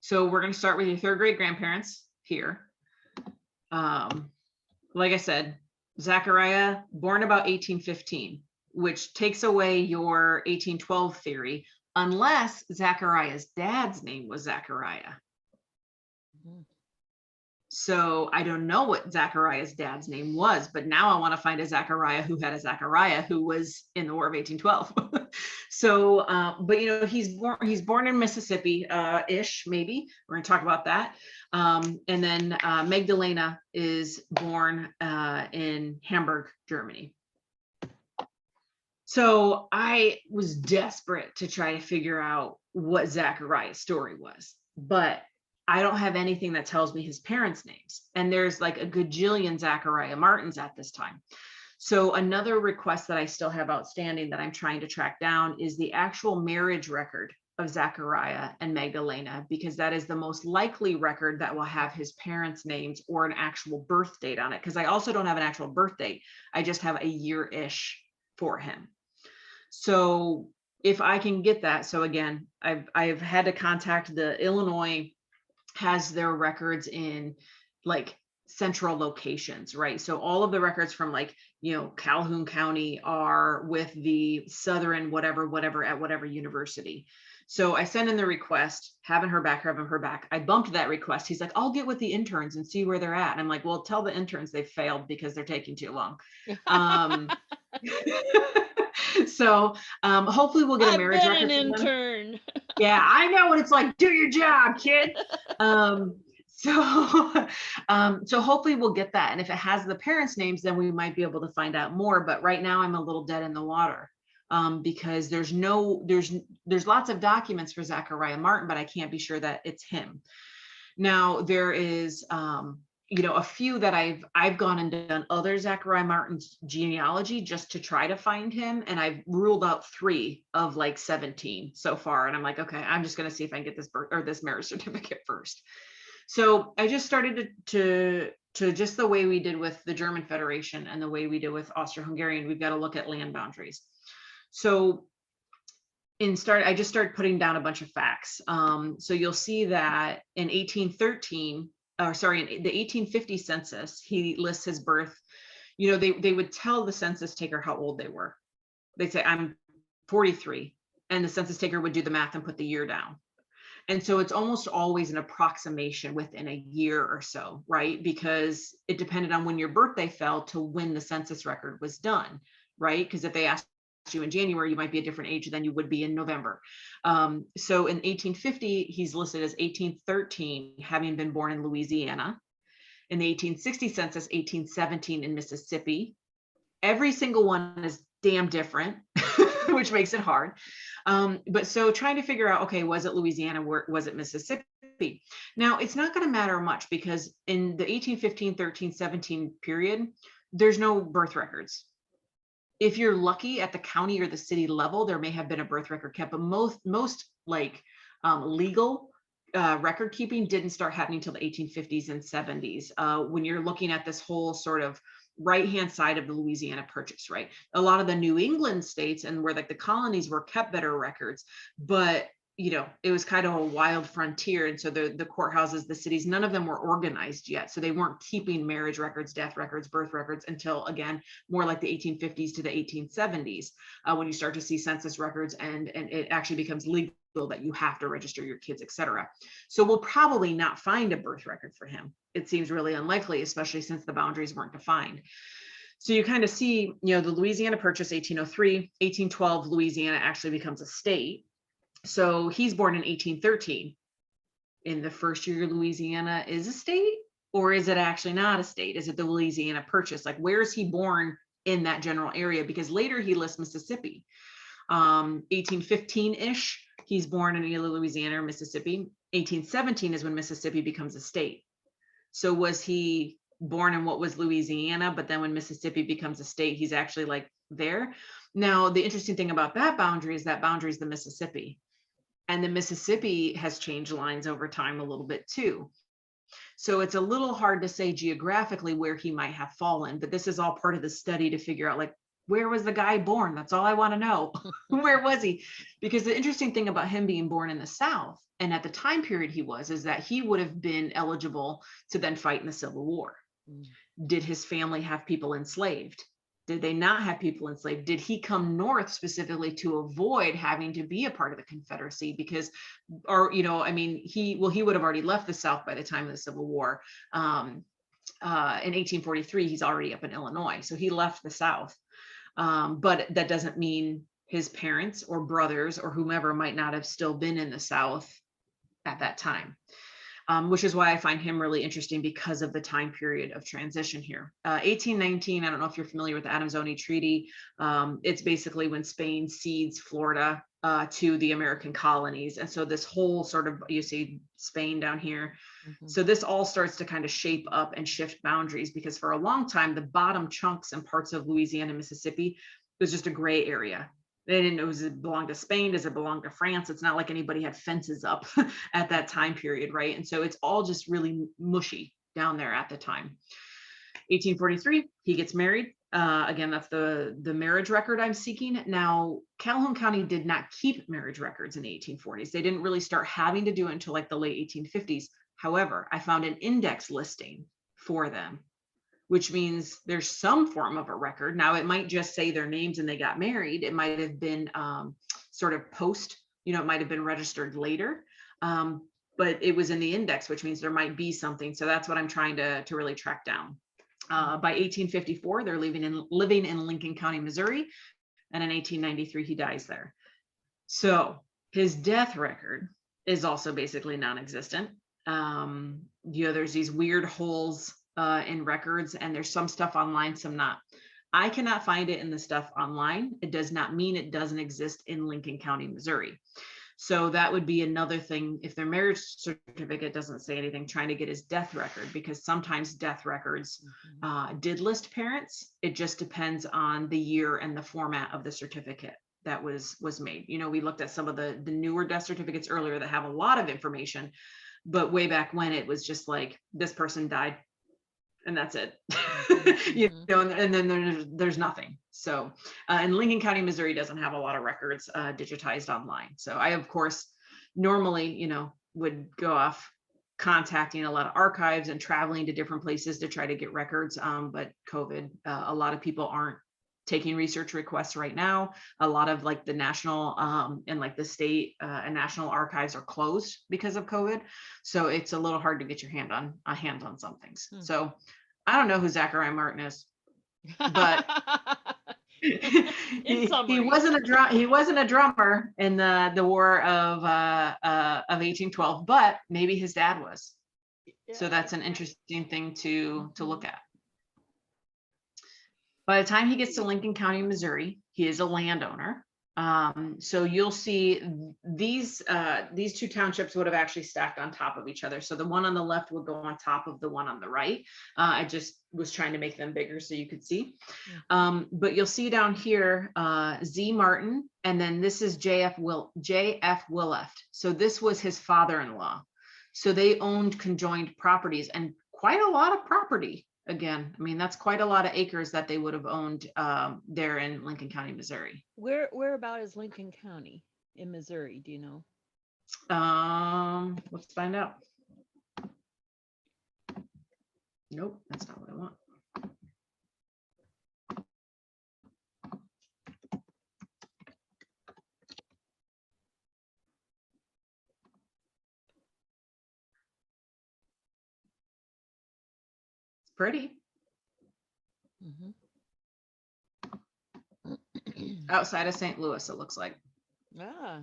So we're going to start with your third grade grandparents here. Like I said, Zachariah, born about 1815, which takes away your 1812 theory, unless Zachariah's dad's name was Zachariah. So I don't know what Zachariah's dad's name was, but now I want to find a Zachariah who had a Zachariah who was in the War of 1812. So, but he's born in Mississippi, ish, maybe. We're going to talk about that. And then Magdalena is born in Hamburg, Germany. So I was desperate to try to figure out what Zachariah's story was, but I don't have anything that tells me his parents' names. And there's like a gajillion Zachariah Martins at this time. So another request that I still have outstanding that I'm trying to track down is the actual marriage record of Zachariah and Magdalena, because that is the most likely record that will have his parents' names or an actual birth date on it. Because I also don't have an actual birth date. I just have a year-ish for him. So if I can get that, so again, I've had to contact the Illinois has their records in like central locations, right? So all of the records from like, Calhoun County are with the Southern whatever at whatever university. So I sent in the request, haven't heard back. I bumped that request. He's like, I'll get with the interns and see where they're at. And I'm like, well, tell the interns they've failed because they're taking too long. So hopefully we'll get a marriage record. I've been an intern. Yeah, I know what it's like. Do your job, kid. So hopefully we'll get that. And if it has the parents' names, then we might be able to find out more. But right now I'm a little dead in the water because there's lots of documents for Zachariah Martin, but I can't be sure that it's him. Now there is a few that I've gone and done other Zachariah Martin's genealogy just to try to find him. And I've ruled out 3 of like 17 so far. And I'm like, okay, I'm just going to see if I can get this marriage certificate first. So I just started to just the way we did with the German Federation and the way we did with Austro-Hungarian, we've got to look at land boundaries. So I just started putting down a bunch of facts. So you'll see that in 1813, in the 1850 census, he lists his birth. They would tell the census taker how old they were. They'd say, I'm 43. And the census taker would do the math and put the year down. And so it's almost always an approximation within a year or so, right? Because it depended on when your birthday fell to when the census record was done, right? Because if they asked you in January, you might be a different age than you would be in November. So in 1850, he's listed as 1813, having been born in Louisiana. In the 1860 census, 1817 in Mississippi. Every single one is damn different, which makes it hard. But so trying to figure out, okay, was it Louisiana? Was it Mississippi? Now, it's not going to matter much because in the 1815, 13, 17 period, there's no birth records. If you're lucky at the county or the city level, there may have been a birth record kept, but most like legal record keeping didn't start happening until the 1850s and 70s. When you're looking at this whole sort of right-hand side of the Louisiana Purchase, right? A lot of the New England states and where like the colonies were kept better records, but it was kind of a wild frontier. And so the courthouses, the cities, none of them were organized yet. So they weren't keeping marriage records, death records, birth records until, again, more like the 1850s to the 1870s, when you start to see census records and it actually becomes legal that you have to register your kids, et cetera. So we'll probably not find a birth record for him. It seems really unlikely, especially since the boundaries weren't defined. So you kind of see, the Louisiana Purchase, 1803, 1812, Louisiana actually becomes a state. So he's born in 1813. In the first year, Louisiana is a state, or is it actually not a state? Is it the Louisiana Purchase? Like, where is he born in that general area? Because later he lists Mississippi. 1815-ish, he's born in either Louisiana or Mississippi. 1817 is when Mississippi becomes a state. So was he born in what was Louisiana, but then when Mississippi becomes a state, he's actually like there? Now, the interesting thing about that boundary is the Mississippi. And the Mississippi has changed lines over time a little bit too. So it's a little hard to say geographically where he might have fallen, but this is all part of the study to figure out, like, where was the guy born? That's all I want to know. Where was he? Because the interesting thing about him being born in the South and at the time period he was, is that he would have been eligible to then fight in the Civil War. Did his family have people enslaved? Did they not have people enslaved? Did he come north specifically to avoid having to be a part of the Confederacy? Because, he would have already left the South by the time of the Civil War. In 1843, he's already up in Illinois. So he left the South. But that doesn't mean his parents or brothers or whomever might not have still been in the South at that time. Which is why I find him really interesting because of the time period of transition here. 1819, I don't know if you're familiar with the Adams-Oney Treaty. It's basically when Spain cedes Florida to the American colonies. And so this whole sort of, you see Spain down here. Mm-hmm. So this all starts to kind of shape up and shift boundaries, because for a long time, the bottom chunks and parts of Louisiana, Mississippi was just a gray area. They didn't know, does it belong to Spain? Does it belong to France? It's not like anybody had fences up at that time period, right? And so it's all just really mushy down there at the time. 1843, he gets married. Again, that's the marriage record I'm seeking. Now, Calhoun County did not keep marriage records in the 1840s. They didn't really start having to do it until like the late 1850s. However, I found an index listing for them, which means there's some form of a record. Now, it might just say their names and they got married. It might have been sort of post, it might have been registered later, but it was in the index, which means there might be something. So that's what I'm trying to really track down. By 1854, they're living in Lincoln County, Missouri. And in 1893, he dies there. So his death record is also basically non-existent. There's these weird holes in records, and there's some stuff online, some not. I cannot find it in the stuff online. It does not mean it doesn't exist in Lincoln County, Missouri. So that would be another thing. If their marriage certificate doesn't say anything, trying to get his death record, because sometimes death records did list parents. It just depends on the year and the format of the certificate that was made. We looked at some of the newer death certificates earlier that have a lot of information, but way back when it was just like, this person died and that's it. And then there's nothing. So and Lincoln County, Missouri doesn't have a lot of records digitized online. So I, of course, normally, would go off contacting a lot of archives and traveling to different places to try to get records. But COVID, a lot of people aren't taking research requests right now. A lot of like the national and like the state and national archives are closed because of COVID. So it's a little hard to get your hand on some things. So I don't know who Zachariah Martin is, but he wasn't a drummer in the War of 1812, but maybe his dad was. So Yeah. that's an interesting thing to look at. By the time he gets to Lincoln County, Missouri, he is a landowner. So you'll see these two townships would have actually stacked on top of each other. So the one on the left would go on top of the one on the right. I just was trying to make them bigger so you could see. But you'll see down here, Z Martin, and then this is JF Willeft. So this was his father-in-law. So they owned conjoined properties, and quite a lot of property. Again, I mean, that's quite a lot of acres that they would have owned there in Lincoln County, Missouri. Where about is Lincoln County in Missouri? Do you know? Let's find out. Nope, that's not what I want. It's pretty. Outside of St. Louis, it looks like. Ah.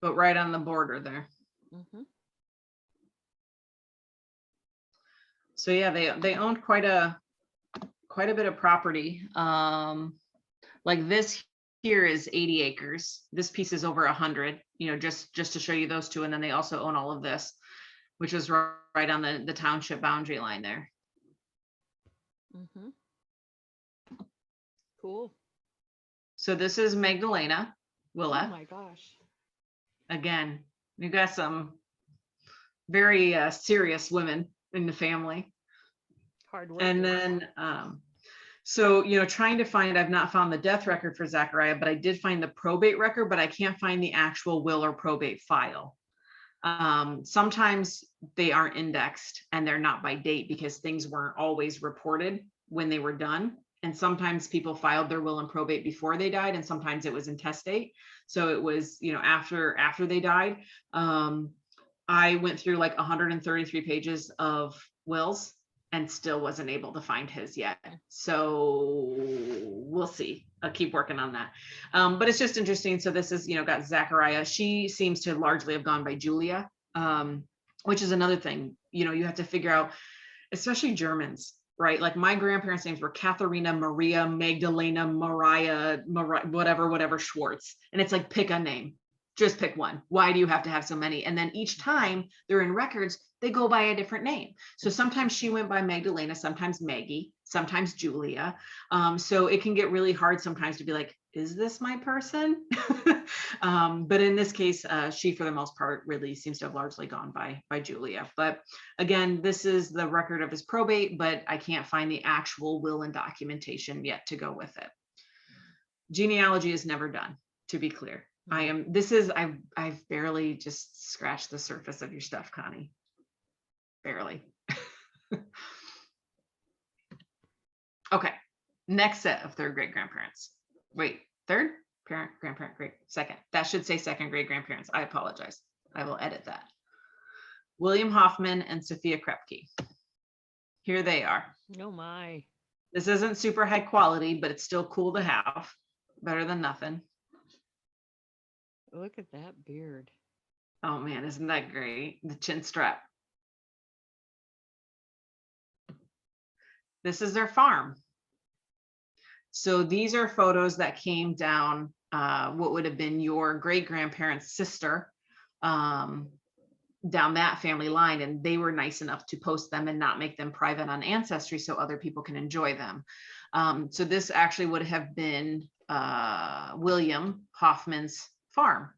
But right on the border there. So yeah, they owned quite a bit of property. Like this here is 80 acres. This piece is over 100, you know, just to show you those two. And then they also own all of this, which is right on the township boundary line there. Cool. So this is Magdalena Willa. Oh my gosh. Again, you got some very serious women in the family. Hard work. And then, so, you know, trying to find, I've not found the death record for Zachariah, but I did find the probate record, but I can't find the actual will or probate file. Sometimes they aren't indexed and they're not by date because things weren't always reported when they were done. And sometimes people filed their will and probate before they died, and sometimes it was intestate. So it was, you know, after they died. I went through like 133 pages of wills and still wasn't able to find his yet. So we'll see. I'll keep working on that. But it's just interesting. So this is, you know, got Zachariah. She seems to largely have gone by Julia, which is another thing, you know, you have to figure out, especially Germans, right? Like my grandparents' names were Katharina, Maria, Magdalena, Mariah, whatever, Schwartz. And it's like, pick a name. Just pick one. Why do you have to have so many? And then each time they're in records, they go by a different name. So sometimes she went by Magdalena, sometimes Maggie, sometimes Julia. So it can get really hard sometimes to be like, is this my person? But in this case, she, for the most part, really seems to have largely gone by Julia. But again, this is the record of his probate, but I can't find the actual will and documentation yet to go with it. Genealogy is never done, to be clear. I've barely just scratched the surface of your stuff, Connie. Barely. Okay. Next set of third great grandparents. Wait, third parent, grandparent, great, second. That should say second great grandparents. I apologize. I will edit that. William Hoffman and Sophia Krepke. Here they are. Oh my. This isn't super high quality, but it's still cool to have. Better than nothing. Look at that beard. Oh man, isn't that great? The chin strap. This is their farm. So these are photos that came down what would have been your great grandparents' sister down that family line, and they were nice enough to post them and not make them private on Ancestry so other people can enjoy them. So this actually would have been William Hoffman's farm.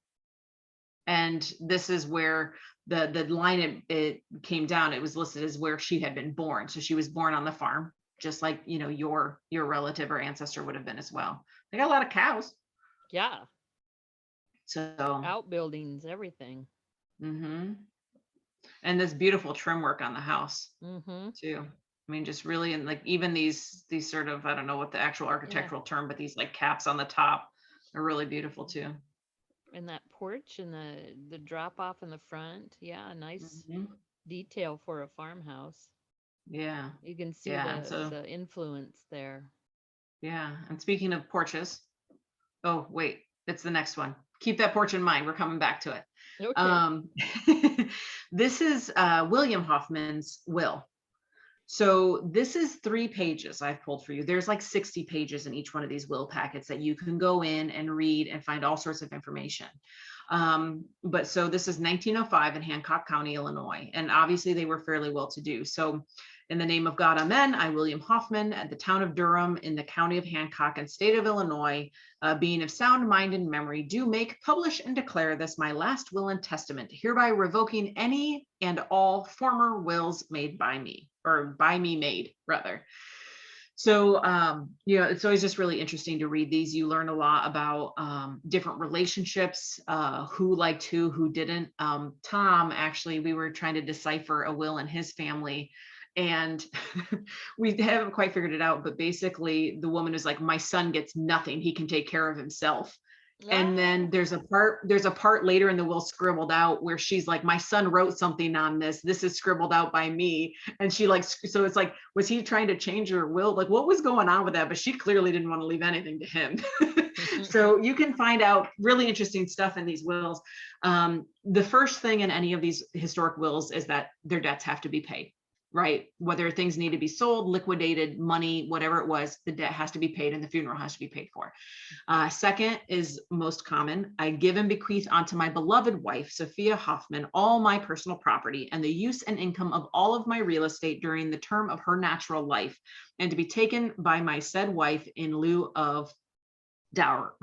And this is where the line it came down. It was listed as where she had been born. So she was born on the farm, just like, you know, your relative or ancestor would have been as well. They got a lot of cows. Yeah. So outbuildings, everything. And this beautiful trim work on the house too. I mean, just really, and like even these sort of, I don't know what the actual architectural term, but these like caps on the top are really beautiful too. And that porch and the drop off in the front. Yeah, nice detail for a farmhouse. Yeah. You can see the influence there. Yeah. And speaking of porches, oh, wait, it's the next one. keep that porch in mind. We're coming back to it. Okay. Um, this is William Hoffman's will. So this is 3 pages I've pulled for you. There's like 60 pages in each one of these will packets that you can go in and read and find all sorts of information. But so this is 1905 in Hancock County, Illinois, and obviously they were fairly well to do. So in the name of God, amen. I, William Hoffman, at the town of Durham in the county of Hancock and state of Illinois, being of sound mind and memory, do make, publish, and declare this my last will and testament, hereby revoking any and all former wills made by me, or by me made, rather. So, it's always just really interesting to read these. You learn a lot about different relationships, who liked who didn't. Tom, actually, we were trying to decipher a will in his family, and we haven't quite figured it out. But basically, the woman is like, my son gets nothing. He can take care of himself. And then there's a part later in the will scribbled out where she's like, my son wrote something on this. This is scribbled out by me. And she like, so it's like, was he trying to change her will? Like, what was going on with that? But she clearly didn't want to leave anything to him. So you can find out really interesting stuff in these wills. The first thing in any of these historic wills is that their debts have to be paid. Right? Whether things need to be sold, liquidated, money, whatever it was, the debt has to be paid and the funeral has to be paid for. Second is most common. I give and bequeath unto my beloved wife, Sophia Hoffman, all my personal property and the use and income of all of my real estate during the term of her natural life, and to be taken by my said wife in lieu of dower.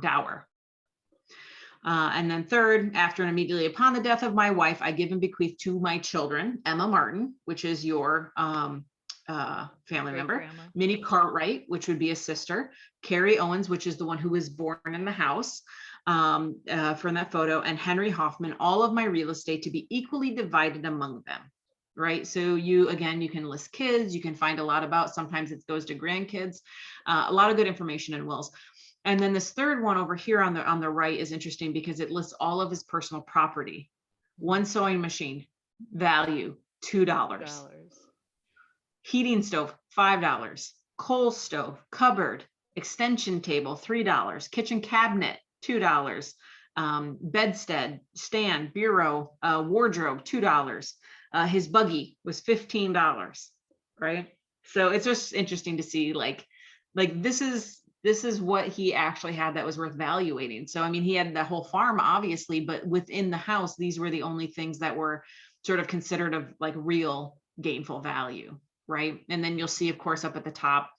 And then third, after and immediately upon the death of my wife, I give and bequeath to my children, Emma Martin, which is your family member, Grandma. Minnie Cartwright, which would be a sister, Carrie Owens, which is the one who was born in the house from that photo, and Henry Hoffman, all of my real estate to be equally divided among them. Right. So you can list kids, you can find a lot about, sometimes it goes to grandkids, a lot of good information in wills. And then this third one over here on the right is interesting because it lists all of his personal property. One sewing machine, value $2. Heating stove, $5. Coal stove, cupboard, extension table, $3. Kitchen cabinet, $2. Bedstead, stand, bureau, wardrobe, $2. His buggy was $15. Right? So it's just interesting to see like this is what he actually had that was worth valuating. So, I mean, he had the whole farm, obviously, but within the house, these were the only things that were sort of considered of like real gainful value, right? And then you'll see, of course, up at the top,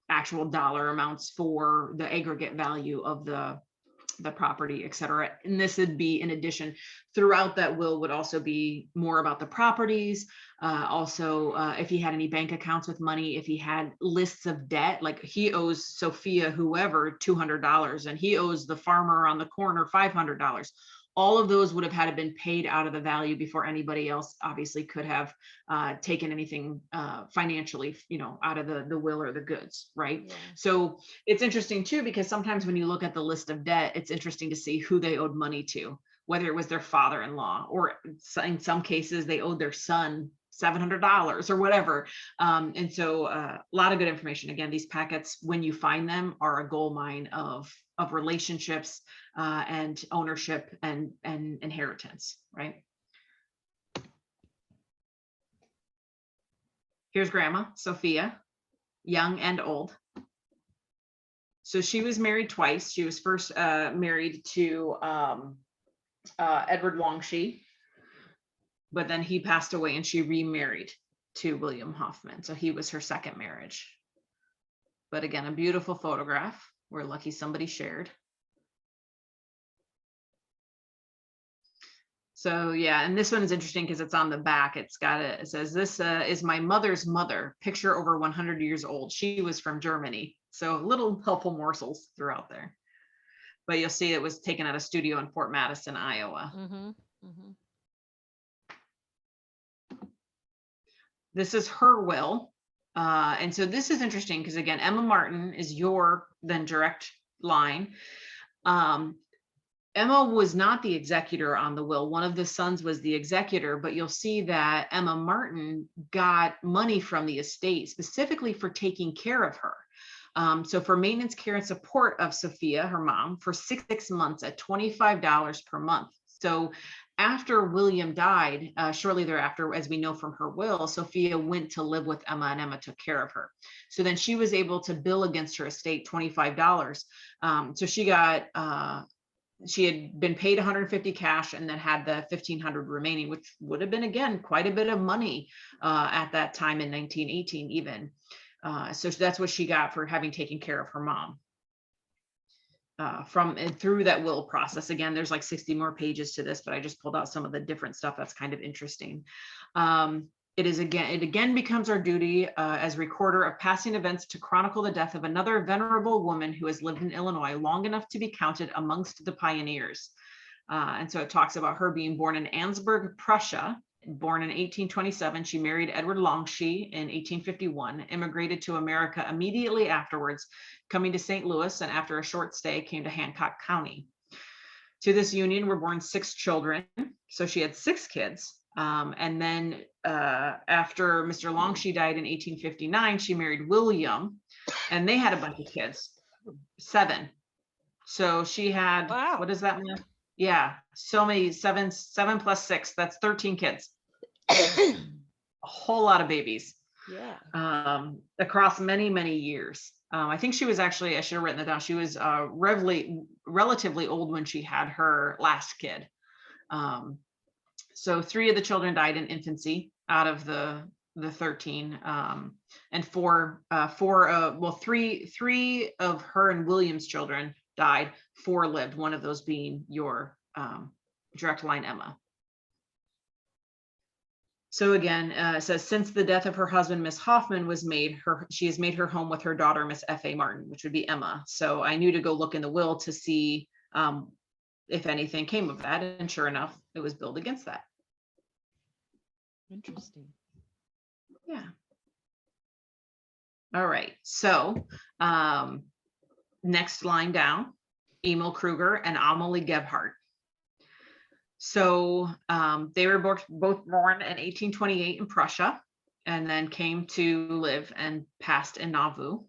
actual dollar amounts for the aggregate value of the property, et cetera. And this would be in addition. Throughout that will would also be more about the properties. Also, if he had any bank accounts with money, if he had lists of debt, like he owes Sophia, whoever, $200, and he owes the farmer on the corner $500. All of those would have had to been paid out of the value before anybody else obviously could have taken anything financially, out of the will or the goods, right? Yeah. So it's interesting too, because sometimes when you look at the list of debt, it's interesting to see who they owed money to, whether it was their father-in-law, or in some cases they owed their son $700 or whatever. And so a lot of good information. Again, these packets, when you find them, are a gold mine of relationships and ownership and inheritance, right? Here's Grandma, Sophia, young and old. So she was married twice. She was first married to Edward Longshee, but then he passed away and she remarried to William Hoffman. So he was her second marriage. But again, a beautiful photograph. We're lucky somebody shared. So yeah, and this one is interesting because it's on the back. It says, this is my mother's mother, picture over 100 years old. She was from Germany. So little helpful morsels throughout there. But you'll see it was taken at a studio in Fort Madison, Iowa. Mm-hmm. Mm-hmm. This is her will. And so this is interesting because, again, Emma Martin is your then direct line. Emma was not the executor on the will. One of the sons was the executor, but you'll see that Emma Martin got money from the estate specifically for taking care of her. So for maintenance, care, and support of Sophia, her mom, for 6 months at $25 per month. So after William died, shortly thereafter, as we know from her will, Sophia went to live with Emma, and Emma took care of her. So then she was able to bill against her estate $25. So she had been paid 150 cash and then had the 1,500 remaining, which would have been, again, quite a bit of money at that time in 1918 even. So that's what she got for having taken care of her mom. From and through that will process. Again, there's like 60 more pages to this, but I just pulled out some of the different stuff that's kind of interesting. It again becomes our duty as recorder of passing events to chronicle the death of another venerable woman who has lived in Illinois long enough to be counted amongst the pioneers. And so it talks about her being born in Ansburg, Prussia. Born in 1827, she married Edward Longshee in 1851, immigrated to America immediately afterwards, coming to St. Louis, and after a short stay came to Hancock County. To this union were born 6 children, so she had 6 kids. And then after Mr. Longshee died in 1859, she married William, and they had a bunch of kids, 7. So she had, Wow. what does that mean? Yeah, so many, 7 plus 6, that's 13 kids. A whole lot of babies. Yeah. Across many, many years. I think she was actually, I should have written that down. She was relatively old when she had her last kid. So 3 of the children died in infancy out of the 13, and 3 of her and William's children died, 4 lived, one of those being your direct line Emma. So again, it says, since the death of her husband, Miss Hoffman, she has made her home with her daughter, Miss F.A. Martin, which would be Emma. So I knew to go look in the will to see if anything came of that. And sure enough, it was billed against that. Interesting. Yeah. All right. So next line down, Emil Kruger and Amelie Gebhardt. So they were both born in 1828 in Prussia, and then came to live and passed in Nauvoo.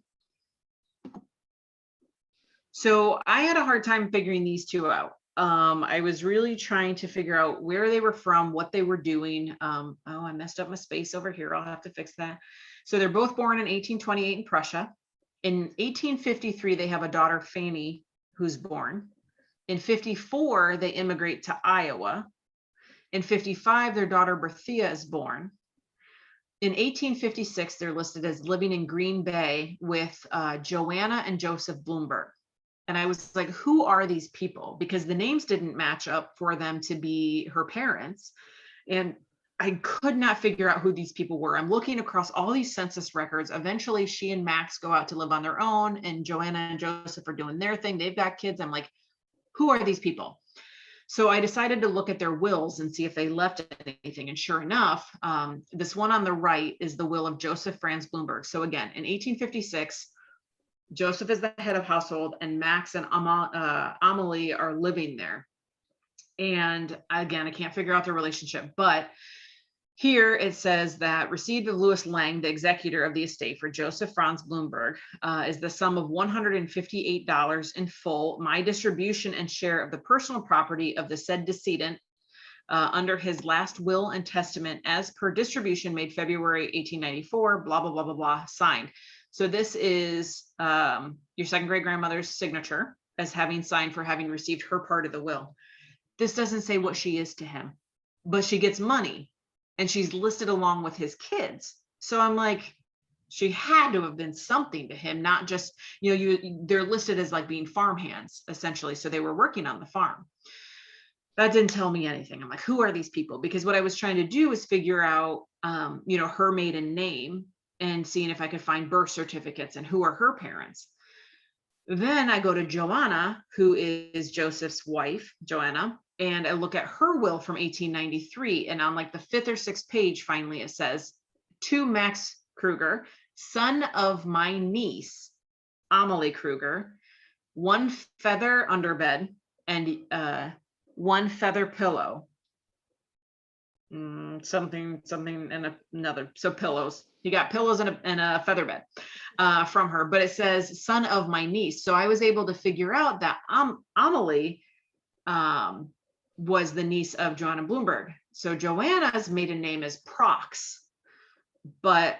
So I had a hard time figuring these 2 out. I was really trying to figure out where they were from, what they were doing. Oh, I messed up my space over here. I'll have to fix that. So they're both born in 1828 in Prussia. In 1853, they have a daughter, Fanny, who's born. In 54, they immigrate to Iowa. In 55, their daughter Berthea is born. In 1856, they're listed as living in Green Bay with Joanna and Joseph Bloomberg. And I was like, who are these people? Because the names didn't match up for them to be her parents. And I could not figure out who these people were. I'm looking across all these census records. Eventually, she and Max go out to live on their own, and Joanna and Joseph are doing their thing. They've got kids. I'm like, who are these people? So I decided to look at their wills and see if they left anything. And sure enough, this one on the right is the will of Joseph Franz Bloomberg. So again, in 1856, Joseph is the head of household, and Max and Amelie are living there. And again, I can't figure out their relationship, but here it says that received of Louis Lang, the executor of the estate for Joseph Franz Bloomberg, is the sum of $158 in full, my distribution and share of the personal property of the said decedent under his last will and testament as per distribution made February 1894, blah, blah, blah, blah, blah, signed. So this is your second great grandmother's signature as having signed for having received her part of the will. This doesn't say what she is to him, but she gets money. And she's listed along with his kids. So I'm like, she had to have been something to him, not just, they're listed as like being farmhands, essentially. So they were working on the farm. That didn't tell me anything. I'm like, who are these people? Because what I was trying to do is figure out, her maiden name and seeing if I could find birth certificates and who are her parents. Then I go to Joanna, who is Joseph's wife, Joanna, and I look at her will from 1893. And on like the 5th or 6th page, finally, it says, to Max Kruger, son of my niece, Amelie Kruger, 1 feather underbed and 1 feather pillow. Something and another. So pillows. He got pillows and a feather bed from her, but it says son of my niece. So I was able to figure out that Amelie was the niece of Joanna Bloomberg. So Joanna's maiden name is Prox, but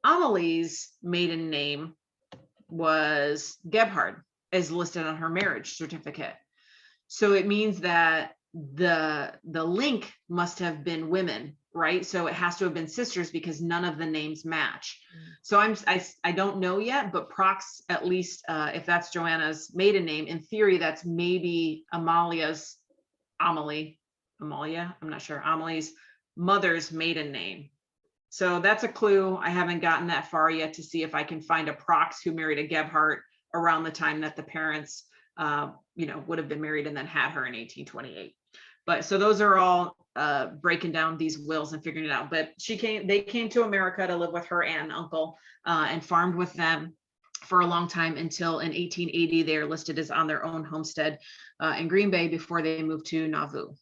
Amelie's maiden name was Gebhard, as listed on her marriage certificate. So it means that the link must have been women, right? So it has to have been sisters because none of the names match. So I don't know yet, but Prox, at least if that's Joanna's maiden name, in theory, that's maybe Amalia, I'm not sure, Amelie's mother's maiden name. So that's a clue. I haven't gotten that far yet to see if I can find a Prox who married a Gebhardt around the time that the parents, would have been married and then had her in 1828. But so those are all breaking down these wills and figuring it out. But they came to America to live with her aunt and uncle and farmed with them for a long time until in 1880 they are listed as on their own homestead in Green Bay before they moved to Nauvoo.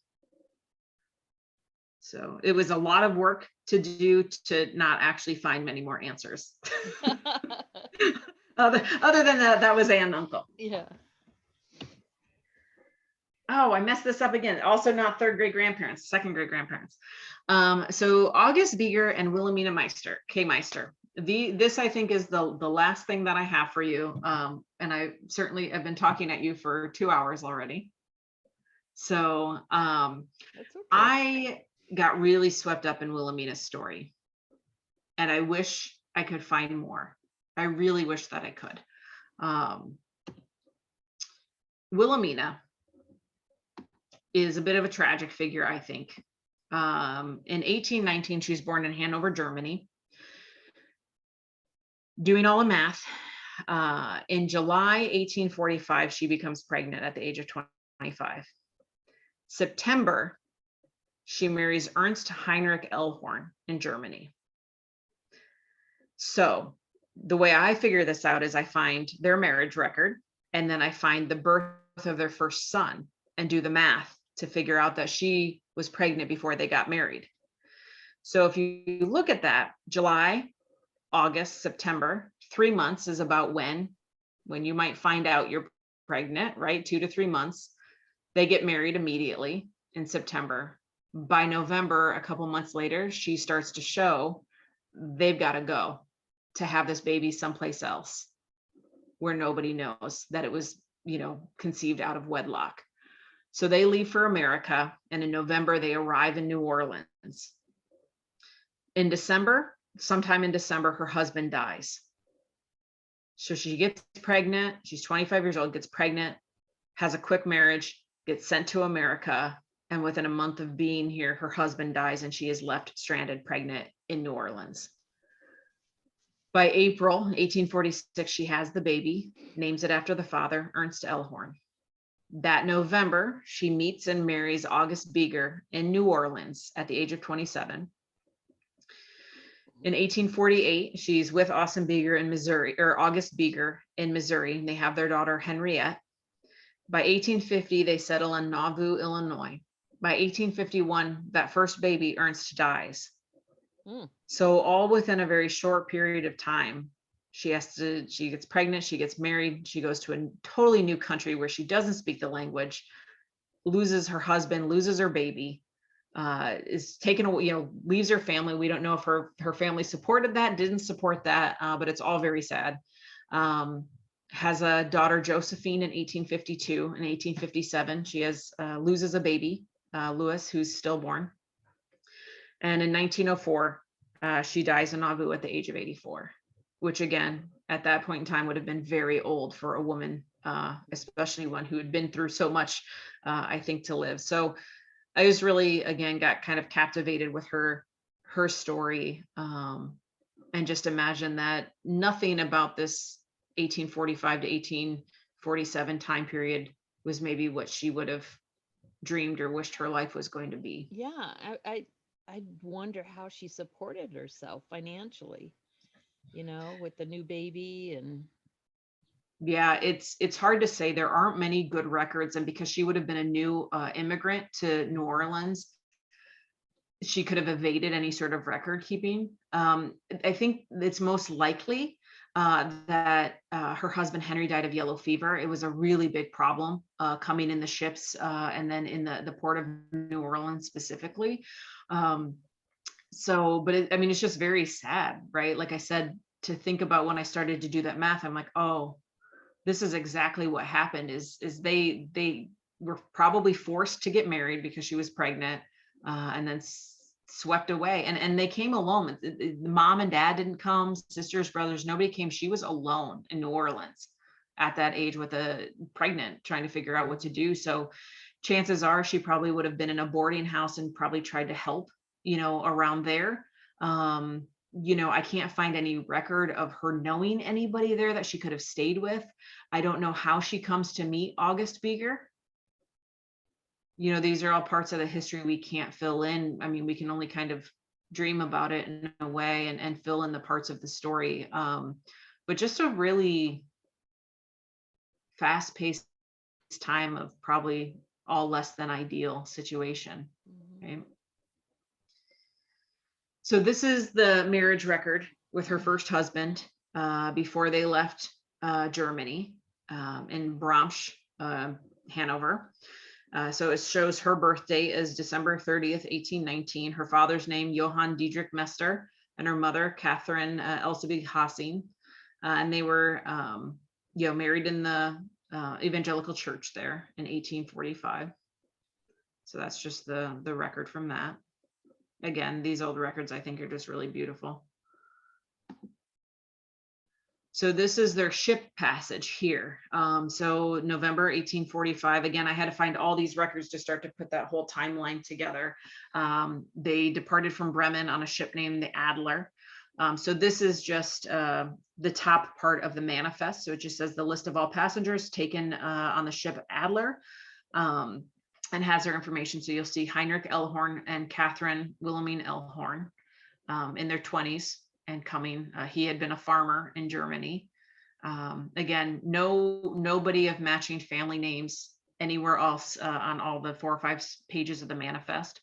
So it was a lot of work to do to not actually find many more answers. Other than that was aunt and uncle. Yeah. Oh, I messed this up again. Also not third great grandparents, second great grandparents. So August Beeger and Wilhelmina Meister. This I think is the last thing that I have for you. And I certainly have been talking at you for 2 hours already. So That's okay. I got really swept up in Wilhelmina's story. And I wish I could find more. I really wish that I could. Wilhelmina is a bit of a tragic figure, I think. In 1819, she was born in Hanover, Germany. Doing all the math, in July 1845, she becomes pregnant at the age of 25. September, she marries Ernst Heinrich Ellhorn in Germany. So the way I figure this out is I find their marriage record, and then I find the birth of their first son and do the math to figure out that she was pregnant before they got married. So if you look at that, July, August, September, 3 months is about when you might find out you're pregnant, right? 2 to 3 months. They get married immediately in September. By November, a couple months later, she starts to show they've got to go to have this baby someplace else where nobody knows that it was, conceived out of wedlock. So they leave for America, and in November, they arrive in New Orleans. In December, sometime in December, her husband dies. So she gets pregnant. She's 25 years old, gets pregnant, has a quick marriage, gets sent to America. And within a month of being here, her husband dies and she is left stranded pregnant in New Orleans. By April 1846, she has the baby, names it after the father, Ernst Ellhorn. That November, she meets and marries August Beeger in New Orleans at the age of 27. In 1848, she's with August Beeger in Missouri, and they have their daughter Henriette. By 1850, they settle in Nauvoo, Illinois. By 1851, that first baby, Ernst, dies. So all within a very short period of time, she gets pregnant, she gets married, she goes to a totally new country where she doesn't speak the language, loses her husband, loses her baby, is taken away, leaves her family. We don't know if her family supported that, didn't support that, but it's all very sad. Has a daughter, Josephine, in 1852. In 1857, she loses a baby, Louis, who's stillborn. And in 1904, she dies in Nauvoo at the age of 84, which again, at that point in time would have been very old for a woman, especially one who had been through so much, I think, to live. So I just really, again, got kind of captivated with her story, and just imagine that nothing about this 1845 to 1847 time period was maybe what she would have dreamed or wished her life was going to be. Yeah, I wonder how she supported herself financially, with the new baby. And yeah, it's hard to say. There aren't many good records, and because she would have been a new immigrant to New Orleans, she could have evaded any sort of record keeping. I think it's most likely that her husband Henry died of yellow fever. It was a really big problem coming in the ships and then in the port of New Orleans specifically. Um, but I mean, it's just very sad, right? Like I said, to think about when I started to do that math, I'm like, oh, this is exactly what happened. Is they were probably forced to get married because she was pregnant, and then swept away. And they came alone. The mom and dad didn't come, sisters, brothers, nobody came. She was alone in New Orleans at that age with a pregnant, trying to figure out what to do. So chances are she probably would have been in a boarding house and probably tried to help, around there. I can't find any record of her knowing anybody there that she could have stayed with. I don't know how she comes to meet August Beeger. These are all parts of the history we can't fill in. I mean, we can only kind of dream about it in a way and fill in the parts of the story. But just a really fast-paced time of probably all less than ideal situation. Right? So this is the marriage record with her first husband before they left Germany in Bromsch, Hanover. So it shows her birth date is December 30th, 1819. Her father's name, Johann Diedrich Mester, and her mother, Catherine Elsebeth Hassing. And they were, married in the evangelical church there in 1845. So that's just the record from that. Again, these old records, I think, are just really beautiful. So this is their ship passage here. So November 1845, again, I had to find all these records to start to put that whole timeline together. They departed from Bremen on a ship named the Adler. So this is just the top part of the manifest. So it just says the list of all passengers taken on the ship Adler. And has their information. So you'll see Heinrich Ellhorn and Catherine Wilhelmine Ellhorn in their 20s and coming. He had been a farmer in Germany. Again, nobody of matching family names anywhere else on all the 4 or 5 pages of the manifest.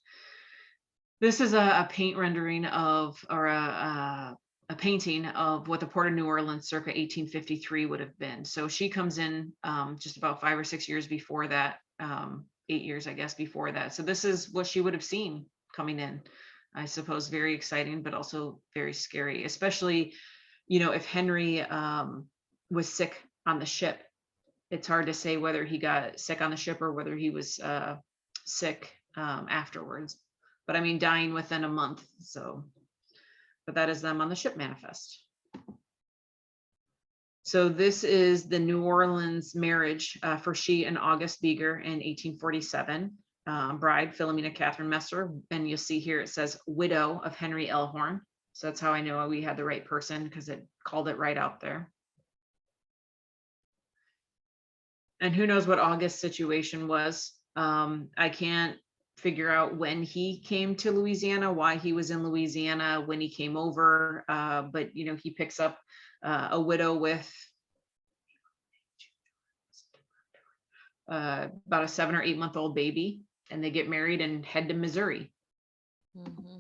This is a paint rendering of, or a painting of what the Port of New Orleans circa 1853 would have been. So she comes in just about 5 or 6 years before that. 8 years, I guess, before that. So this is what she would have seen coming in. I suppose very exciting, but also very scary, especially, if Henry was sick on the ship. It's hard to say whether he got sick on the ship or whether he was sick afterwards. But I mean, dying within a month. So, but that is them on the ship manifest. So this is the New Orleans marriage for she and August Beeger in 1847. Bride, Philomena Catherine Messer. And you'll see here it says widow of Henry Ellhorn. So that's how I know we had the right person, because it called it right out there. And who knows what August's situation was. I can't figure out when he came to Louisiana, why he was in Louisiana, when he came over. But, he picks up a widow with about a 7 or 8 month old baby, and they get married and head to Missouri. Mm-hmm.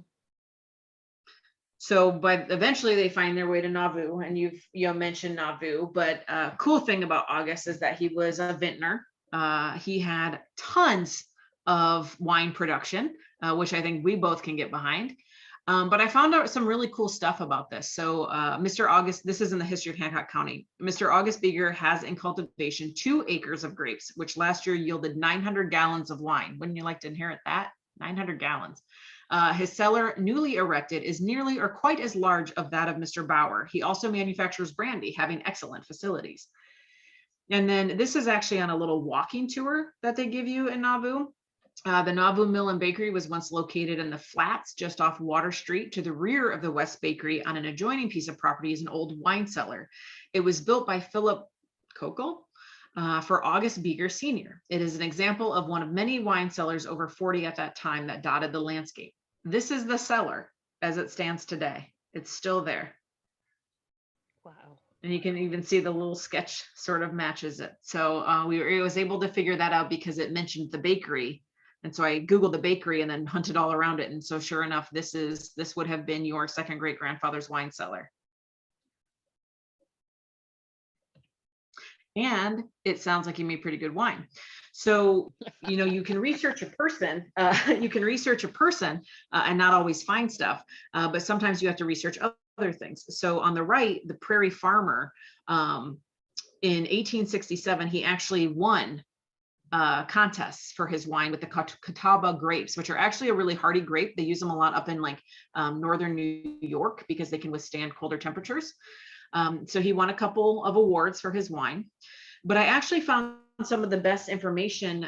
So, but eventually they find their way to Nauvoo, and you've mentioned Nauvoo. But cool thing about August is that he was a vintner. He had tons of wine production, which I think we both can get behind. But I found out some really cool stuff about this. So Mr. August, this is in the history of Hancock County. Mr. August Beeger has in cultivation 2 acres of grapes, which last year yielded 900 gallons of wine. Wouldn't you like to inherit that? 900 gallons. His cellar, newly erected, is nearly or quite as large of that of Mr. Bauer. He also manufactures brandy, having excellent facilities. And then this is actually on a little walking tour that they give you in Nauvoo. The Nauvoo Mill and Bakery was once located in the flats just off Water Street. To the rear of the West Bakery on an adjoining piece of property is an old wine cellar. It was built by Philip Kokel for August Beeger Sr. It is an example of one of many wine cellars over 40 at that time that dotted the landscape. This is the cellar as it stands today. It's still there. Wow. And you can even see the little sketch sort of matches it. So I was able to figure that out because it mentioned the bakery And so I Googled the bakery and then hunted all around it. And so sure enough, this would have been your second great grandfather's wine cellar. And it sounds like you made pretty good wine. So, you can research a person, and not always find stuff, but sometimes you have to research other things. So on the right, the Prairie Farmer, in 1867, he actually won contests for his wine with the Catawba grapes, which are actually a really hardy grape. They use them a lot up in like northern New York because they can withstand colder temperatures. So he won a couple of awards for his wine. But I actually found some of the best information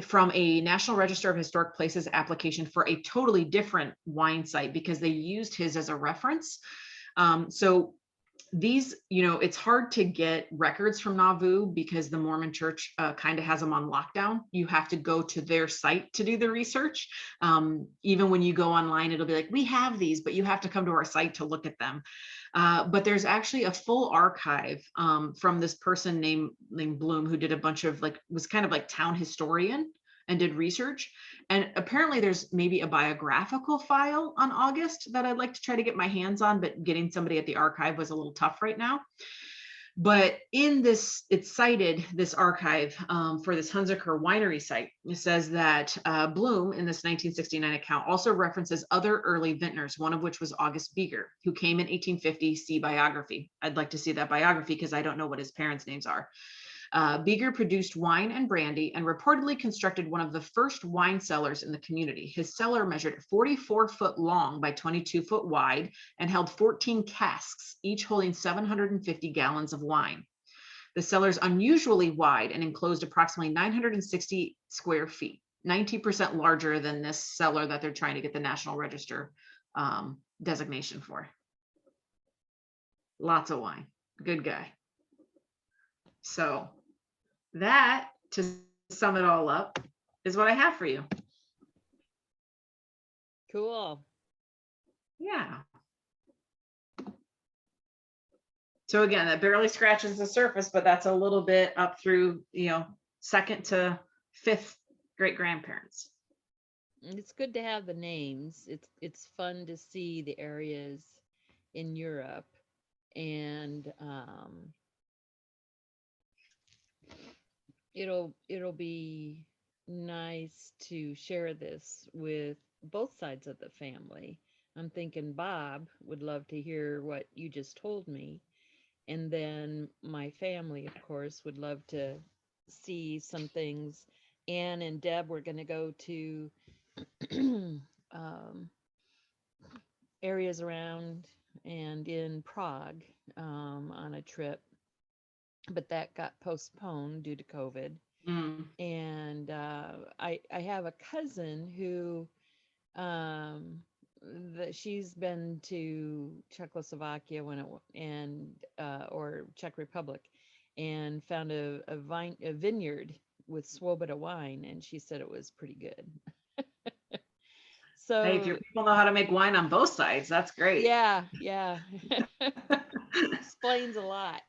from a National Register of Historic Places application for a totally different wine site because they used his as a reference. So these, it's hard to get records from Nauvoo because the Mormon church kind of has them on lockdown. You have to go to their site to do the research. Even when you go online, it'll be like, we have these, but you have to come to our site to look at them. But there's actually a full archive from this person named Bloom, who did a bunch of was kind of like town historian and did research. And apparently there's maybe a biographical file on August that I'd like to try to get my hands on, but getting somebody at the archive was a little tough right now. But in this, it's cited, this archive for this Hunziker winery site. It says that Bloom in this 1969 account also references other early vintners, one of which was August Beeger, who came in 1850. See biography. I'd like to see that biography because I don't know what his parents' names are. Beeger produced wine and brandy and reportedly constructed one of the first wine cellars in the community. His cellar measured 44 foot long by 22 foot wide and held 14 casks, each holding 750 gallons of wine. The cellar is unusually wide and enclosed approximately 960 square feet, 19% larger than this cellar that they're trying to get the National Register designation for. Lots of wine. Good guy. So that, to sum it all up, is what I have for you. Cool. Yeah. So again, that barely scratches the surface, but that's a little bit up through, second to fifth great grandparents. It's good to have the names. It's fun to see the areas in Europe, and it'll be nice to share this with both sides of the family. I'm thinking Bob would love to hear what you just told me. And then my family, of course, would love to see some things. Anne and Deb were going to go to areas around and in Prague on a trip, but that got postponed due to COVID. And I have a cousin who she's been to Czechoslovakia or Czech Republic, and found a vineyard with Swoboda wine, and she said it was pretty good. So hey, if your people know how to make wine on both sides, that's great. Yeah. Explains a lot.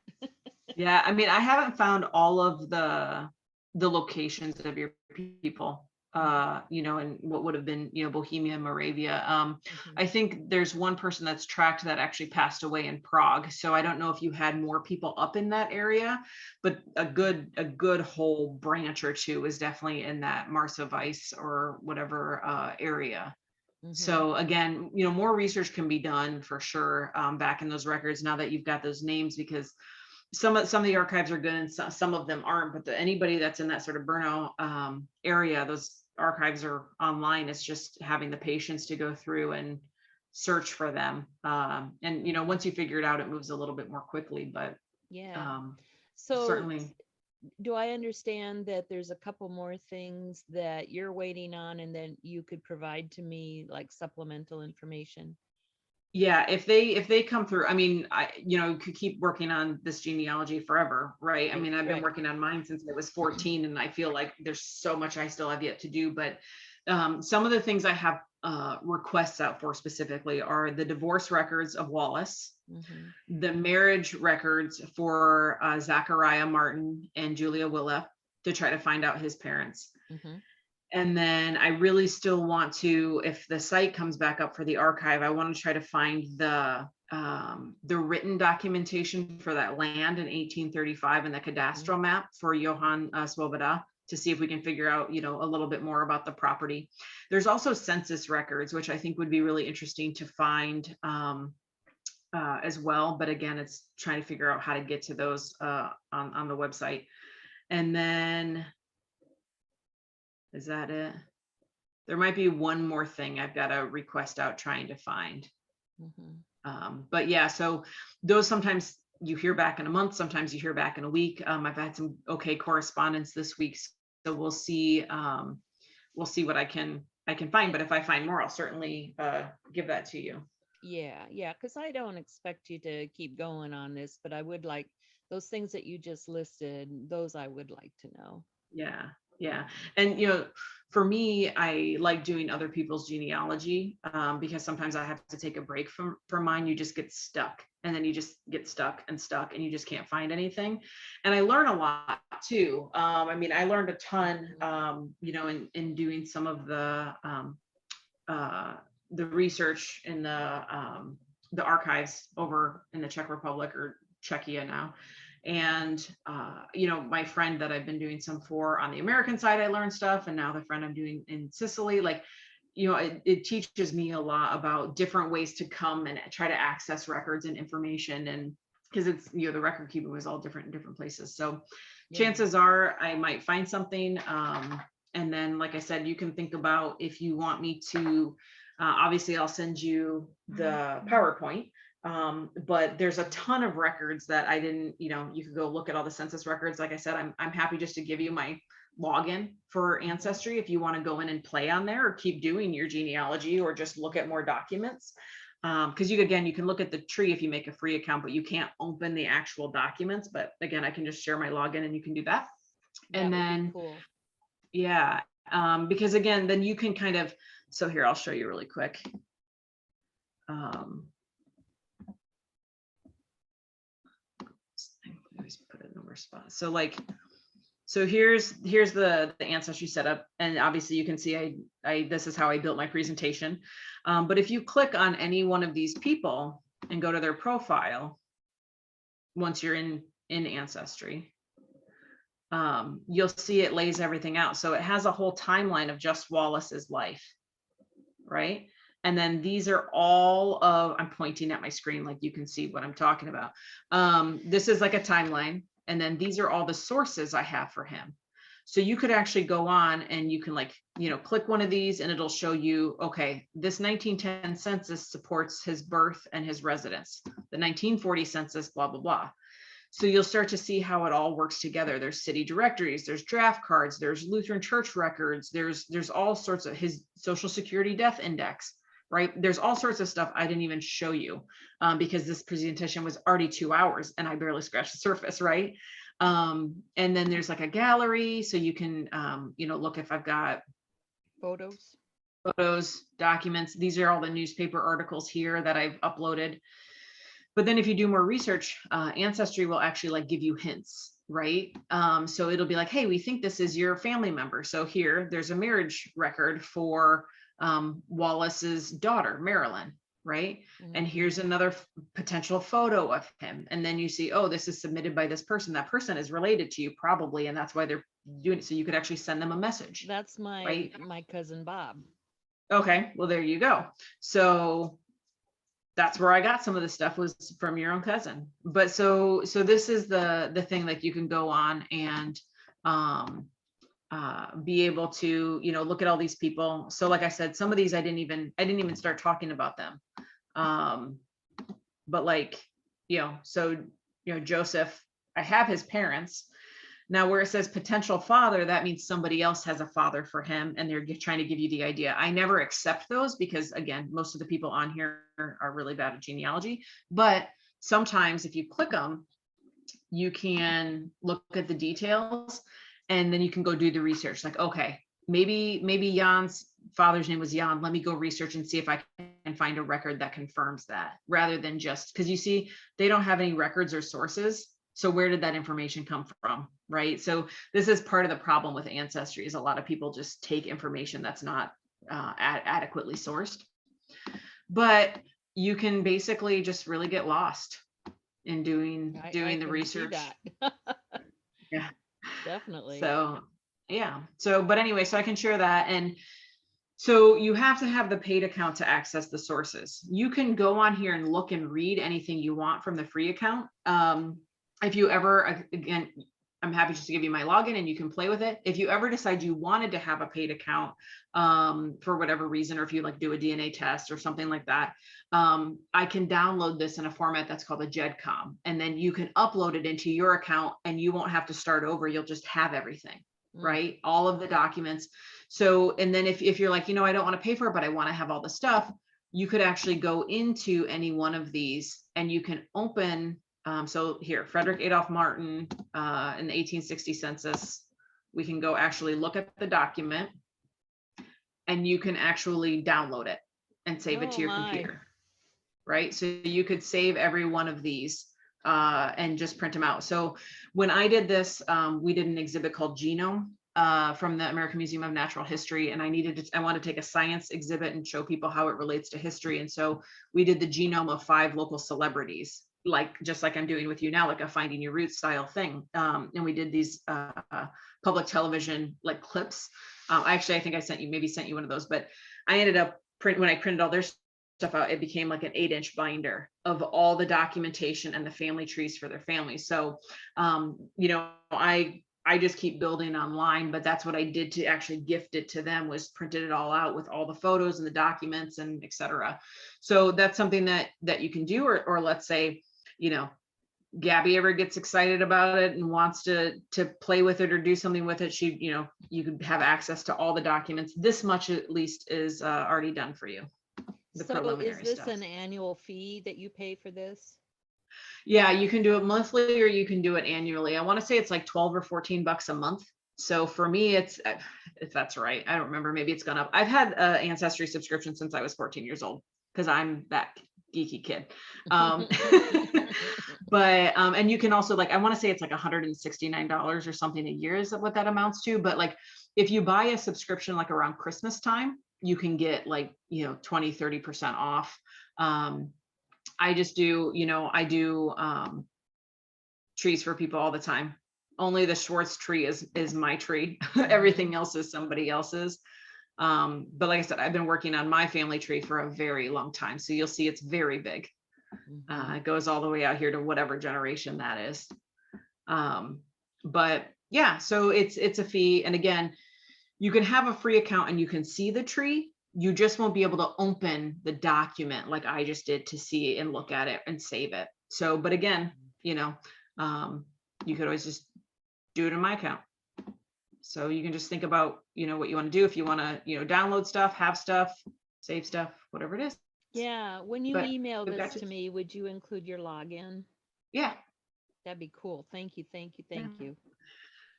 Yeah, I mean, I haven't found all of the locations of your people, and what would have been, Bohemia, Moravia. I think there's one person that's tracked that actually passed away in Prague. So I don't know if you had more people up in that area, but a good whole branch or two is definitely in that Marsovice or whatever area. So again, more research can be done for sure back in those records now that you've got those names, because some of the archives are good and some of them aren't, but anybody that's in that sort of Brno area, those archives are online. It's just having the patience to go through and search for them. And once you figure it out, it moves a little bit more quickly, but so certainly. Do I understand that there's a couple more things that you're waiting on and then you could provide to me, like supplemental information? Yeah, if they come through, I mean, I could keep working on this genealogy forever, right? I mean, I've been working on mine since I was 14, and I feel like there's so much I still have yet to do. But some of the things I have requests out for specifically are the divorce records of Wallace, the marriage records for Zachariah Martin and Julia Willa, to try to find out his parents. And then I really still want to, if the site comes back up for the archive, I want to try to find the written documentation for that land in 1835 and the cadastral map for Johann Swoboda, to see if we can figure out, a little bit more about the property. There's also census records, which I think would be really interesting to find as well. But again, it's trying to figure out how to get to those on the website. And then, is that it? There might be one more thing I've got to request out trying to find. But yeah, so those, sometimes you hear back in a month, sometimes you hear back in a week. I've had some okay correspondence this week, so we'll see what I can find. But if I find more, I'll certainly give that to you. Yeah, because I don't expect you to keep going on this, but I would like those things that you just listed, those I would like to know. Yeah. And, for me, I like doing other people's genealogy because sometimes I have to take a break from mine. You just get stuck, and then you just get stuck, and you just can't find anything. And I learn a lot too. I mean, I learned a ton, in doing some of the research in the archives over in the Czech Republic, or Czechia now. And my friend that I've been doing some for on the American side, I learned stuff, and now the friend I'm doing in Sicily, like, it teaches me a lot about different ways to come and try to access records and information. And because it's, the record keeping was all different in different places, so chances are I might find something. And then, like I said, you can think about if you want me to, obviously I'll send you the PowerPoint. But there's a ton of records that I didn't, you could go look at all the census records. Like I said, I'm happy just to give you my login for Ancestry if you want to go in and play on there, or keep doing your genealogy, or just look at more documents. Because you can look at the tree if you make a free account, but you can't open the actual documents. But again, I can just share my login and you can do that. And then, cool. Yeah, because again, then you can kind of, so here, I'll show you really quick. Always put it in the worst spot. So here's the Ancestry setup, and obviously you can see I this is how I built my presentation. But if you click on any one of these people and go to their profile, once you're in Ancestry, you'll see it lays everything out. So it has a whole timeline of just Wallace's life, right? And then these are all of, I'm pointing at my screen like you can see what I'm talking about. This is like a timeline. And then these are all the sources I have for him. So you could actually go on and you can click one of these and it'll show you, okay, this 1910 census supports his birth and his residence. The 1940 census, blah, blah, blah. So you'll start to see how it all works together. There's city directories, there's draft cards, there's Lutheran church records, there's all sorts of his Social Security death index, right? There's all sorts of stuff I didn't even show you because this presentation was already 2 hours and I barely scratched the surface, right? And then there's like a gallery, so you can, look if I've got photos, documents. These are all the newspaper articles here that I've uploaded. But then if you do more research, Ancestry will actually give you hints, right? So it'll be like, hey, we think this is your family member. So here, there's a marriage record for Wallace's daughter, Marilyn, right? And here's another potential photo of him. And then you see, oh, this is submitted by this person. That person is related to you probably, and that's why they're doing it. So you could actually send them a message. That's my cousin Bob. Okay, well, there you go. So that's where I got some of the stuff, was from your own cousin. But so this is the thing, you can go on and be able to, look at all these people. So like I said, some of these I didn't even start talking about them. But Joseph, I have his parents. Now, where it says potential father, that means somebody else has a father for him, and they're trying to give you the idea. I never accept those because, again, most of the people on here are really bad at genealogy. But sometimes if you click them, you can look at the details, and then you can go do the research. Like, okay, maybe Jan's father's name was Jan. Let me go research and see if I can find a record that confirms that, rather than just, because you see, they don't have any records or sources. So where did that information come from, right? So this is part of the problem with Ancestry is a lot of people just take information that's not adequately sourced. But you can basically just really get lost in doing I the can see research. that. Yeah. Definitely. So yeah. So but anyway, so I can share that. And so you have to have the paid account to access the sources. You can go on here and look and read anything you want from the free account. If you ever, again, I'm happy just to give you my login and you can play with it. If you ever decide you wanted to have a paid account for whatever reason, or if you like do a DNA test or something like that, I can download this in a format that's called a GEDCOM. And then you can upload it into your account and you won't have to start over. You'll just have everything, right? All of the documents. So, and then if you're like, I don't want to pay for it, but I want to have all the stuff, you could actually go into any one of these and you can open. So here, Frederick Adolph Martin in the 1860 census, we can go actually look at the document and you can actually download it and save it to your computer, right? So you could save every one of these and just print them out. So when I did this, we did an exhibit called Genome from the American Museum of Natural History. And I wanted to take a science exhibit and show people how it relates to history. And so we did the genome of 5 local celebrities, just like I'm doing with you now, like a Finding Your Roots style thing. And we did these public television like clips. I think I sent you one of those, but I ended up when I printed all their stuff out, it became like an 8-inch binder of all the documentation and the family trees for their family. So, I just keep building online, but that's what I did to actually gift it to them, was printed it all out with all the photos and the documents and et cetera. So that's something that you can do, or let's say, Gabby ever gets excited about it and wants to play with it or do something with it, you could have access to all the documents. This much at least is already done for you. So is this an annual fee that you pay for this? Yeah, you can do it monthly or you can do it annually. I want to say it's like 12 or 14 bucks a month. So for me, it's, if that's right, I don't remember, maybe it's gone up. I've had an Ancestry subscription since I was 14 years old because I'm that geeky kid. But and you can also, like, I want to say it's like $169 or something a year is what that amounts to. But like if you buy a subscription like around Christmas time, you can get like 20-30% off. I just do, I do trees for people all the time. Only the Schwartz tree is my tree. Everything else is somebody else's. But like I said, I've been working on my family tree for a very long time. So you'll see it's very big. It goes all the way out here to whatever generation that is. But yeah, so it's a fee. And again, you can have a free account and you can see the tree. You just won't be able to open the document like I just did to see and look at it and save it. So, but again, you could always just do it in my account. So you can just think about, what you want to do. If you want to, download stuff, have stuff, save stuff, whatever it is. Yeah. When you email this to me, would you include your login? Yeah. That'd be cool. Thank you. Thank you. Thank you.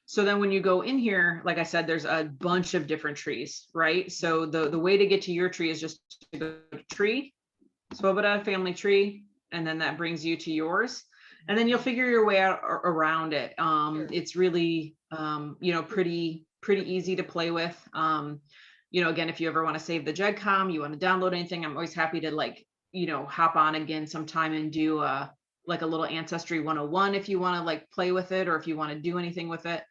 So then when you go in here, like I said, there's a bunch of different trees, right? So the way to get to your tree is just to go to tree, Swoboda family tree, and then that brings you to yours. And then you'll figure your way out around it. Sure. It's really, pretty easy to play with. Again, if you ever want to save the GEDCOM, you want to download anything, I'm always happy to hop on again sometime and do like a little Ancestry 101 if you want to like play with it, or if you want to do anything with it,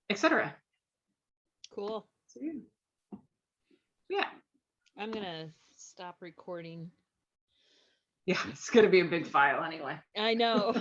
etc. Cool. So, yeah. I'm gonna stop recording. Yeah, it's gonna be a big file anyway. I know.